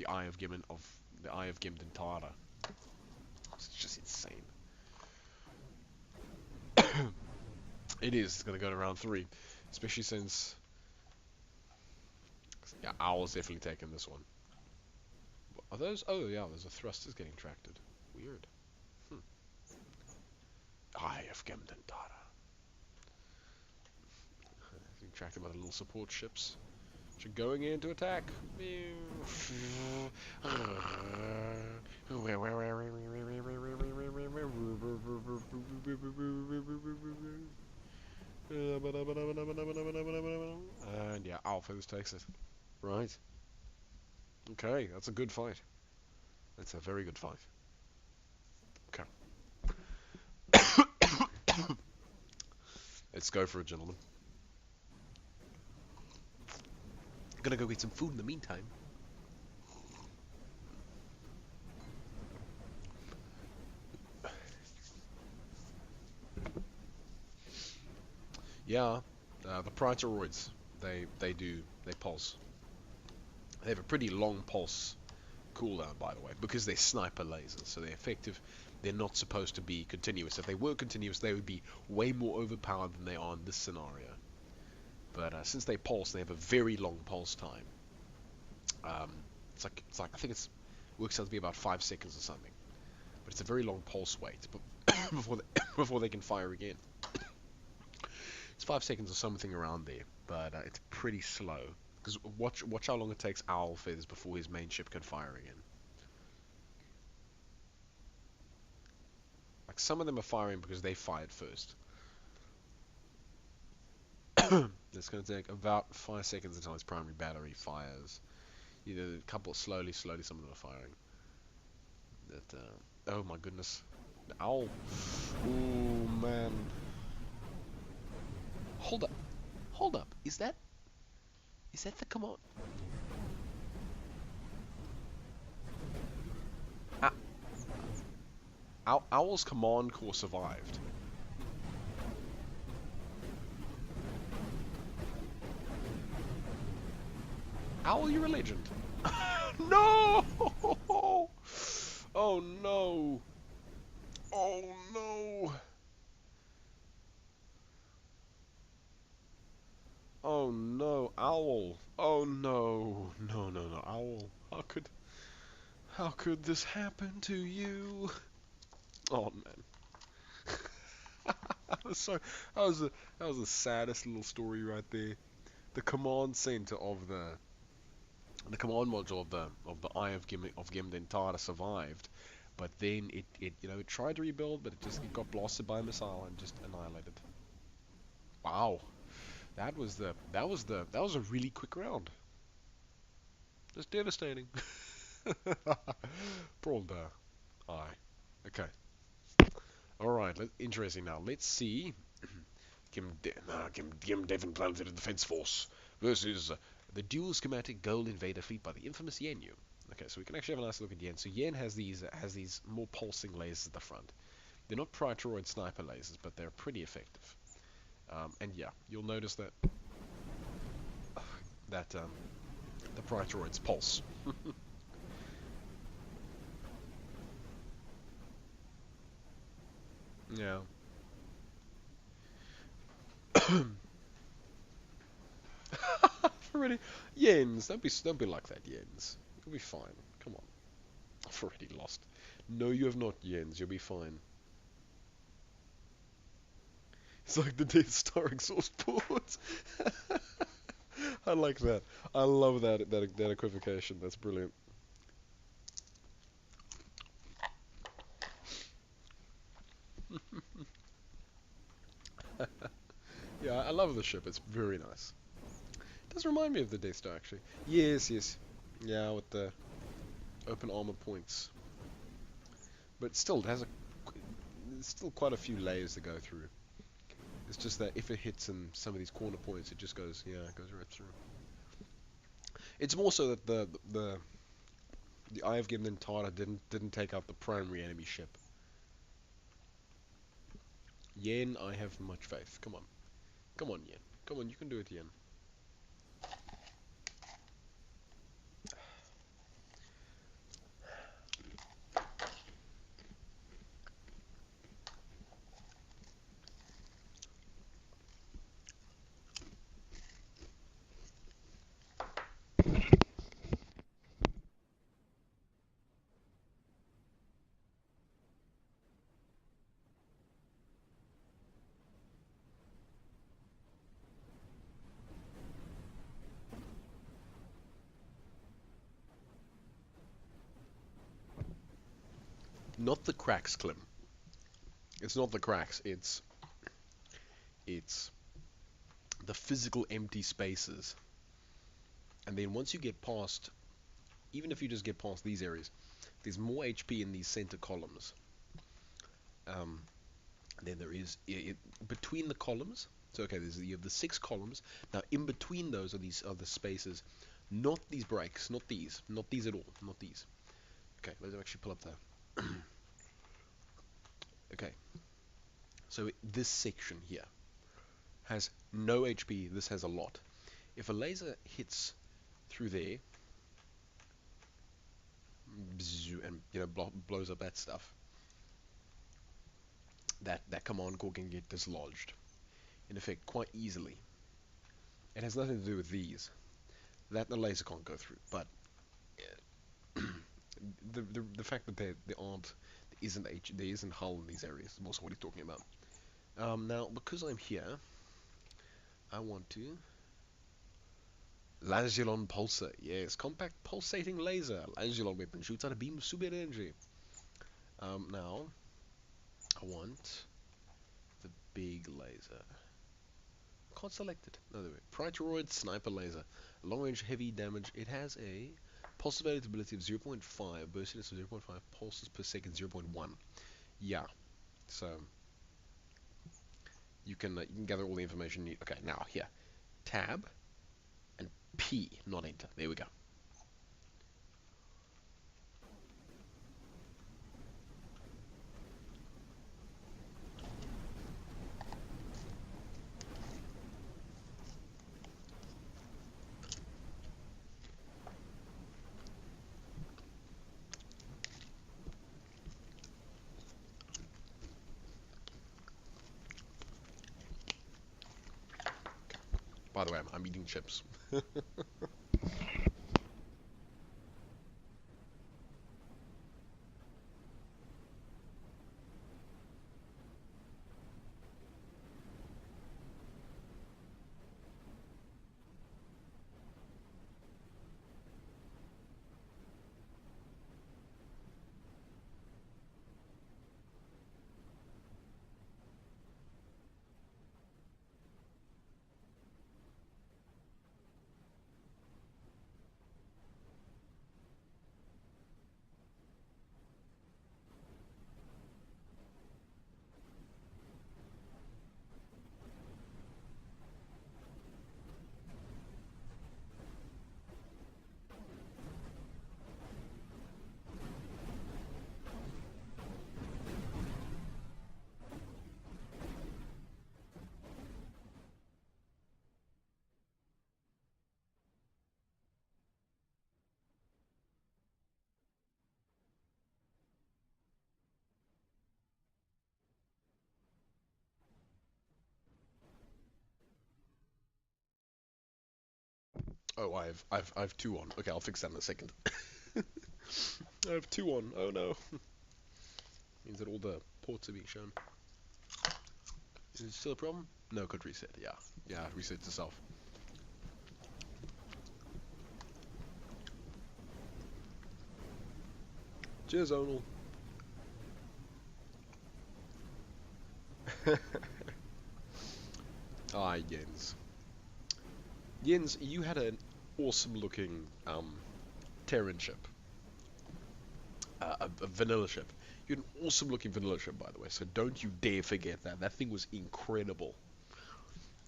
Eye of Gimdantara. It's just insane. It is. It's gonna go to round 3, especially since Owl's definitely taking this one. Are those? Oh yeah, there's a thrusters getting tracted. Weird. Eye of Gimdantara. Being tracked by the little support ships. Which are going in to attack. And yeah, Alpha takes it. Right. Okay, that's a good fight. That's a very good fight. Okay. Let's go for it, gentlemen. Gonna go get some food in the meantime. Yeah, the Praetoroids, they pulse. They have a pretty long pulse cooldown, by the way, because they're sniper lasers, so they're effective. They're not supposed to be continuous. If they were continuous, they would be way more overpowered than they are in this scenario. But since they pulse, they have a very long pulse time. It's like I think it works out to be about 5 seconds or something. But it's a very long pulse wait before they can fire again. It's 5 seconds or something around there, but it's pretty slow. Because watch how long it takes Owl Feathers before his main ship can fire again. Like some of them are firing because they fired first. It's going to take about 5 seconds until his primary battery fires. Either a couple slowly, some of them are firing. That oh my goodness, the Owl. Oh man. Hold up. Is that the command? Owl's command core survived. Owl, you're a legend. No! Oh no! Oh no! Oh no, Owl! Oh no! No, Owl! How could this happen to you? Oh man. That was the saddest little story right there. The command center of the command module of the Eye of Gimdantara survived, But then it tried to rebuild, but it got blasted by a missile and just annihilated. Wow, that was a really quick round. Just devastating. Brawl Aye. Okay. All right. Interesting now. Let's see. Kim Devon Planted Defense Force versus the dual schematic gold invader fleet by the infamous Yenyu. Okay, so we can actually have a nice look at Yen. So Yen has these more pulsing lasers at the front. They're not Praetorian sniper lasers, but they're pretty effective. And yeah, you'll notice that the Praetorians pulse. Yeah. Already, Yens. Don't be like that, Yens. You'll be fine. Come on. I've already lost. No, you have not, Yens. You'll be fine. It's like the Death Star exhaust ports. I like that. I love that equivocation. That's brilliant. Yeah, I love the ship. It's very nice. It does remind me of the Death Star, actually. Yes, yes. Yeah, with the open armor points. But still, there's still quite a few layers to go through. It's just that if it hits in some of these corner points, it just goes, yeah, it goes right through. It's more so that the Eye of Gimlin Tara didn't take out the primary enemy ship. Yen, I have much faith. Come on. Come on, Yen. Come on, you can do it, Yen. Not the cracks, Clem. It's not the cracks. It's the physical empty spaces. And then once you get past, even if you just get past these areas, there's more HP in these center columns. Then there is between the columns. So okay, you have the 6 columns. Now in between those are these other spaces, not these breaks, not these at all, not these. Okay, let's actually pull up there. Okay, so this section here has no HP. This has a lot. If a laser hits through there, and blows up that stuff, that command core can get dislodged, in effect, quite easily. It has nothing to do with these. That the laser can't go through, but the fact that there isn't hull in these areas is also what he's talking about. Now, because I'm here, I want to Langelon Pulsar. Yes, compact pulsating laser. Langelon weapon shoots out a beam of super energy. Now, I want the big laser. Can't select it. No, there we go. Praetorian sniper laser. Long range heavy damage. It has a pulse availability of 0.5, burstiness of 0.5, pulses per second 0.1. Yeah. So you can gather all the information you need. Okay, now here. Tab and P, not enter. There we go. By the way, I'm eating chips. Oh, I've two on. Okay, I'll fix that in a second. I have two on. Oh no. Means that all the ports are being shown. Is it still a problem? No, could reset. Yeah. Yeah, it resets itself. Cheers, Onal. Ah, Jens. Jens, you had an awesome looking Terran ship. A vanilla ship. You had an awesome looking vanilla ship, by the way, so don't you dare forget that. That thing was incredible.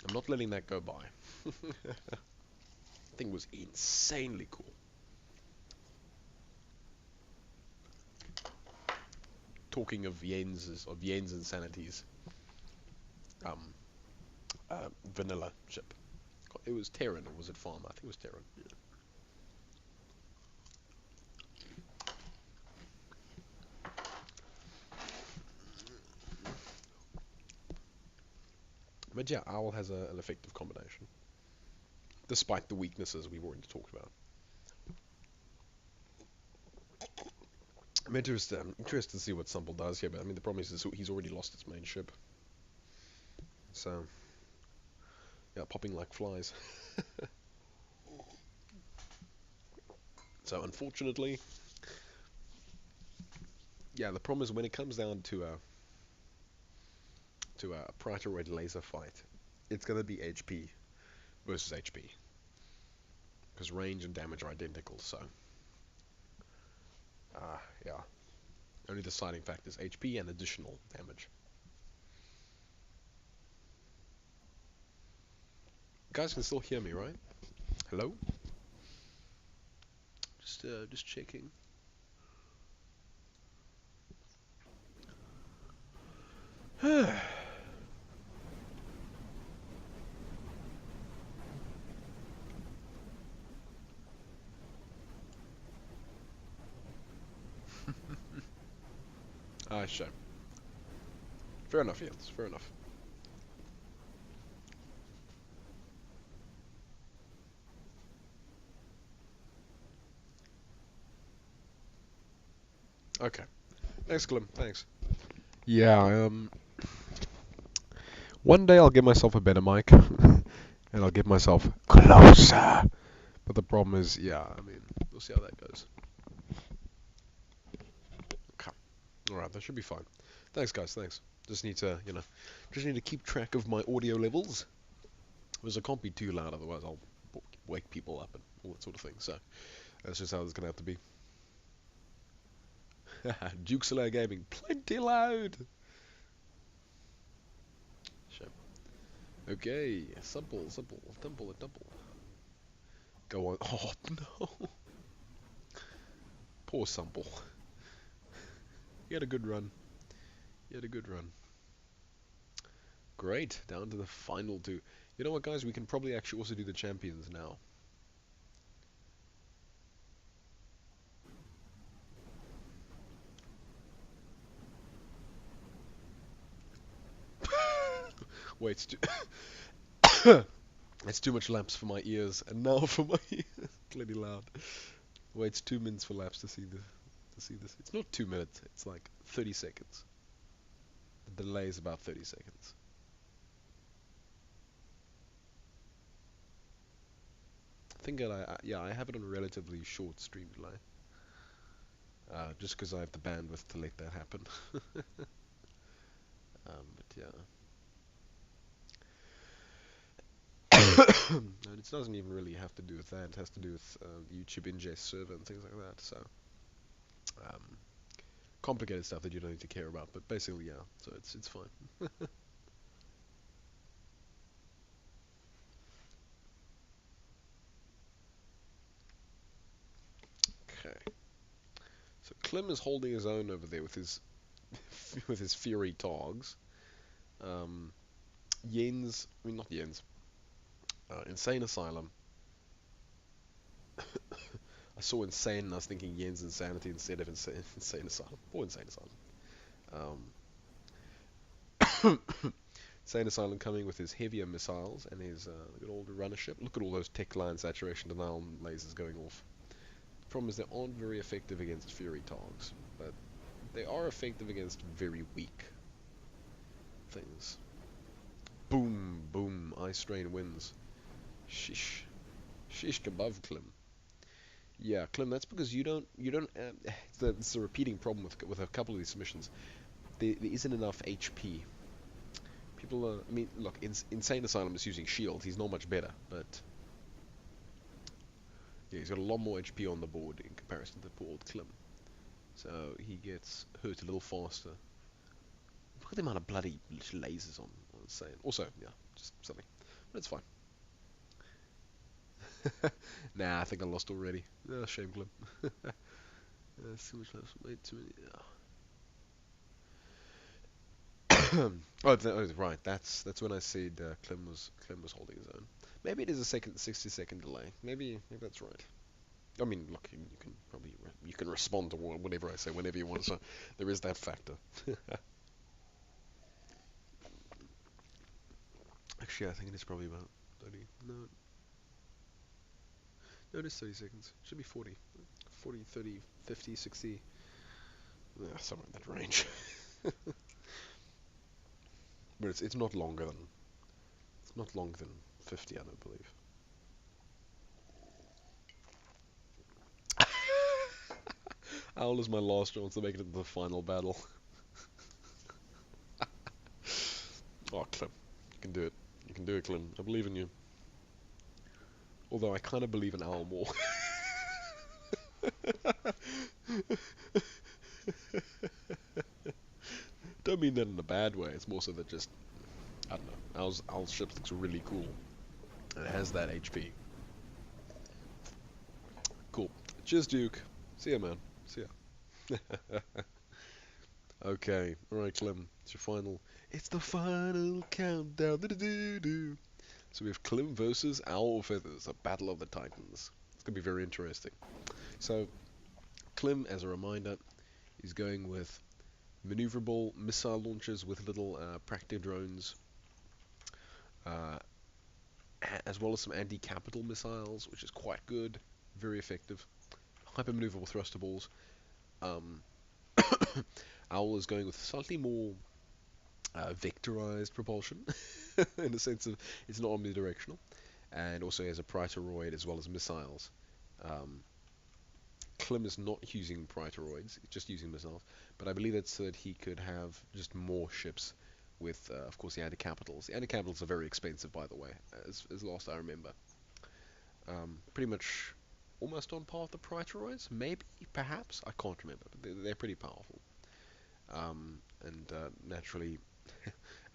I'm not letting that go by. That thing was insanely cool. Talking of Jens insanities. Vanilla ship. It was Terran, or was it Farmer? I think it was Terran. Yeah. But yeah, Owl has an effective combination, despite the weaknesses we've already talked about. I'm interested to see what Sumple does here, but I mean the problem is he's already lost his main ship. So, yeah, popping like flies. So unfortunately, yeah, the problem is when it comes down to a Praetor Red laser fight, it's gonna be HP versus HP, because range and damage are identical. So, yeah, only deciding factor is HP and additional damage. You guys can still hear me, right? Hello? Just checking. Ah, shame. Fair enough, Jens. Fair enough. Okay. Thanks, Clem. Thanks. Yeah, one day I'll get myself a better mic, and I'll get myself closer. But the problem is, yeah, I mean, we'll see how that goes. Okay. Alright, that should be fine. Thanks, guys. Thanks. Just need to, just need to keep track of my audio levels. Because I can't be too loud, otherwise I'll wake people up and all that sort of thing. So, that's just how it's going to have to be. Duke Slayer Gaming, plenty loud! Shame. Okay, simple, double. Go on. Oh, no! Poor Simple. He had a good run. Great, down to the final two. You know what, guys? We can probably actually also do the champions now. Wait, it's too much laps for my ears, and now for my ears. Clearly loud. Waits 2 minutes for laps to see this. It's not 2 minutes. It's like 30 seconds. The delay is about 30 seconds. I think that I have it on a relatively short stream delay. Just because I have the bandwidth to let that happen. But yeah. And it doesn't even really have to do with that. It has to do with YouTube ingest server and things like that. So complicated stuff that you don't need to care about. But basically, yeah. So it's fine. Okay. So Clem is holding his own over there with his with his Fury Togs. Jens, I mean not Jens. Insane Asylum. I saw Insane and I was thinking Jens Insanity instead of Insane Asylum. Or Insane Asylum. Insane Asylum coming with his heavier missiles and his good old runner ship. Look at all those tech line saturation denial lasers going off. The problem is they aren't very effective against Fury Targs, but they are effective against very weak things. Boom, boom, Ice Strain wins. Sheesh. Sheesh kebab, Klim. Yeah, Klim, that's because you don't, it's a repeating problem with a couple of these missions. There isn't enough HP. People are, I mean, look, Insane Asylum is using shield, he's not much better, but yeah, he's got a lot more HP on the board in comparison to poor old Klim. So he gets hurt a little faster. Look at the amount of bloody lasers on Insane. Also, yeah, just something. But it's fine. Nah, I think I lost already. Oh, shame, Klim. Too much left. Way too many. Oh, right. That's when I said Klim was holding his own. Maybe it is a 60-second delay. Maybe that's right. I mean, look, you can probably you can respond to whatever I say whenever you want. So there is that factor. Actually, I think it is probably about 30. No, it is 30 seconds. It should be 40. 40, 30, 50, 60. Yeah, somewhere in that range. But it's not longer than 50, I don't believe. Owl is my last chance to make it into the final battle. Oh, Clem, you can do it. You can do it, Clem. I believe in you. Although I kind of believe in Owl more. Don't mean that in a bad way. It's more so that just, I don't know. Owl's ship looks really cool. And it has that HP. Cool. Cheers, Duke. See ya, man. See ya. Okay. Alright, Clem. It's your final. It's the final countdown. Do-do-do-do. So we have Clem versus Owl Feathers, a battle of the titans. It's going to be very interesting. So, Clem, as a reminder, is going with maneuverable missile launchers with little Practic drones, as well as some anti-capital missiles, which is quite good, very effective. Hyper-maneuverable thruster balls. Owl is going with slightly more vectorized propulsion, in the sense of it's not omnidirectional, and also has a Praetoroid as well as missiles. Klim is not using Praetoroids, he's just using missiles, but I believe it's so that he could have just more ships with, of course, the anti-capitals. The anti-capitals are very expensive, by the way, as last I remember. Pretty much almost on par with the Praetoroids, maybe, perhaps, I can't remember, but they're pretty powerful. And naturally,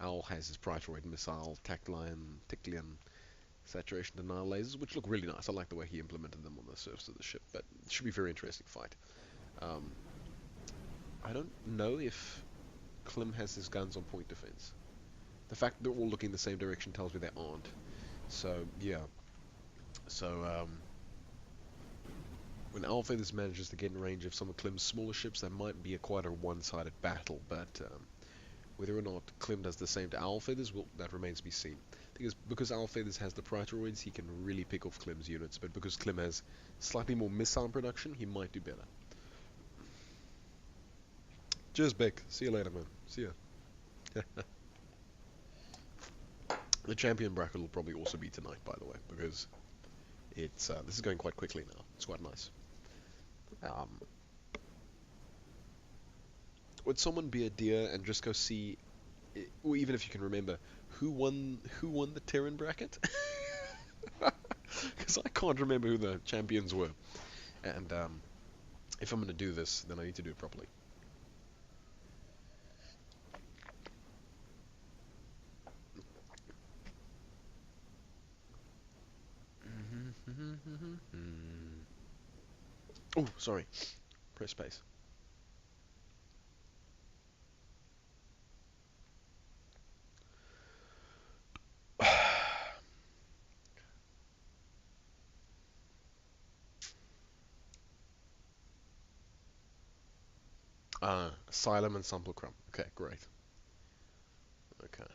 Owl has his Praetoroid missile, Tactilian saturation denial lasers, which look really nice. I like the way he implemented them on the surface of the ship, but it should be a very interesting fight. I don't know if Klim has his guns on point defense. The fact they're all looking the same direction tells me they aren't. So, yeah. So, when Owl Feathers manages to get in range of some of Klim's smaller ships, that might be quite a one-sided battle, but whether or not Klim does the same to Owl Feathers, well, that remains to be seen. Because Owl Feathers has the Praetoroids, he can really pick off Klim's units, but because Klim has slightly more missile production, he might do better. Cheers, Beck. See you later, man. See ya. The champion bracket will probably also be tonight, by the way, because it's this is going quite quickly now. It's quite nice. Would someone be a dear and just go see, or even if you can remember, who won the Terran bracket? Because I can't remember who the champions were. And if I'm going to do this, then I need to do it properly. Oh, sorry. Press space. Asylum and Simulacrum. Okay, great. Okay.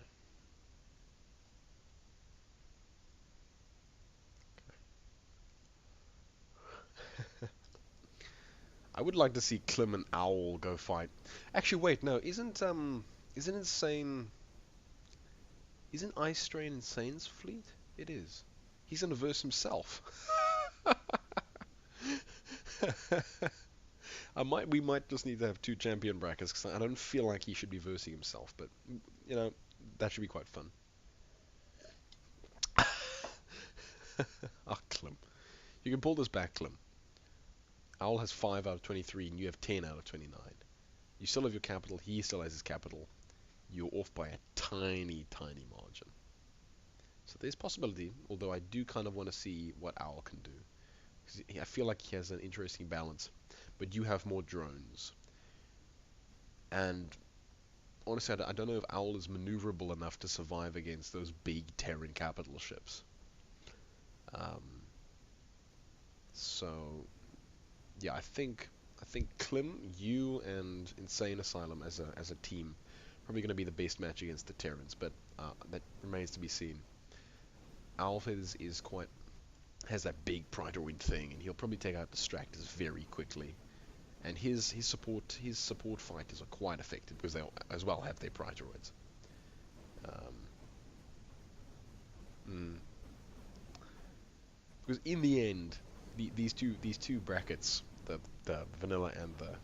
I would like to see Klim and Owl go fight. Actually, wait, no, isn't Ice Strain Insane's fleet? It is. He's gonna verse himself. We might just need to have 2 champion brackets because I don't feel like he should be versing himself, but you know, that should be quite fun. Ah, Klim. You can pull this back, Klim. Owl has 5 out of 23, and you have 10 out of 29. You still have your capital, he still has his capital. You're off by a tiny, tiny margin. So there's possibility, although I do kind of want to see what Owl can do. Because I feel like he has an interesting balance, but you have more drones. And honestly, I don't know if Owl is maneuverable enough to survive against those big Terran capital ships. So yeah, I think Klim, you and Insane Asylum as a team probably going to be the best match against the Terrans, but that remains to be seen. Alphas has that big Praetorian thing, and he'll probably take out Distractors very quickly. And his support fighters are quite effective because they as well have their Praetorians. Because in the end, these two brackets, the vanilla and the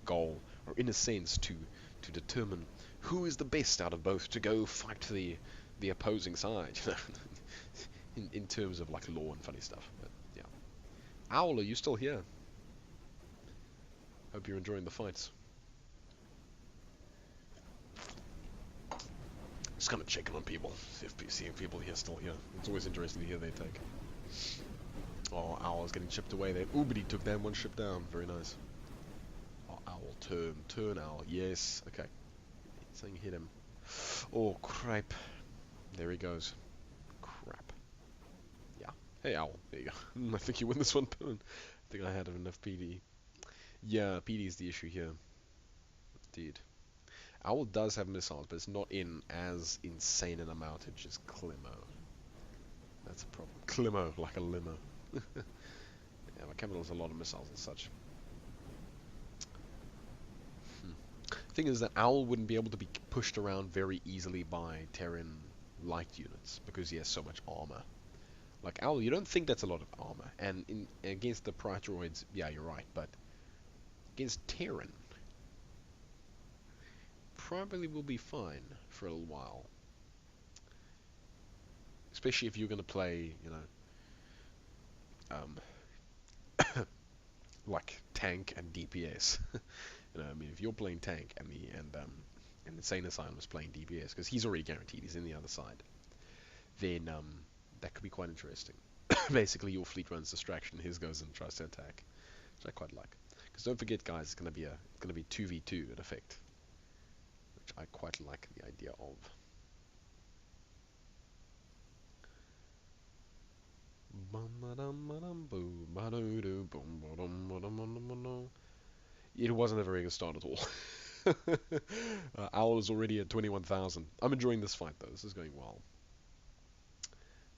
goal, are in a sense to determine who is the best out of both to go fight the opposing side. in terms of like lore and funny stuff. But yeah, Owl, are you still here? Hope you're enjoying the fights. Just kind of checking on people, see if people here still here. It's always interesting to hear their take. Oh, Owl's getting chipped away there. Ooh, but he took that one ship down. Very nice. Oh, Owl, turn, Owl. Yes, okay. Something hit him. Oh, crap. There he goes. Crap. Yeah. Hey, Owl. There you go. I think you win this one, Poon. I think I had enough PD. Yeah, PD is the issue here. Indeed. Owl does have missiles, but it's not in as insane an amountage as Climo. That's a problem. Climo, like a limo. Yeah, my capital has a lot of missiles and such. Thing is that Owl wouldn't be able to be pushed around very easily by Terran light units because he has so much armor. Like Owl, you don't think that's a lot of armor, and against the Praetoroids, yeah, you're right, but against Terran, probably will be fine for a little while. Especially if you're going to play, you know, like tank and DPS. You know, I mean, if you're playing tank and Insane Asylum is playing DPS, because he's already guaranteed, he's in the other side, then that could be quite interesting. Basically, your fleet runs distraction, his goes and tries to attack, which I quite like. Because don't forget, guys, it's gonna be 2v2 in effect, which I quite like the idea of. It wasn't a very good start at all. Owl is already at 21,000. I'm enjoying this fight though. This is going well.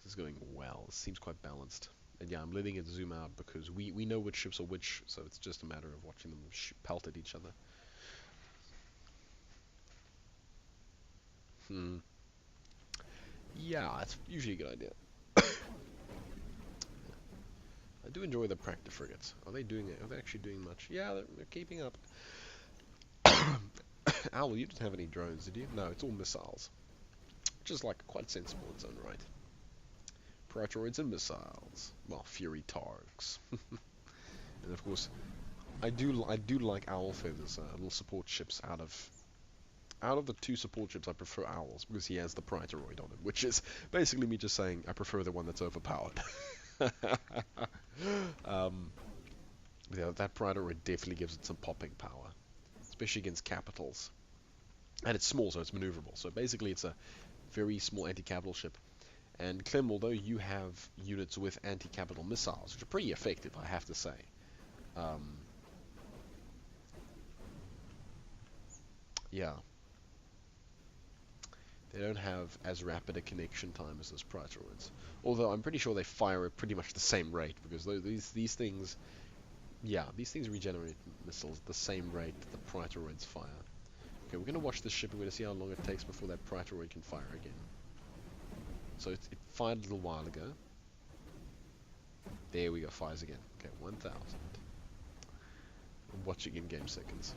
This is going well. It seems quite balanced. And yeah, I'm letting it zoom out because we know which ships are which, so it's just a matter of watching them pelt at each other. Yeah, it's usually a good idea. I do enjoy the Practa frigates. Are they doing it? Are they actually doing much? Yeah, they're keeping up. Owl, you didn't have any drones, did you? No, it's all missiles. Which is like quite sensible in its own right. Praetorians and missiles. Well, Fury Targs. And of course, I do like Owl feathers, little support ships. Out of the 2 support ships, I prefer Owls because he has the Praetoroid on him, which is basically me just saying I prefer the one that's overpowered. Yeah, that Praetoriid definitely gives it some popping power, especially against capitals. And it's small, so it's maneuverable. So basically, it's a very small anti-capital ship. And Clem, although you have units with anti-capital missiles, which are pretty effective, I have to say. Yeah. They don't have as rapid a connection time as those Praetorians. Although I'm pretty sure they fire at pretty much the same rate, because these things Yeah, these things regenerate missiles at the same rate that the Praetoroids fire. Okay, we're going to watch this ship and we're going to see how long it takes before that Praetoroid can fire again. So it fired a little while ago. There we go, fires again. Okay, 1,000. I'm watching in-game seconds.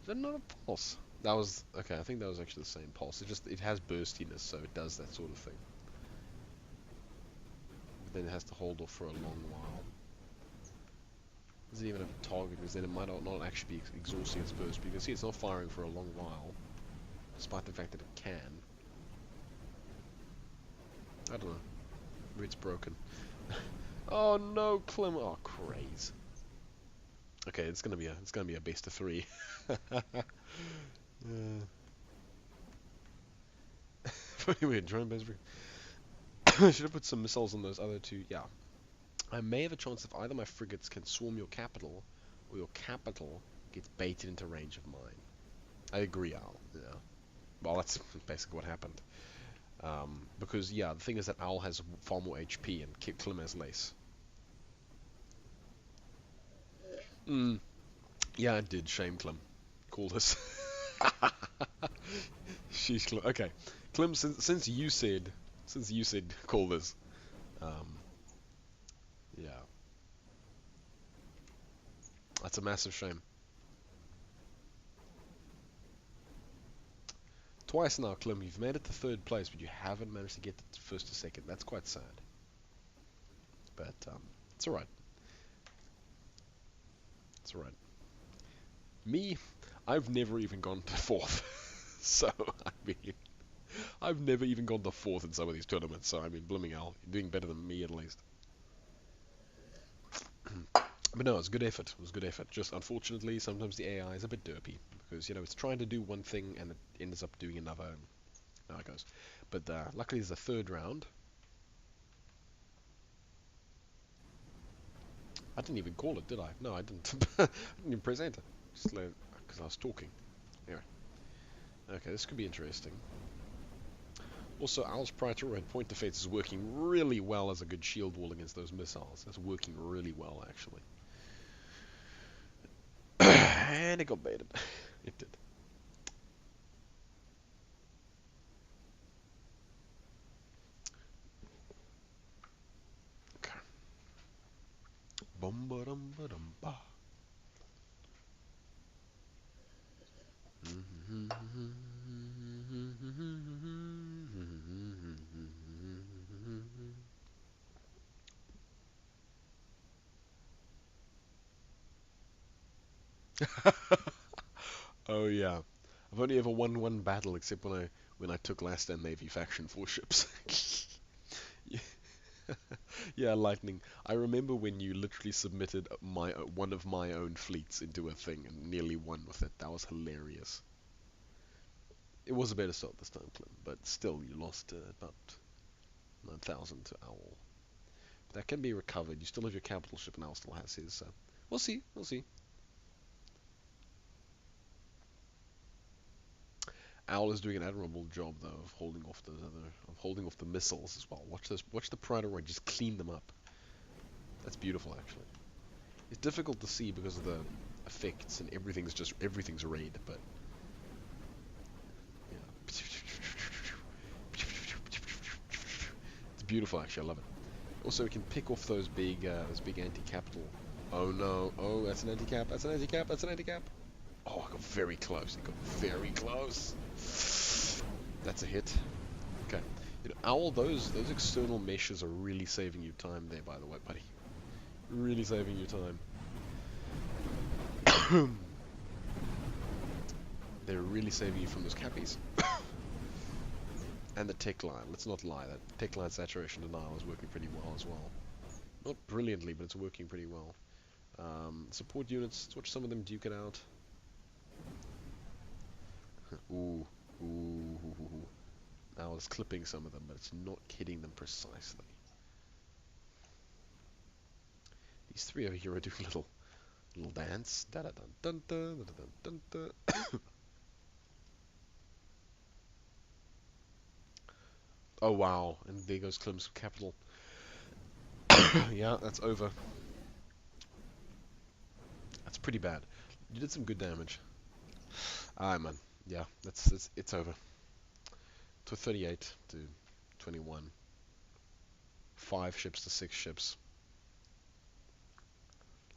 Is that not a pulse? That was, okay, I think that was actually the same pulse. It has burstiness, so it does that sort of thing. But then it has to hold off for a long while. Doesn't even have a target, because then it might not actually be exhausting its burst. But you can see it's not firing for a long while, despite the fact that it can. I don't know. Maybe it's broken. Oh no, Clem! Oh, craze. Okay, it's gonna be a best of 3. Anyway, drone base. Should have put some missiles on those other two. Yeah, I may have a chance if either my frigates can swarm your capital, or your capital gets baited into range of mine. I agree, Al. Yeah. Well, that's basically what happened. Because yeah, the thing is that Owl has far more HP and Clem has less. Yeah, I did. Shame, Clem. Call this. Sheesh, Clem. Okay, Clem. Since you said call this. Yeah, that's a massive shame. Twice now, Clem. You've made it to 3rd place, but you haven't managed to get to 1st or 2nd. That's quite sad. But it's all right. It's all right. Me, I've never even gone to 4th. So I mean, I've never even gone to 4th in some of these tournaments. So I mean, blooming hell, you're doing better than me at least. But no, it was a good effort. It was a good effort. Just unfortunately, sometimes the AI is a bit derpy because it's trying to do one thing and it ends up doing another. And now it goes. But luckily, there's a 3rd round. I didn't even call it, did I? No, I didn't. I didn't even press enter. Just because I was talking. Anyway. Okay, this could be interesting. Also, Owl's Praetorian point defense is working really well as a good shield wall against those missiles. That's working really well, actually. And it got baited. It did. Okay. Bum ba dum ba dum ba. Oh yeah. I've only ever won one battle, except when I took last stand Navy faction 4 ships. Yeah. Yeah, Lightning. I remember when you literally submitted one of my own fleets into a thing and nearly won with it. That was hilarious. It was a better start this time, Clem, but still, you lost about 9,000 to Owl. But that can be recovered. You still have your capital ship, and Owl still has his. So we'll see. We'll see. Owl is doing an admirable job, though, of holding off the missiles as well. Watch this. Watch the Praetor just clean them up. That's beautiful, actually. It's difficult to see because of the effects and everything's red, but yeah. It's beautiful, actually. I love it. Also, we can pick off those big anti-capital. Oh no! Oh, that's an anti-cap. That's an anti-cap. That's an anti-cap. Oh, I got very close. It got very close. That's a hit. Okay. Owl, those external meshes are really saving you time there, by the way, buddy. Really saving you time. They're really saving you from those cappies. And the tech line. Let's not lie. That tech line saturation denial is working pretty well as well. Not brilliantly, but it's working pretty well. Support units. Let's watch some of them duke it out. Ooh. Ooh. Now it's clipping some of them, but it's not hitting them precisely. These 3 over here are doing a little dance. Da da dun dun dun dun dun dun dun. Oh wow! And there goes Clem's capital. Yeah, that's over. That's pretty bad. You did some good damage. Alright, man. Yeah, it's over. To 38 to 21. 5 ships to 6 ships.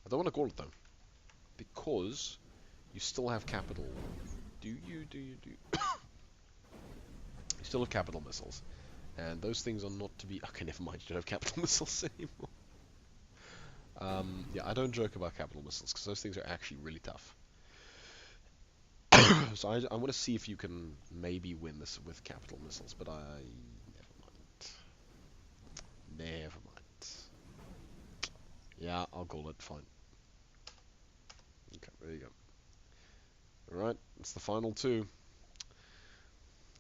I don't want to call it though, because you still have capital. Do you? You still have capital missiles, and those things are not to be. Okay, never mind. You don't have capital missiles anymore. Yeah, I don't joke about capital missiles because those things are actually really tough. So I want to see if you can maybe win this with capital missiles, but never mind. Never mind. Yeah, I'll call it. Fine. Okay, there you go. Alright, it's the final 2.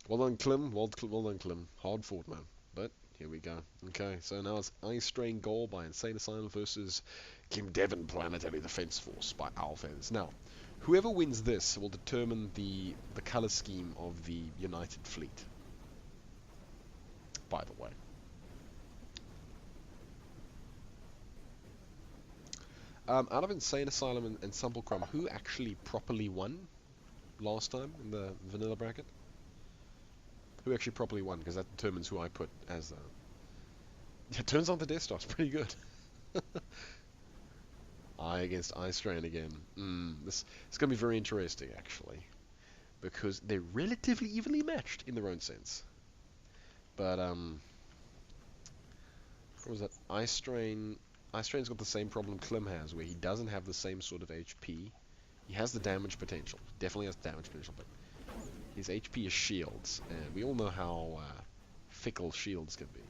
Well done, Klim. Well done, Klim. Hard fought, man. But here we go. Okay, so now it's Ice Strain Goal by Insane Asylum versus Kim Devon Planetary Defense Force by Alphans. Now, whoever wins this will determine the color scheme of the United Fleet. By the way. Out of Insane Asylum and Sumplecrum, who actually properly won last time in the vanilla bracket? Who actually properly won? Because that determines who I put as. Yeah, it turns out the Death Star's pretty good. I against Ice Strain again. This is going to be very interesting, actually, because they're relatively evenly matched in their own sense. But what was that? Ice Strain's got the same problem Klim has, where he doesn't have the same sort of HP. He has the damage potential. Definitely has damage potential, but his HP is shields, and we all know how fickle shields can be.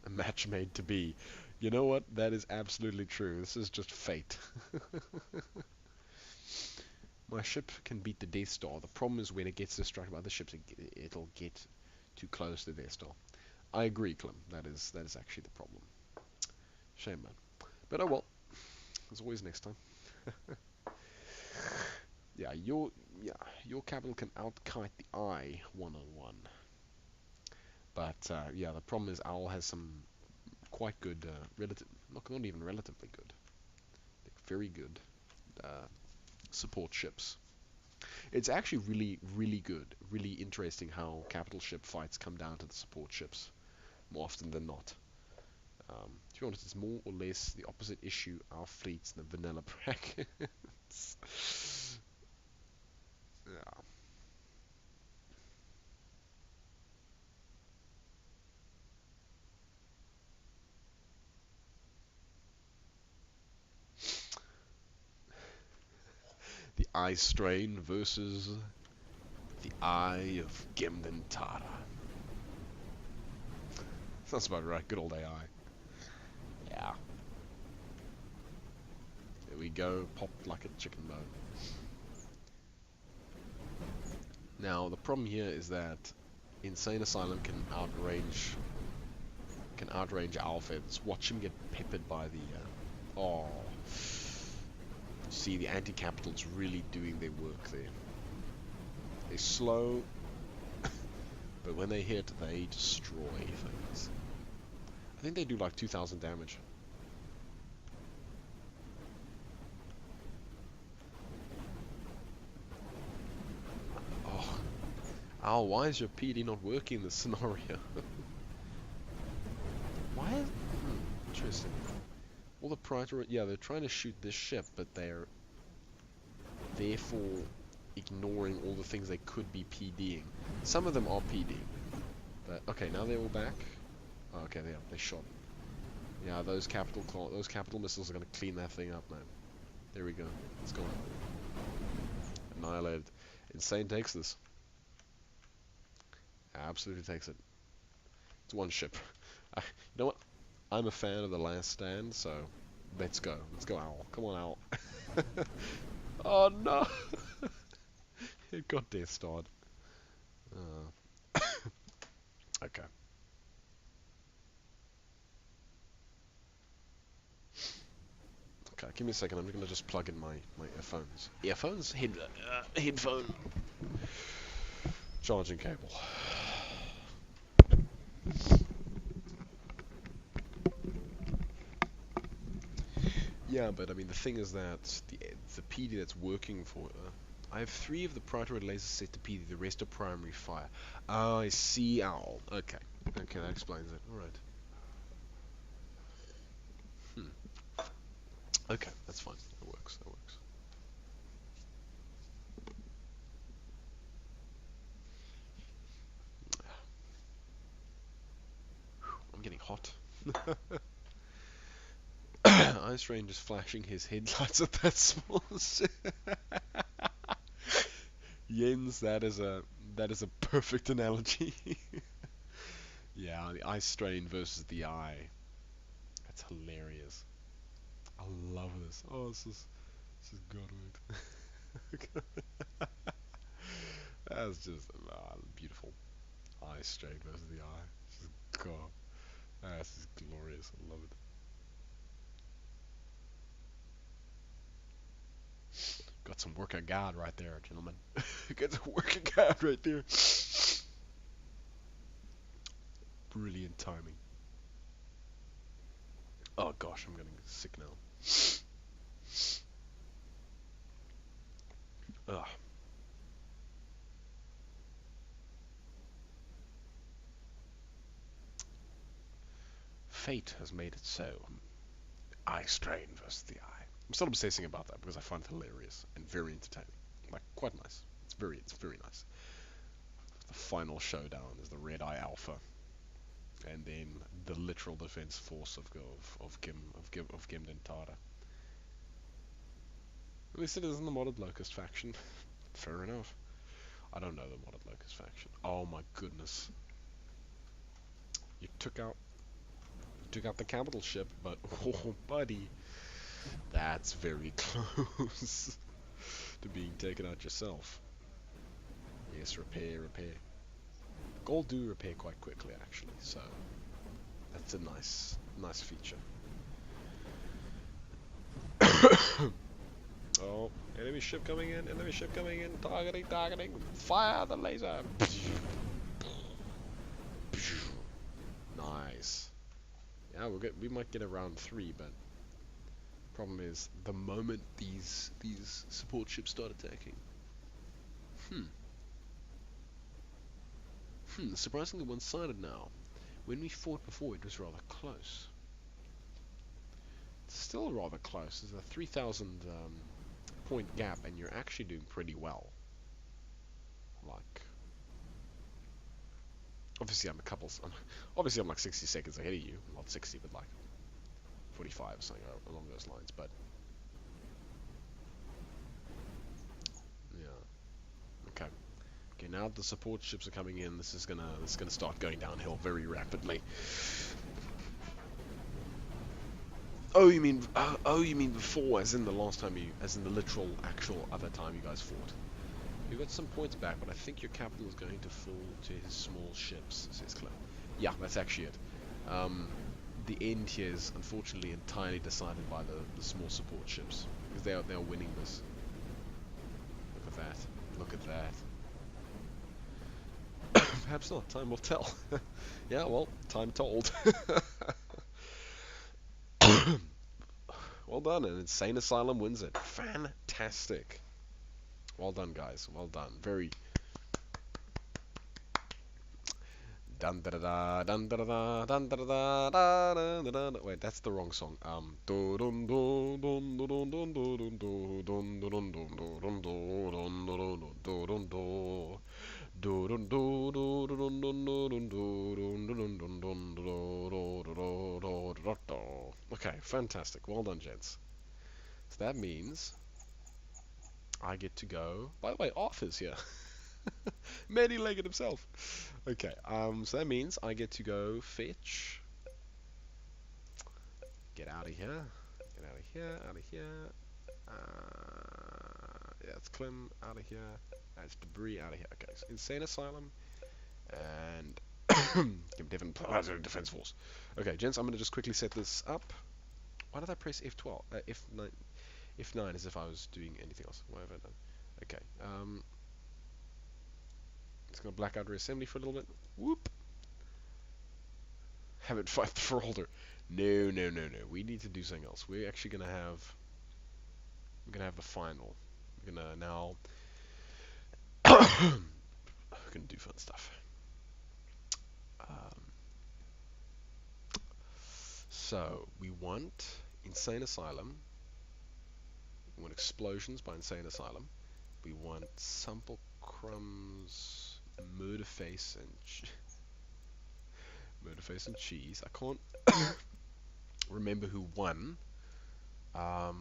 A match made to be. You know what? That is absolutely true. This is just fate. My ship can beat the Death Star. The problem is when it gets distracted by other ships, it'll get too close to the Death Star. I agree, Clem. That is actually the problem. Shame, man. But oh well. There's always next time. Yeah, your capital can outkite the eye one-on-one. But yeah, the problem is Owl has some quite good, not even relatively good, very good support ships. It's actually really, really good, really interesting how capital ship fights come down to the support ships more often than not. To be honest, it's more or less the opposite issue our fleets in the vanilla brackets. Yeah. The Eye Strain versus the Eye of Gemdentara. Sounds about right. Good old AI. Yeah. There we go. Popped like a chicken bone. Now, the problem here is that Insane Asylum can outrange Alpheds. Watch him get peppered by the... oh. See, the anti-capital's really doing their work there. They're slow, but when they hit, they destroy things. I think they do like 2,000 damage. Oh, why is your PD not working in this scenario? Why is... interesting. All the priority... yeah, they're trying to shoot this ship, but they're therefore ignoring all the things they could be PDing. Some of them are PDing. But, okay, now they're all back. Oh, okay, they shot. Yeah, those capital missiles are going to clean that thing up, man. There we go. It's gone. Annihilated. Insane takes this. Absolutely takes it. It's one ship. You know what? I'm a fan of The Last Stand, so let's go. Let's go, Owl. Come on, Owl. Oh, no! It got Death Starred. Okay. Okay, give me a second. I'm going to just plug in my earphones. Earphones? Headphone. Charging cable. Yeah, but I mean, the thing is that the PD that's working for her, I have 3 of the priority lasers set to PD, the rest are primary fire. Oh, I see, owl. Okay. Okay, that explains it. Alright. Okay, that's fine. That works, that works. I'm getting hot. Ice Rain just flashing his headlights at that small ship. Jens, that is a perfect analogy. Yeah, the Ice Strain versus the Eye. That's hilarious. I love this. Oh, this is godhood. That's just beautiful. Ice Strain versus the Eye. Just God. This is glorious. I love it. Got some work of God right there, gentlemen. Got some work of God right there. Brilliant timing. Oh gosh, I'm getting sick now. Ugh. Fate has made it so. Eye Strain versus the Eye. I'm still obsessing about that because I find it hilarious and very entertaining. Like, quite nice. It's very nice. The final showdown is the Red Eye Alpha, and then the literal defense force of Gimdentara. At least it isn't the modded Locust faction. Fair enough. I don't know the modded Locust faction. Oh my goodness. You took out the capital ship, but oh buddy, that's very close to being taken out yourself. Yes, repair. Gold do repair quite quickly actually, so that's a nice feature. Oh, enemy ship coming in, targeting, fire the laser. Nice. Yeah, we might get around 3, but problem is the moment these support ships start attacking. Surprisingly one-sided now. When we fought before, it was rather close. It's still rather close. There's a 3,000 point gap, and you're actually doing pretty well. Like, obviously I'm like 60 seconds ahead of you. Not 60, but like 45 or something along those lines. But yeah, okay. Okay, now the support ships are coming in. This is gonna start going downhill very rapidly. Oh, you mean before, as in the last time as in the literal, actual other time you guys fought. You got some points back, but I think your capital is going to fall to his small ships, says Clem. Yeah, that's actually it. The end here is unfortunately entirely decided by the small support ships, because they are winning this. Look at that. Look at that. Perhaps not. Time will tell. Yeah, well, time told. Well done, an insane asylum wins it. Fantastic. Well done, guys. Well done. Very. Dun da da da dun da da dun da da da dun da da. Wait, that's the wrong song. Do dun do dun do dun dun do dun do dun do dun dun do dun do dun do dun do do dun do do dun dun do dun do dun dun dun dun do. Okay, fantastic. Well done, gents. So that means I get to go. By the way, Arthur's here. Many-legged himself. Okay, so that means I get to go fetch. Get out of here. Get out of here. Out of here. Yeah, it's Clem. Out of here. That's debris. Out of here. Okay, so Insane Asylum and Defense Force. Okay, gents, I'm gonna just quickly set this up. Why did I press F12? F9. F9 as if I was doing anything else. Why have I done? Okay. It's gonna black out reassembly for a little bit. Whoop. Have it fight the Ferholder. No, no, no, no. We need to do something else. We're actually gonna have. We're gonna have the final. We're gonna now. We're gonna do fun stuff. Um, so we want Insane Asylum. We want Explosions by Insane Asylum. We want Sample Crumbs, Murderface and Murderface and Cheese. I can't remember who won. I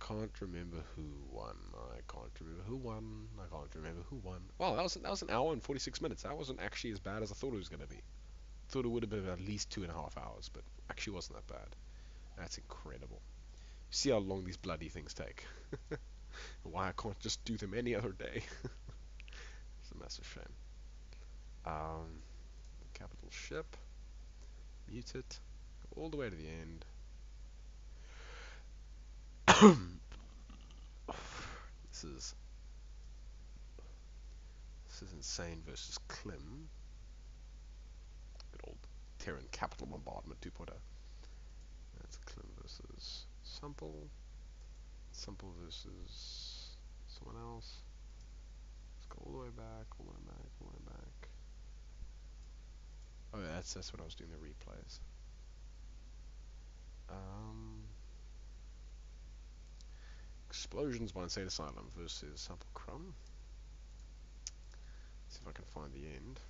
can't remember who won. I can't remember who won. I can't remember who won. Wow, that was an hour and 46 minutes. That wasn't actually as bad as I thought it was gonna be. Thought it would have been at least 2.5 hours, but actually wasn't that bad. That's incredible. See how long these bloody things take. Why I can't just do them any other day. It's a massive shame. Capital ship. Mute it. Go all the way to the end. This is Insane versus Klim. Good old Terran Capital Bombardment 2.0. That's Klim versus Sample. Sample versus someone else. Let's go all the way back, all the way back, all the way back. Oh, yeah, that's when I was doing the replays. Explosions by Insane Asylum versus Sample Crumb. See if I can find the end.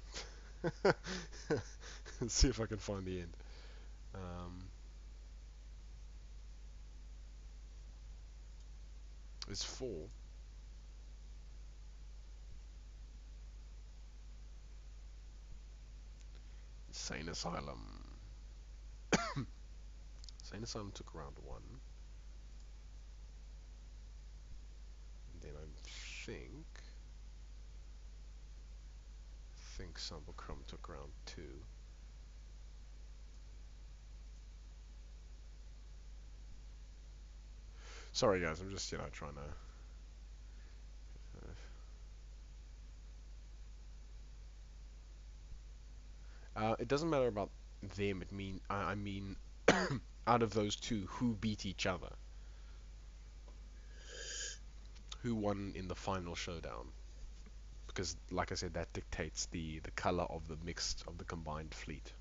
Let's see if I can find the end. There's 4. Insane Asylum. Insane Asylum took round 1. And then I think Sample Crumb took round 2. Sorry guys, I'm just, trying to... it doesn't matter about them, I mean, out of those two, who beat each other? Who won in the final showdown? Because, like I said, that dictates the color of the combined fleet.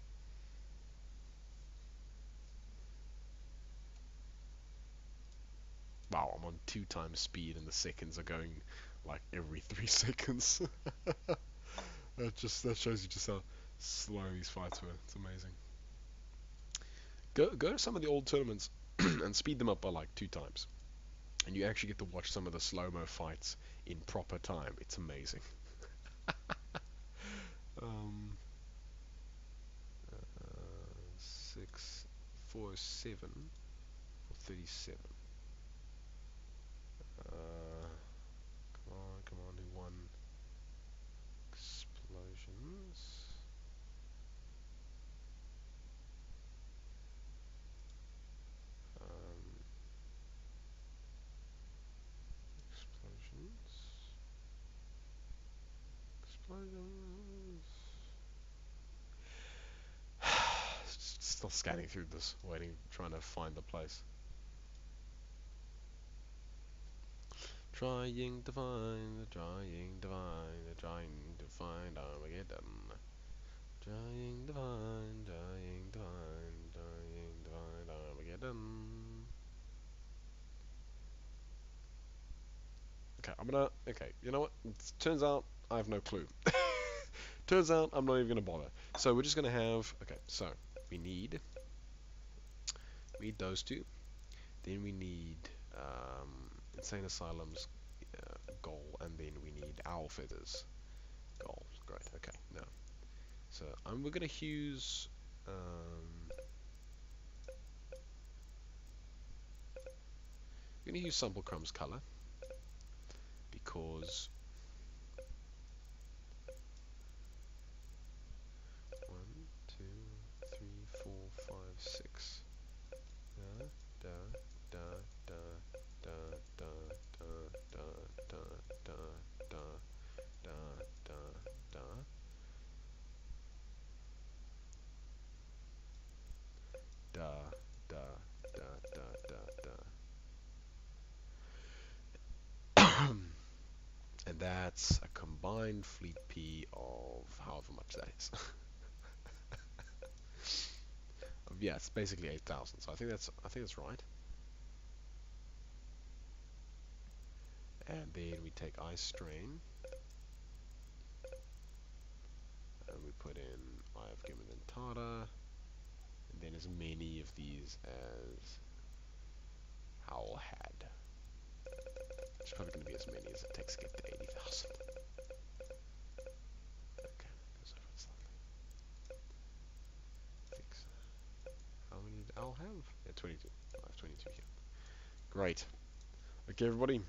Wow, I'm on 2 times speed and the seconds are going like every 3 seconds. That shows you just how slow these fights were. It's amazing. Go to some of the old tournaments and speed them up by like 2 times. And you actually get to watch some of the slow-mo fights in proper time. It's amazing. 6, 4, 7, 37. Come on, who won? Explosions. Explosions. Still scanning through this, trying to find the place. Trying to find Armageddon. Trying to find Armageddon. Okay, you know what? Turns out I have no clue. Turns out I'm not even gonna bother. So we're just gonna have, okay, so we need those 2. Then we need Insane Asylum's goal, and then we need Owl Feathers goal. Great, okay, now. So we're gonna use Sample Crumb's color because 1, 2, 3, 4, 5, 6. And that's a combined fleet P of however much that is. Yeah, it's basically 8,000. So I think that's right. And then we take ice strain, and we put in Eye of Gimmin and Tara, and then as many of these as Howl had. It's probably going to be as many as it takes to get to 80,000. Okay, goes over slightly. Fix. How many did Owl have? Yeah, 22. I have 22 here. Great. Okay, everybody.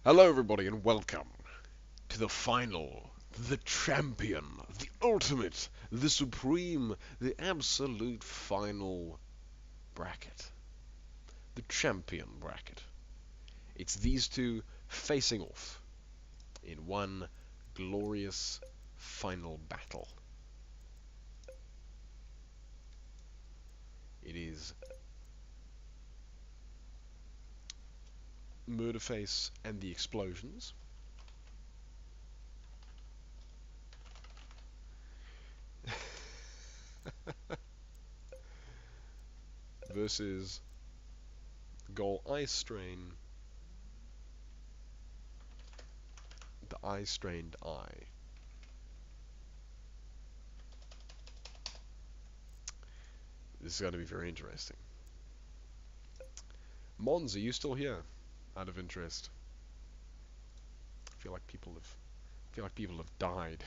Hello, everybody, and welcome to the final, the champion, the ultimate, the supreme, the absolute final bracket. The champion bracket. It's these two facing off in one glorious final battle. It is Murderface and the Explosions versus Goal Eye Strain, the Eye Strained Eye. This is going to be very interesting. Mons, are you still here? Out of interest. I feel like people have died.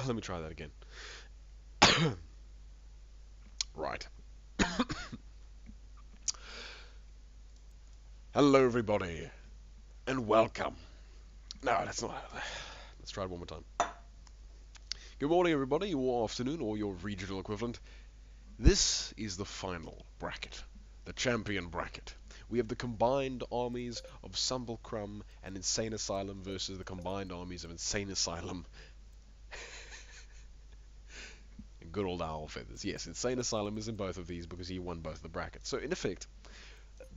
Let me try that again. Right. Hello, everybody, and welcome. No, that's not. Let's try it one more time. Good morning, everybody, or afternoon, or your regional equivalent. This is the final bracket, the champion bracket. We have the combined armies of Sumblecrum and Insane Asylum versus the combined armies of Insane Asylum and good old Owl Feathers. Yes, Insane Asylum is in both of these because he won both the brackets. So in effect,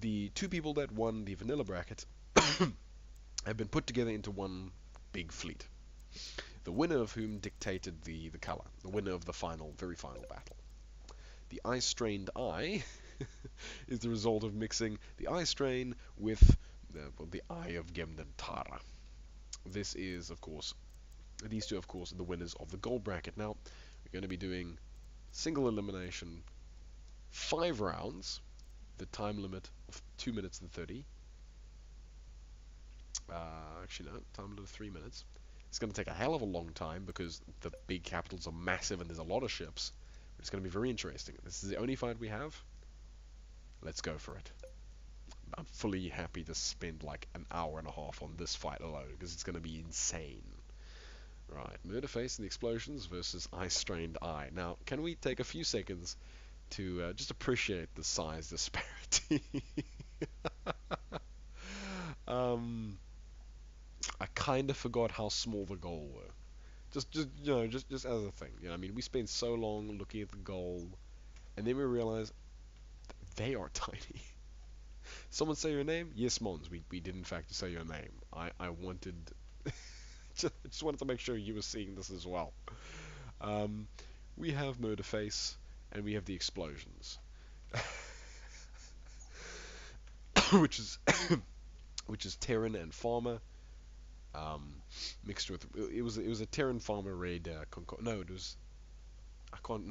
the two people that won the vanilla bracket have been put together into one big fleet. The winner of whom dictated the color, the winner of the very final battle. The Eye Strained Eye is the result of mixing the Eye Strain with the Eye of Gemden Tara. This is, of course, these two, of course, are the winners of the gold bracket. Now, we're going to be doing single elimination, 5 rounds, the time limit of 2 minutes and 30. Actually, no, time limit of 3 minutes. It's going to take a hell of a long time because the big capitals are massive and there's a lot of ships. It's going to be very interesting. This is the only fight we have. Let's go for it. I'm fully happy to spend like an hour and a half on this fight alone because it's going to be insane. Right, Murderface and the Explosions versus Eye Strained Eye. Now, can we take a few seconds to just appreciate the size disparity? I kind of forgot how small the goal were. Just as a thing. You know, I mean, we spent so long looking at the goal, and then we realized they are tiny. Someone say your name? Yes, Mons. We did in fact say your name. I wanted, just wanted to make sure you were seeing this as well. We have Murderface, and we have the Explosions, which is Terran and Farmer. Mixed with it was a Terran Farmer raid. No, it was I can't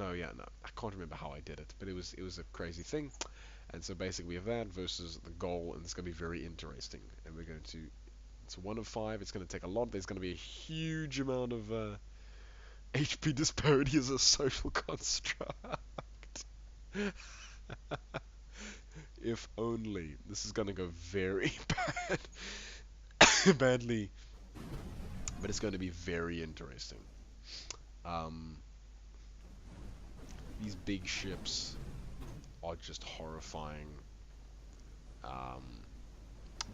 remember how I did it, but it was a crazy thing. And so basically we have that versus the goal, and it's going to be very interesting. And we're going to, it's 1 of 5. It's going to take a lot. There's going to be a huge amount of HP disparity as a social construct. If only. This is going to go very badly, but it's going to be very interesting. These big ships are just horrifying.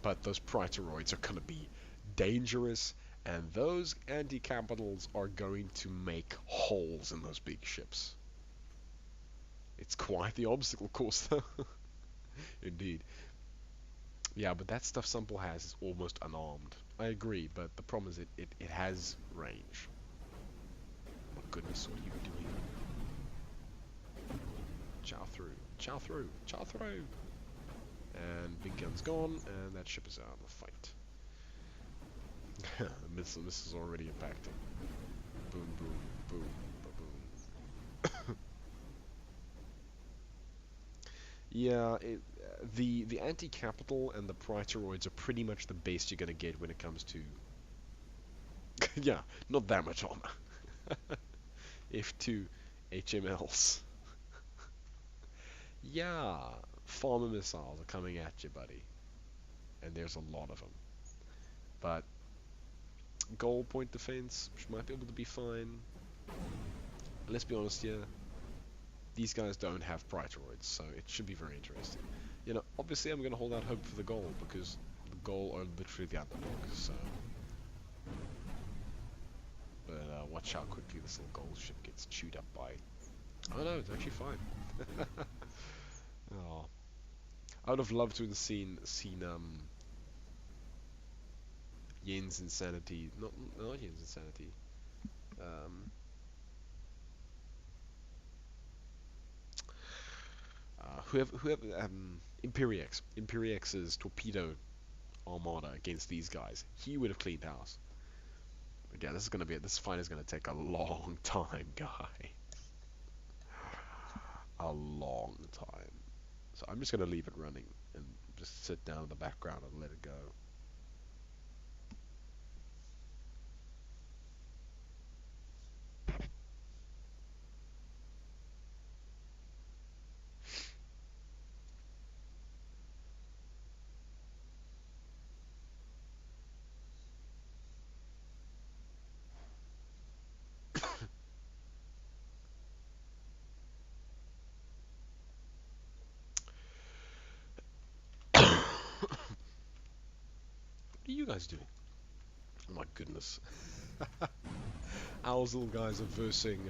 But those Praetoroids are going to be dangerous, and those anti-capitals are going to make holes in those big ships. It's quite the obstacle course, though. Indeed. Yeah, but that stuff Sample has is almost unarmed. I agree, but the problem is it has range. Oh my goodness, what are you doing? Chow through, chow through, chow through! And big gun's gone, and that ship is out of the fight. This is already impacting. Boom, boom, boom, boom. Yeah, the anti-capital and the Praetoroids are pretty much the base you're gonna get when it comes to... yeah, not that much armor. F2 HMLs. Yeah, farmer missiles are coming at you, buddy. And there's a lot of them. But goal point defense might be able to be fine. Let's be honest here. These guys don't have Praetoroids, so it should be very interesting. You know, obviously I'm going to hold out hope for the goal, because the goal are literally the underdogs, so... But watch how quickly this little goal ship gets chewed up by... Oh no, it's actually fine. Oh. I would have loved to have seen Yen's insanity... Not Yen's insanity. Whoever Imperix's torpedo armada against these guys, he would have cleaned house. But yeah, this fight is gonna take a long time, guy. A long time. So I'm just gonna leave it running and just sit down in the background and let it go. What are you guys doing? Oh my goodness. Owl's little guys are versing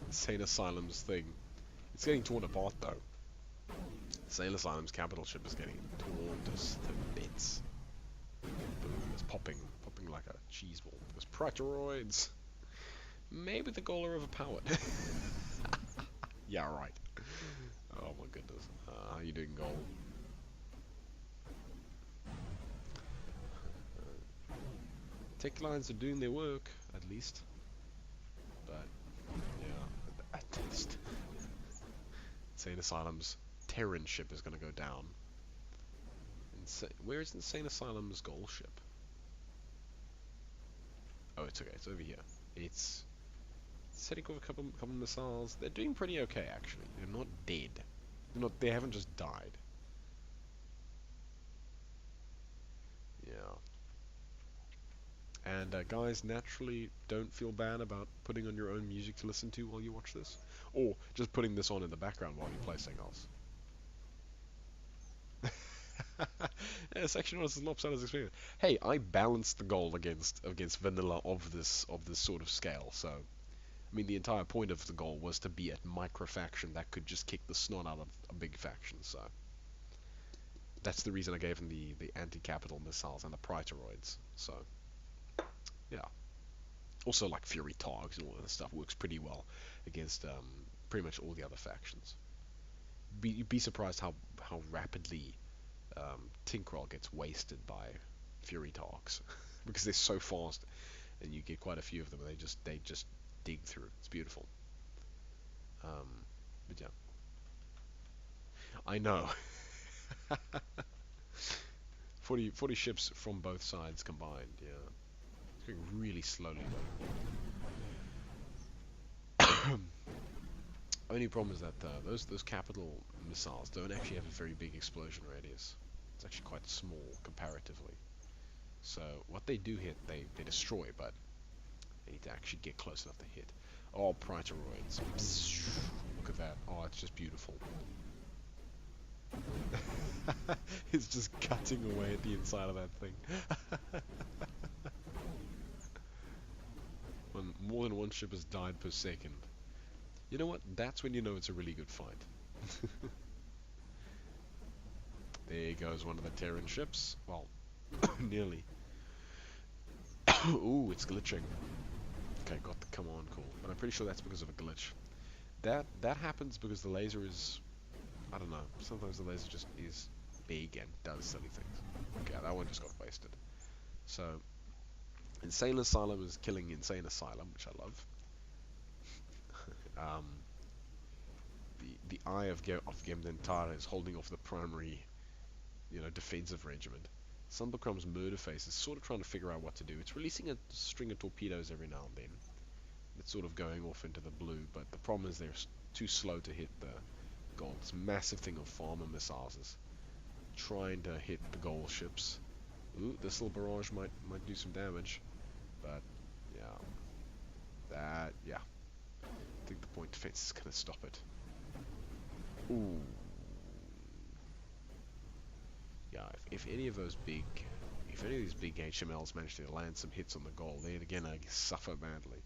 Insane Asylum's thing. It's getting torn apart though. Insane Asylum's capital ship is getting torn to bits. Boom, it's popping like a cheese ball. There's Praetoroids. Maybe the goal are overpowered. Yeah, right. Oh my goodness. How you doing, goal? Tech lines are doing their work, at least. But, yeah, at least. Insane Asylum's Terran ship is going to go down. Where is Insane Asylum's goal ship? Oh, it's okay, it's over here. It's setting off a couple missiles. They're doing pretty okay, actually. They're not dead. They haven't just died. Yeah. And guys, naturally, don't feel bad about putting on your own music to listen to while you watch this. Or just putting this on in the background while you play something else. Yeah, section 1 is as lopsided as expected. Hey, I balanced the goal against vanilla of this sort of scale, so... I mean, the entire point of the goal was to be a micro-faction that could just kick the snot out of a big faction, so... That's the reason I gave him the anti-capital missiles and the Praetoroids, so... Yeah. Also, like Fury Targs and all that stuff works pretty well against pretty much all the other factions. You'd be surprised how rapidly Tinkrell gets wasted by Fury Targs because they're so fast, and you get quite a few of them, and they just dig through. It's beautiful. But yeah, I know. 40 ships from both sides combined. Yeah. Going really slowly though. Only problem is that those capital missiles don't actually have a very big explosion radius. It's actually quite small comparatively. So what they do hit, they destroy, but they need to actually get close enough to hit. Oh, Praetoroids. Psst, look at that. Oh, it's just beautiful. It's just cutting away at the inside of that thing. More than one ship has died per second. You know what? That's when you know it's a really good fight. There goes one of the Terran ships. Well, nearly. Ooh, it's glitching. Okay, got the come on call. But I'm pretty sure that's because of a glitch. That happens because the laser is... I don't know. Sometimes the laser just is big and does silly things. Okay, that one just got wasted. So, Insane Asylum is killing Insane Asylum, which I love. um, the Eye of Gemdentara is holding off the primary, defensive regiment. Sunbakram's Murderface is sort of trying to figure out what to do. It's releasing a string of torpedoes every now and then. It's sort of going off into the blue, but the problem is they're too slow to hit the goal. This massive thing of farmer missiles is trying to hit the goal ships. Ooh, this little barrage might do some damage, but yeah, I think the point defense is gonna stop it. Ooh, yeah. If any of these big HMLs manage to land some hits on the goal, they again suffer badly.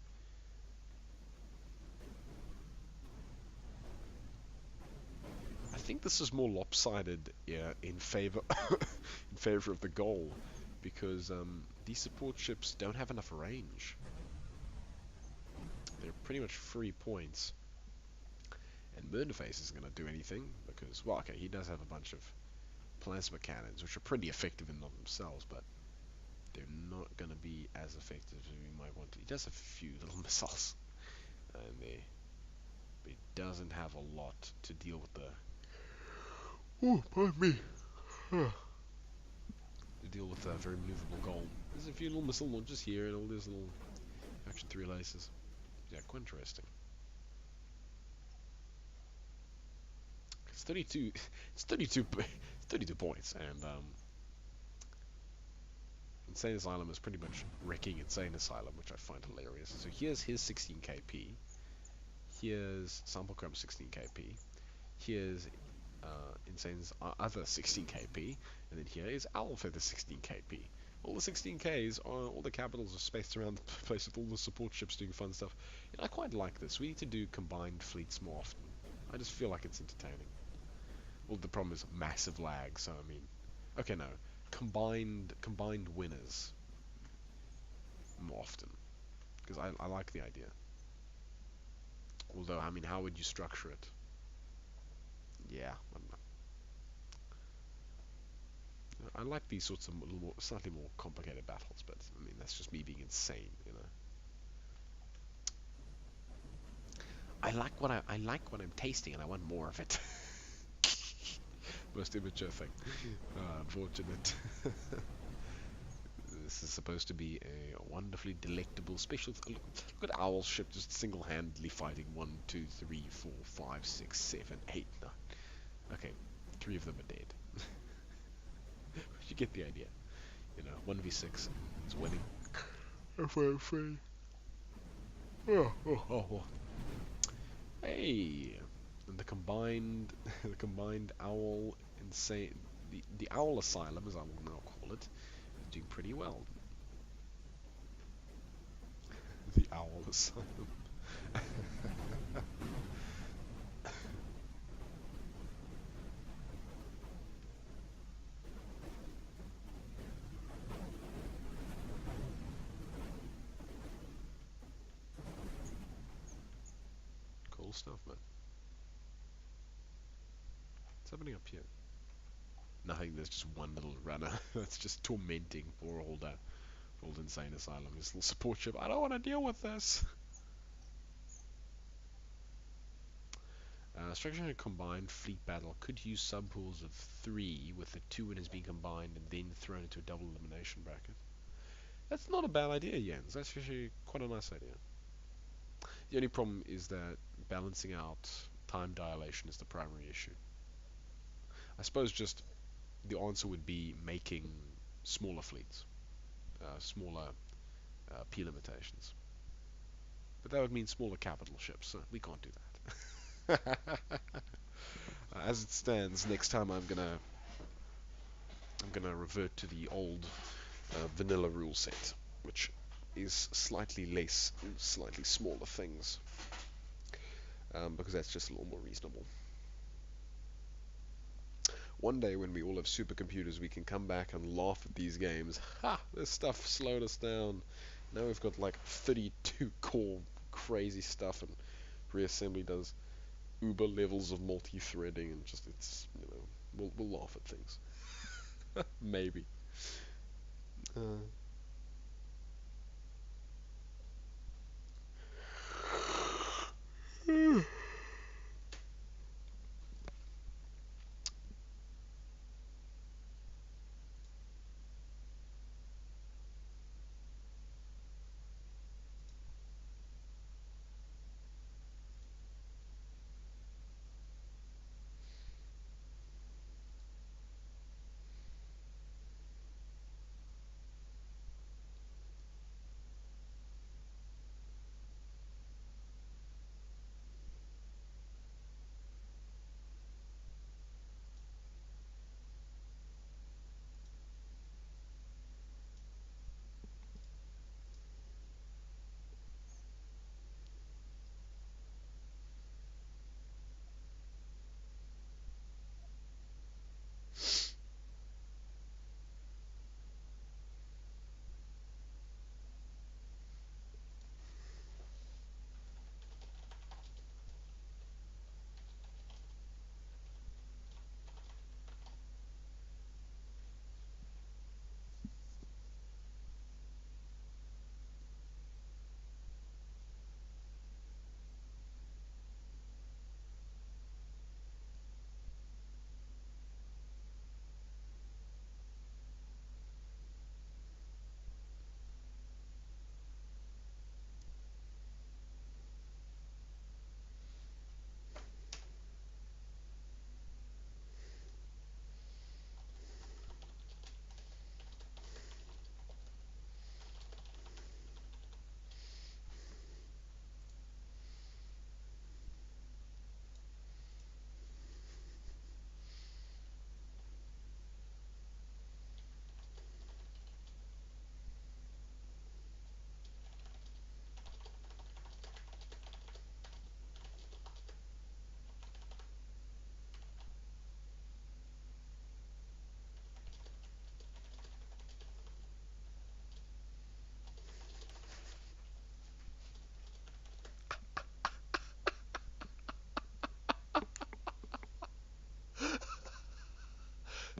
I think this is more lopsided in favor of the goal, because these support ships don't have enough range. They're pretty much free points, and Murderface isn't going to do anything because, well, okay, he does have a bunch of plasma cannons, which are pretty effective in and of themselves, but they're not going to be as effective as we might want to. He does have a few little missiles, but he doesn't have a lot to deal with the... Oh, pardon me. To deal with a very maneuverable goal. There's a few little missile launches here and all these little action 3 laces. Yeah, quite interesting. It's 32. It's 32 points, and Insane Asylum is pretty much wrecking Insane Asylum, which I find hilarious. So here's his 16 kp. Here's Samplecrum's 16 kp. Here's Insane's other 16 kp, and then here is Owlfeather's 16 kp. All the 16Ks are all the capitals are spaced around the place with all the support ships doing fun stuff. And I quite like this. We need to do combined fleets more often. I just feel like it's entertaining. Well, the problem is massive lag, so I mean, okay, no, combined winners more often, because I like the idea. Although, I mean, how would you structure it? Yeah, I don't know. I like these sorts of slightly more complicated battles, but I mean that's just me being insane, you know. I like what I'm tasting, and I want more of it. Most immature thing. Unfortunate. This is supposed to be a wonderfully delectable special. Look at Owl's ship just single-handedly fighting 1, 2, 3, 4, 5, 6, 7, 8, 9. Okay, 3 of them are dead. You get the idea. You know, 1v6 is winning. FFA. Oh. Hey, and the combined owl insane, the owl asylum, as I will now call it, is doing pretty well. The owl asylum. Cool stuff, man. What's happening up here? Nothing, there's just one little runner that's just tormenting poor old Insane Asylum. His little support ship. I don't want to deal with this. Structuring a combined fleet battle could use subpools of 3, with the 2 winners being combined and then thrown into a double elimination bracket. That's not a bad idea, Jens. That's actually quite a nice idea. The only problem is that balancing out time dilation is the primary issue. I suppose just the answer would be making smaller fleets, smaller P limitations. But that would mean smaller capital ships, so we can't do that. As it stands, next time I'm gonna I'm gonna revert to the old vanilla rule set, which is slightly less, slightly smaller things, because that's just a little more reasonable. One day when we all have supercomputers, we can come back and laugh at these games. Ha! This stuff slowed us down. Now we've got like 32 core crazy stuff, and Reassembly does uber levels of multi-threading, and just it's we'll laugh at things. Maybe. Uh,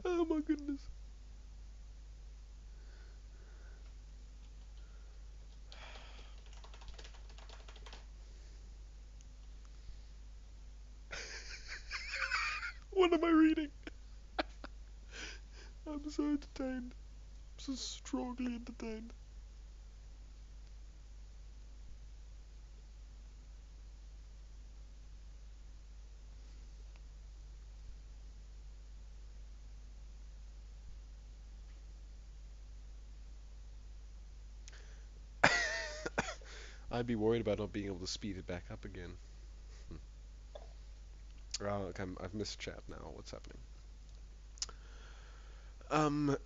oh my goodness. What am I reading? I'm so entertained. I'm so strongly entertained. I'd be worried about not being able to speed it back up again. Oh, okay, I've missed chat now. What's happening? Um,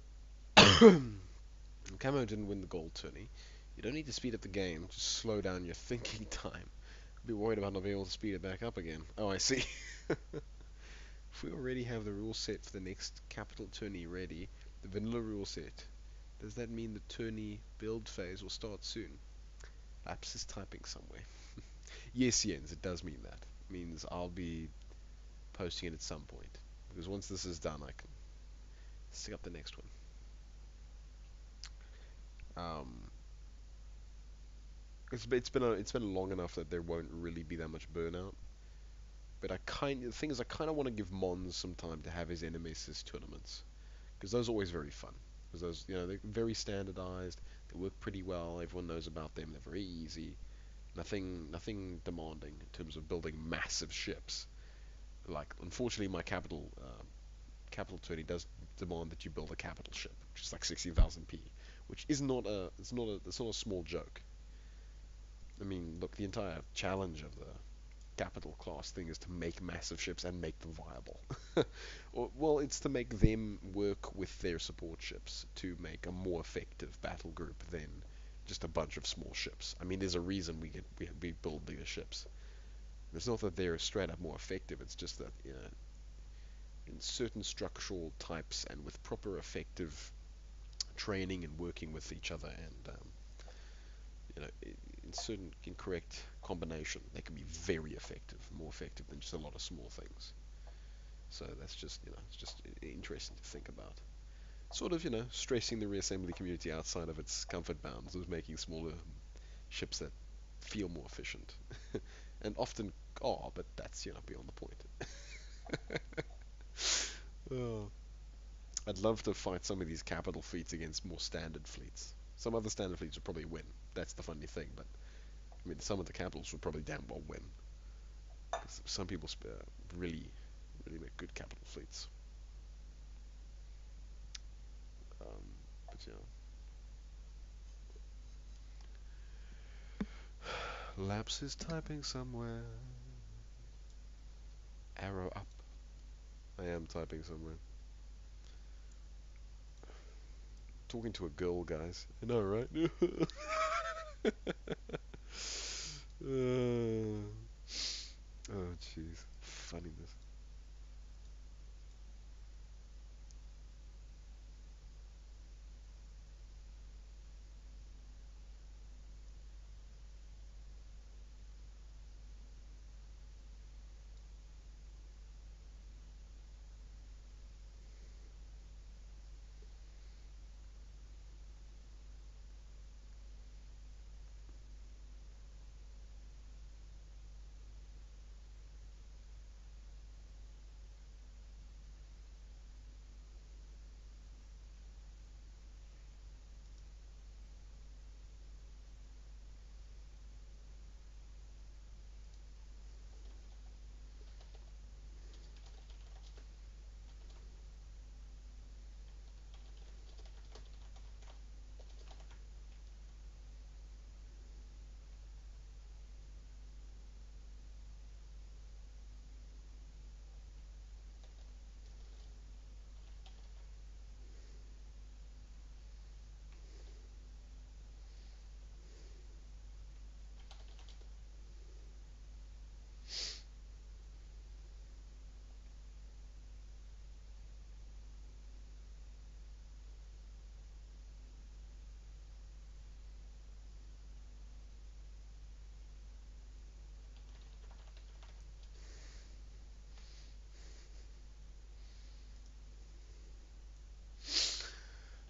Camo didn't win the gold tourney. You don't need to speed up the game, just slow down your thinking time. I'd be worried about not being able to speed it back up again. Oh, I see. If we already have the rule set for the next capital tourney ready, the vanilla rule set, does that mean the tourney build phase will start soon? Apps is typing somewhere. Yes, Jens, it does mean that. It means I'll be posting it at some point. Because once this is done, I can stick up the next one. Um, it's been long enough that there won't really be that much burnout. But the thing is, I kind of want to give Mons some time to have his Nemesis tournaments, because those are always very fun. Because those, they're very standardized. They work pretty well. Everyone knows about them. They're very easy. Nothing demanding in terms of building massive ships. Like, unfortunately, my capital tourney does demand that you build a capital ship, which is like 16,000 P, which is not a it's not a small joke. I mean, look, the entire challenge of capital class thing is to make massive ships and make them viable. Well, it's to make them work with their support ships to make a more effective battle group than just a bunch of small ships. I mean, there's a reason we build bigger ships. It's not that they're straight up more effective. It's just that in certain structural types and with proper effective training and working with each other and in certain incorrect combination, they can be very effective, more effective than just a lot of small things. So that's just it's just interesting to think about. Sort of stressing the reassembly community outside of its comfort bounds of making smaller ships that feel more efficient, and often are, but that's beyond the point. Oh. I'd love to fight some of these capital fleets against more standard fleets. Some other standard fleets would probably win. That's the funny thing, but I mean, some of the capitals would probably damn well win. 'Cause some people really, really make good capital fleets. But Laps is typing somewhere. Arrow up. I am typing somewhere. Talking to a girl, guys. I know, right? Oh, jeez. Funniness.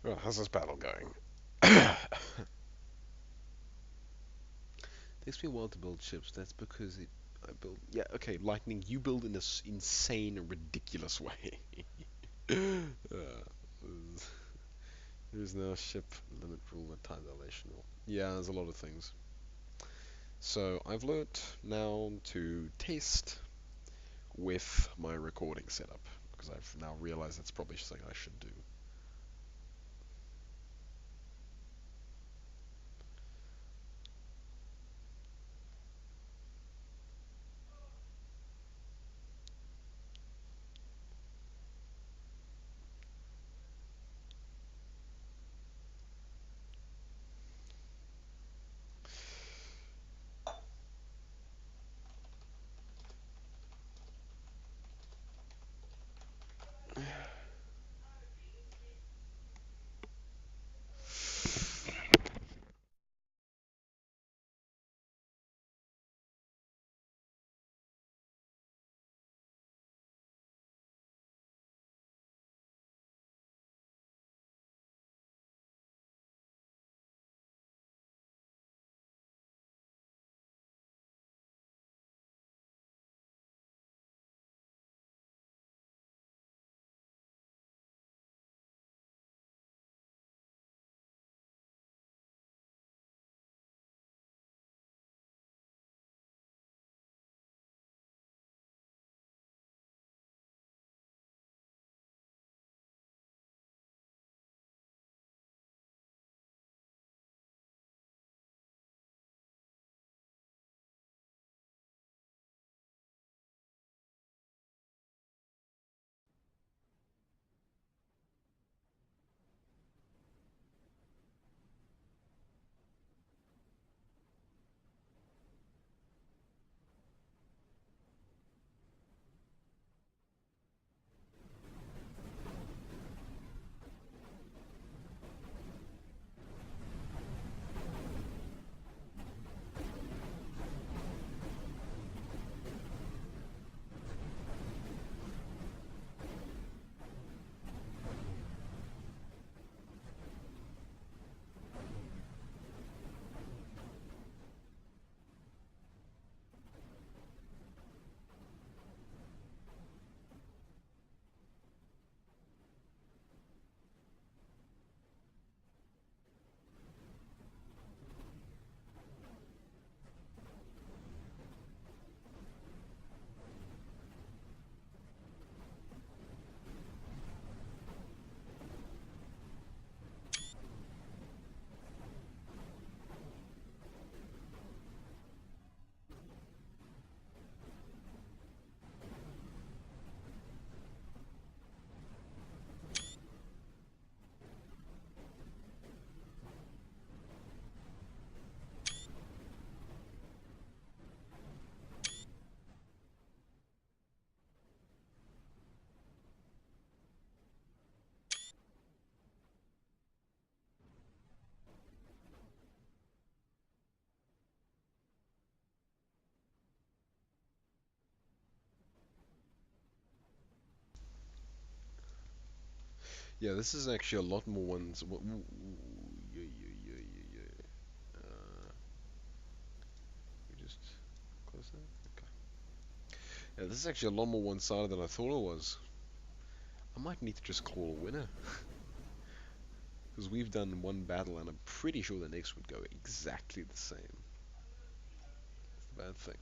Well, how's this battle going? Takes me a while to build ships. That's because I build. Yeah, okay, Lightning, you build in this insane, ridiculous way. There's no ship limit rule and time dilation rule. Yeah, there's a lot of things. So I've learnt now to test with my recording setup because I've now realized that's probably something I should do. Yeah, this is actually a lot more ones. Yeah, yeah, yeah, yeah, yeah. We just close that. Okay. Yeah, this is actually a lot more one-sided than I thought it was. I might need to just call a winner. Because we've done one battle and I'm pretty sure the next would go exactly the same. That's the bad thing.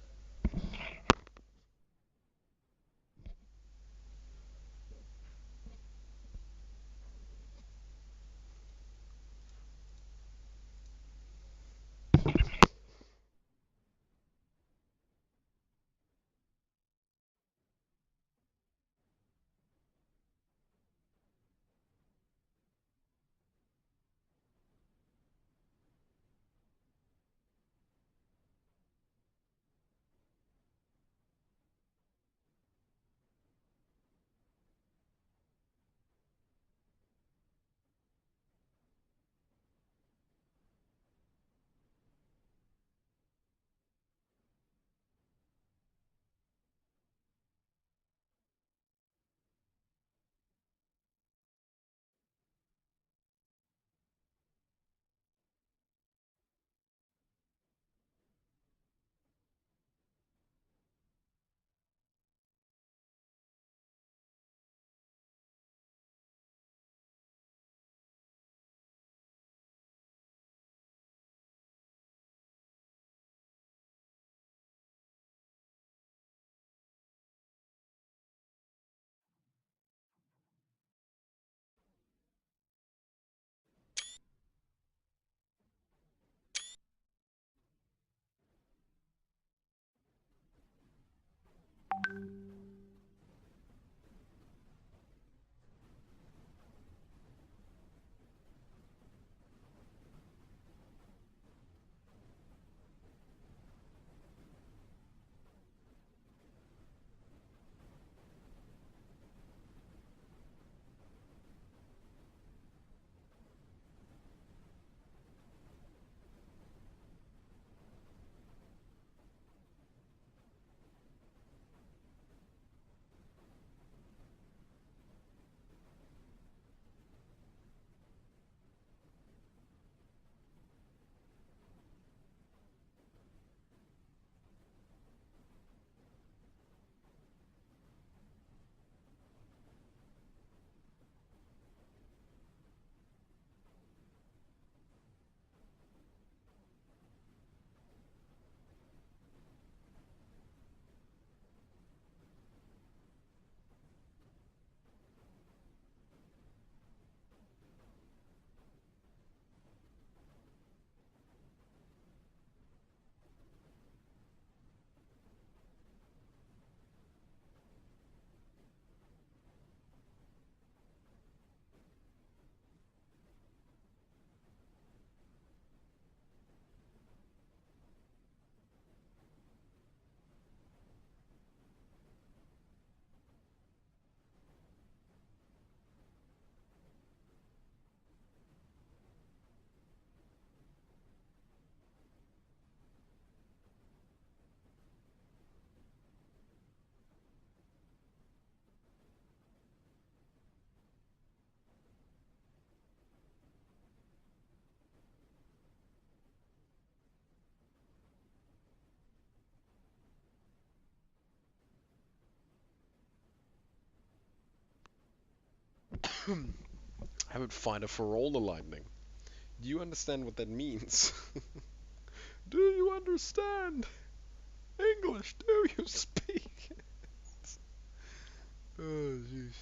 I would fight it for all the lightning. Do you understand what that means? Do you understand? English, do you speak? Oh, jeez.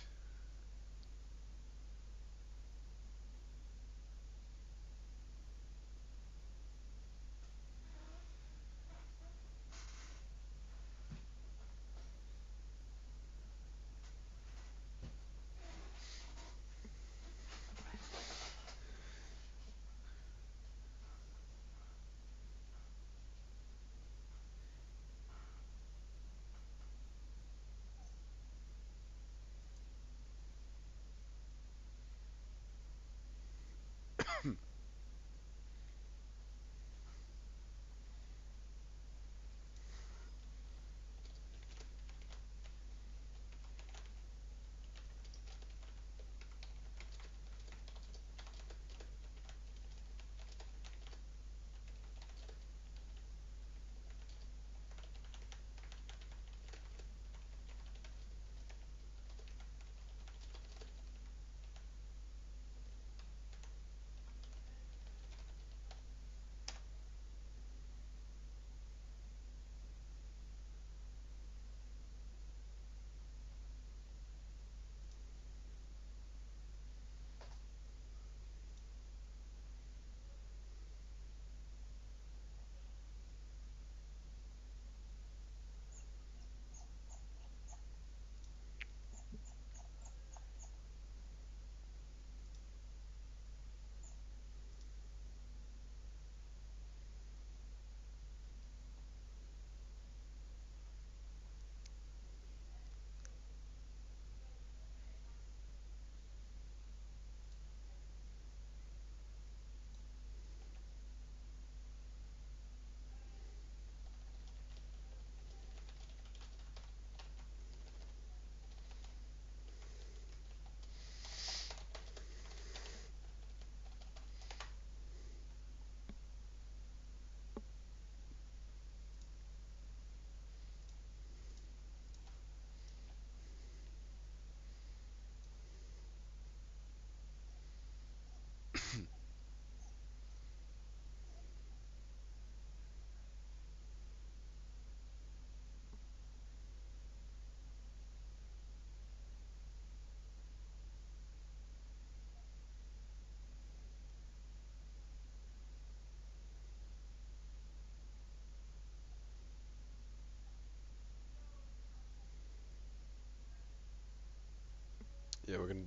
Yeah, we're gonna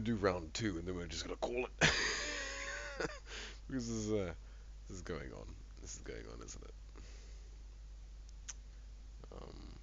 do round two, and then we're just gonna call it because this is going on. This is going on, isn't it? Um,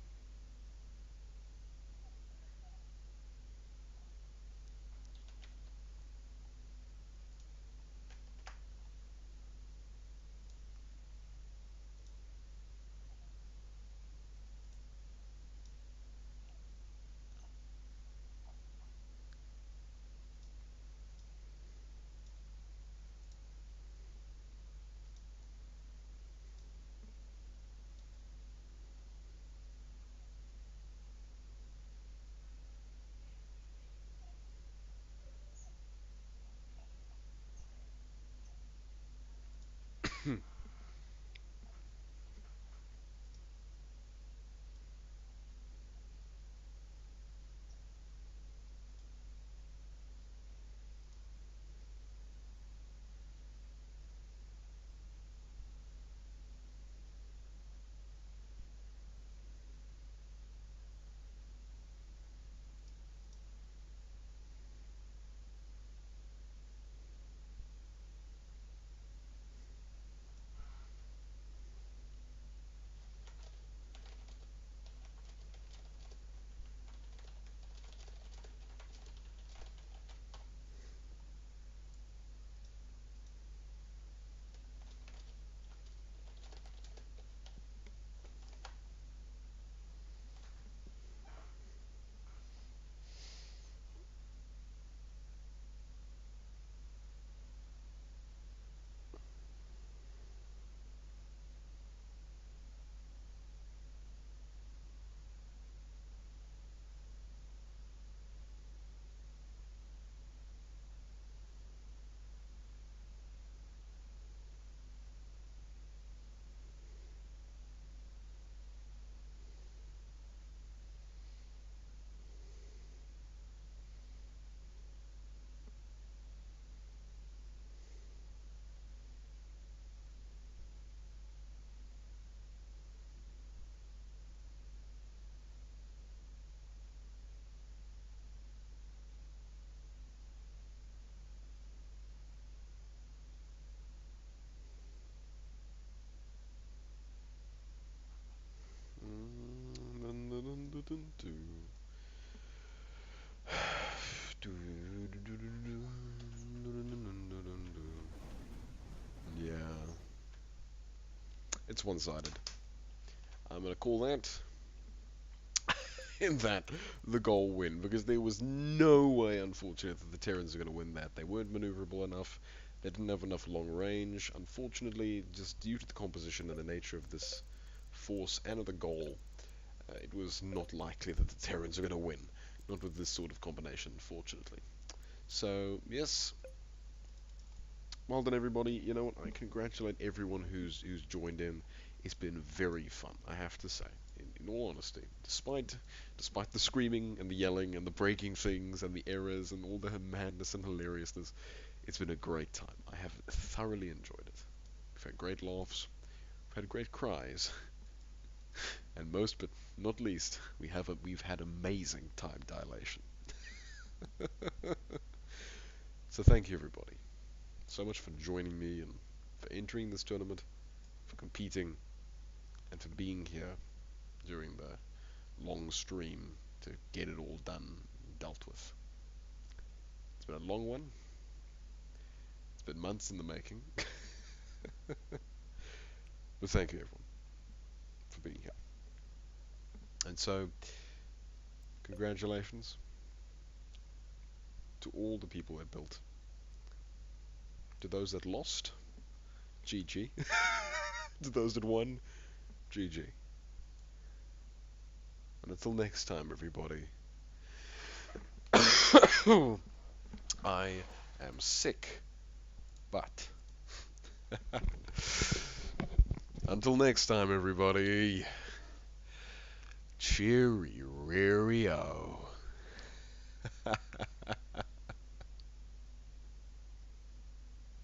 yeah, it's one-sided. I'm gonna call that in that the goal win because there was no way, unfortunately, that the Terrans are gonna win that. They weren't maneuverable enough. They didn't have enough long range. Unfortunately, just due to the composition and the nature of this force and of the goal, it was not likely that the Terrans are going to win. Not with this sort of combination, fortunately. So, yes, well done, everybody. You know what? I congratulate everyone who's joined in. It's been very fun, I have to say. In all honesty, despite the screaming and the yelling and the breaking things and the errors and all the madness and hilariousness, it's been a great time. I have thoroughly enjoyed it. We've had great laughs, we've had great cries, and most but not least, we've had amazing time dilation. So thank you, everybody, so much for joining me and for entering this tournament, for competing, and for being here during the long stream to get it all done and dealt with. It's been a long one. It's been months in the making. But thank you, everyone, for being here. And so, congratulations to all the people that built. To those that lost, GG. To those that won, GG. And until next time, everybody, I am sick, but until next time, everybody, cheerio.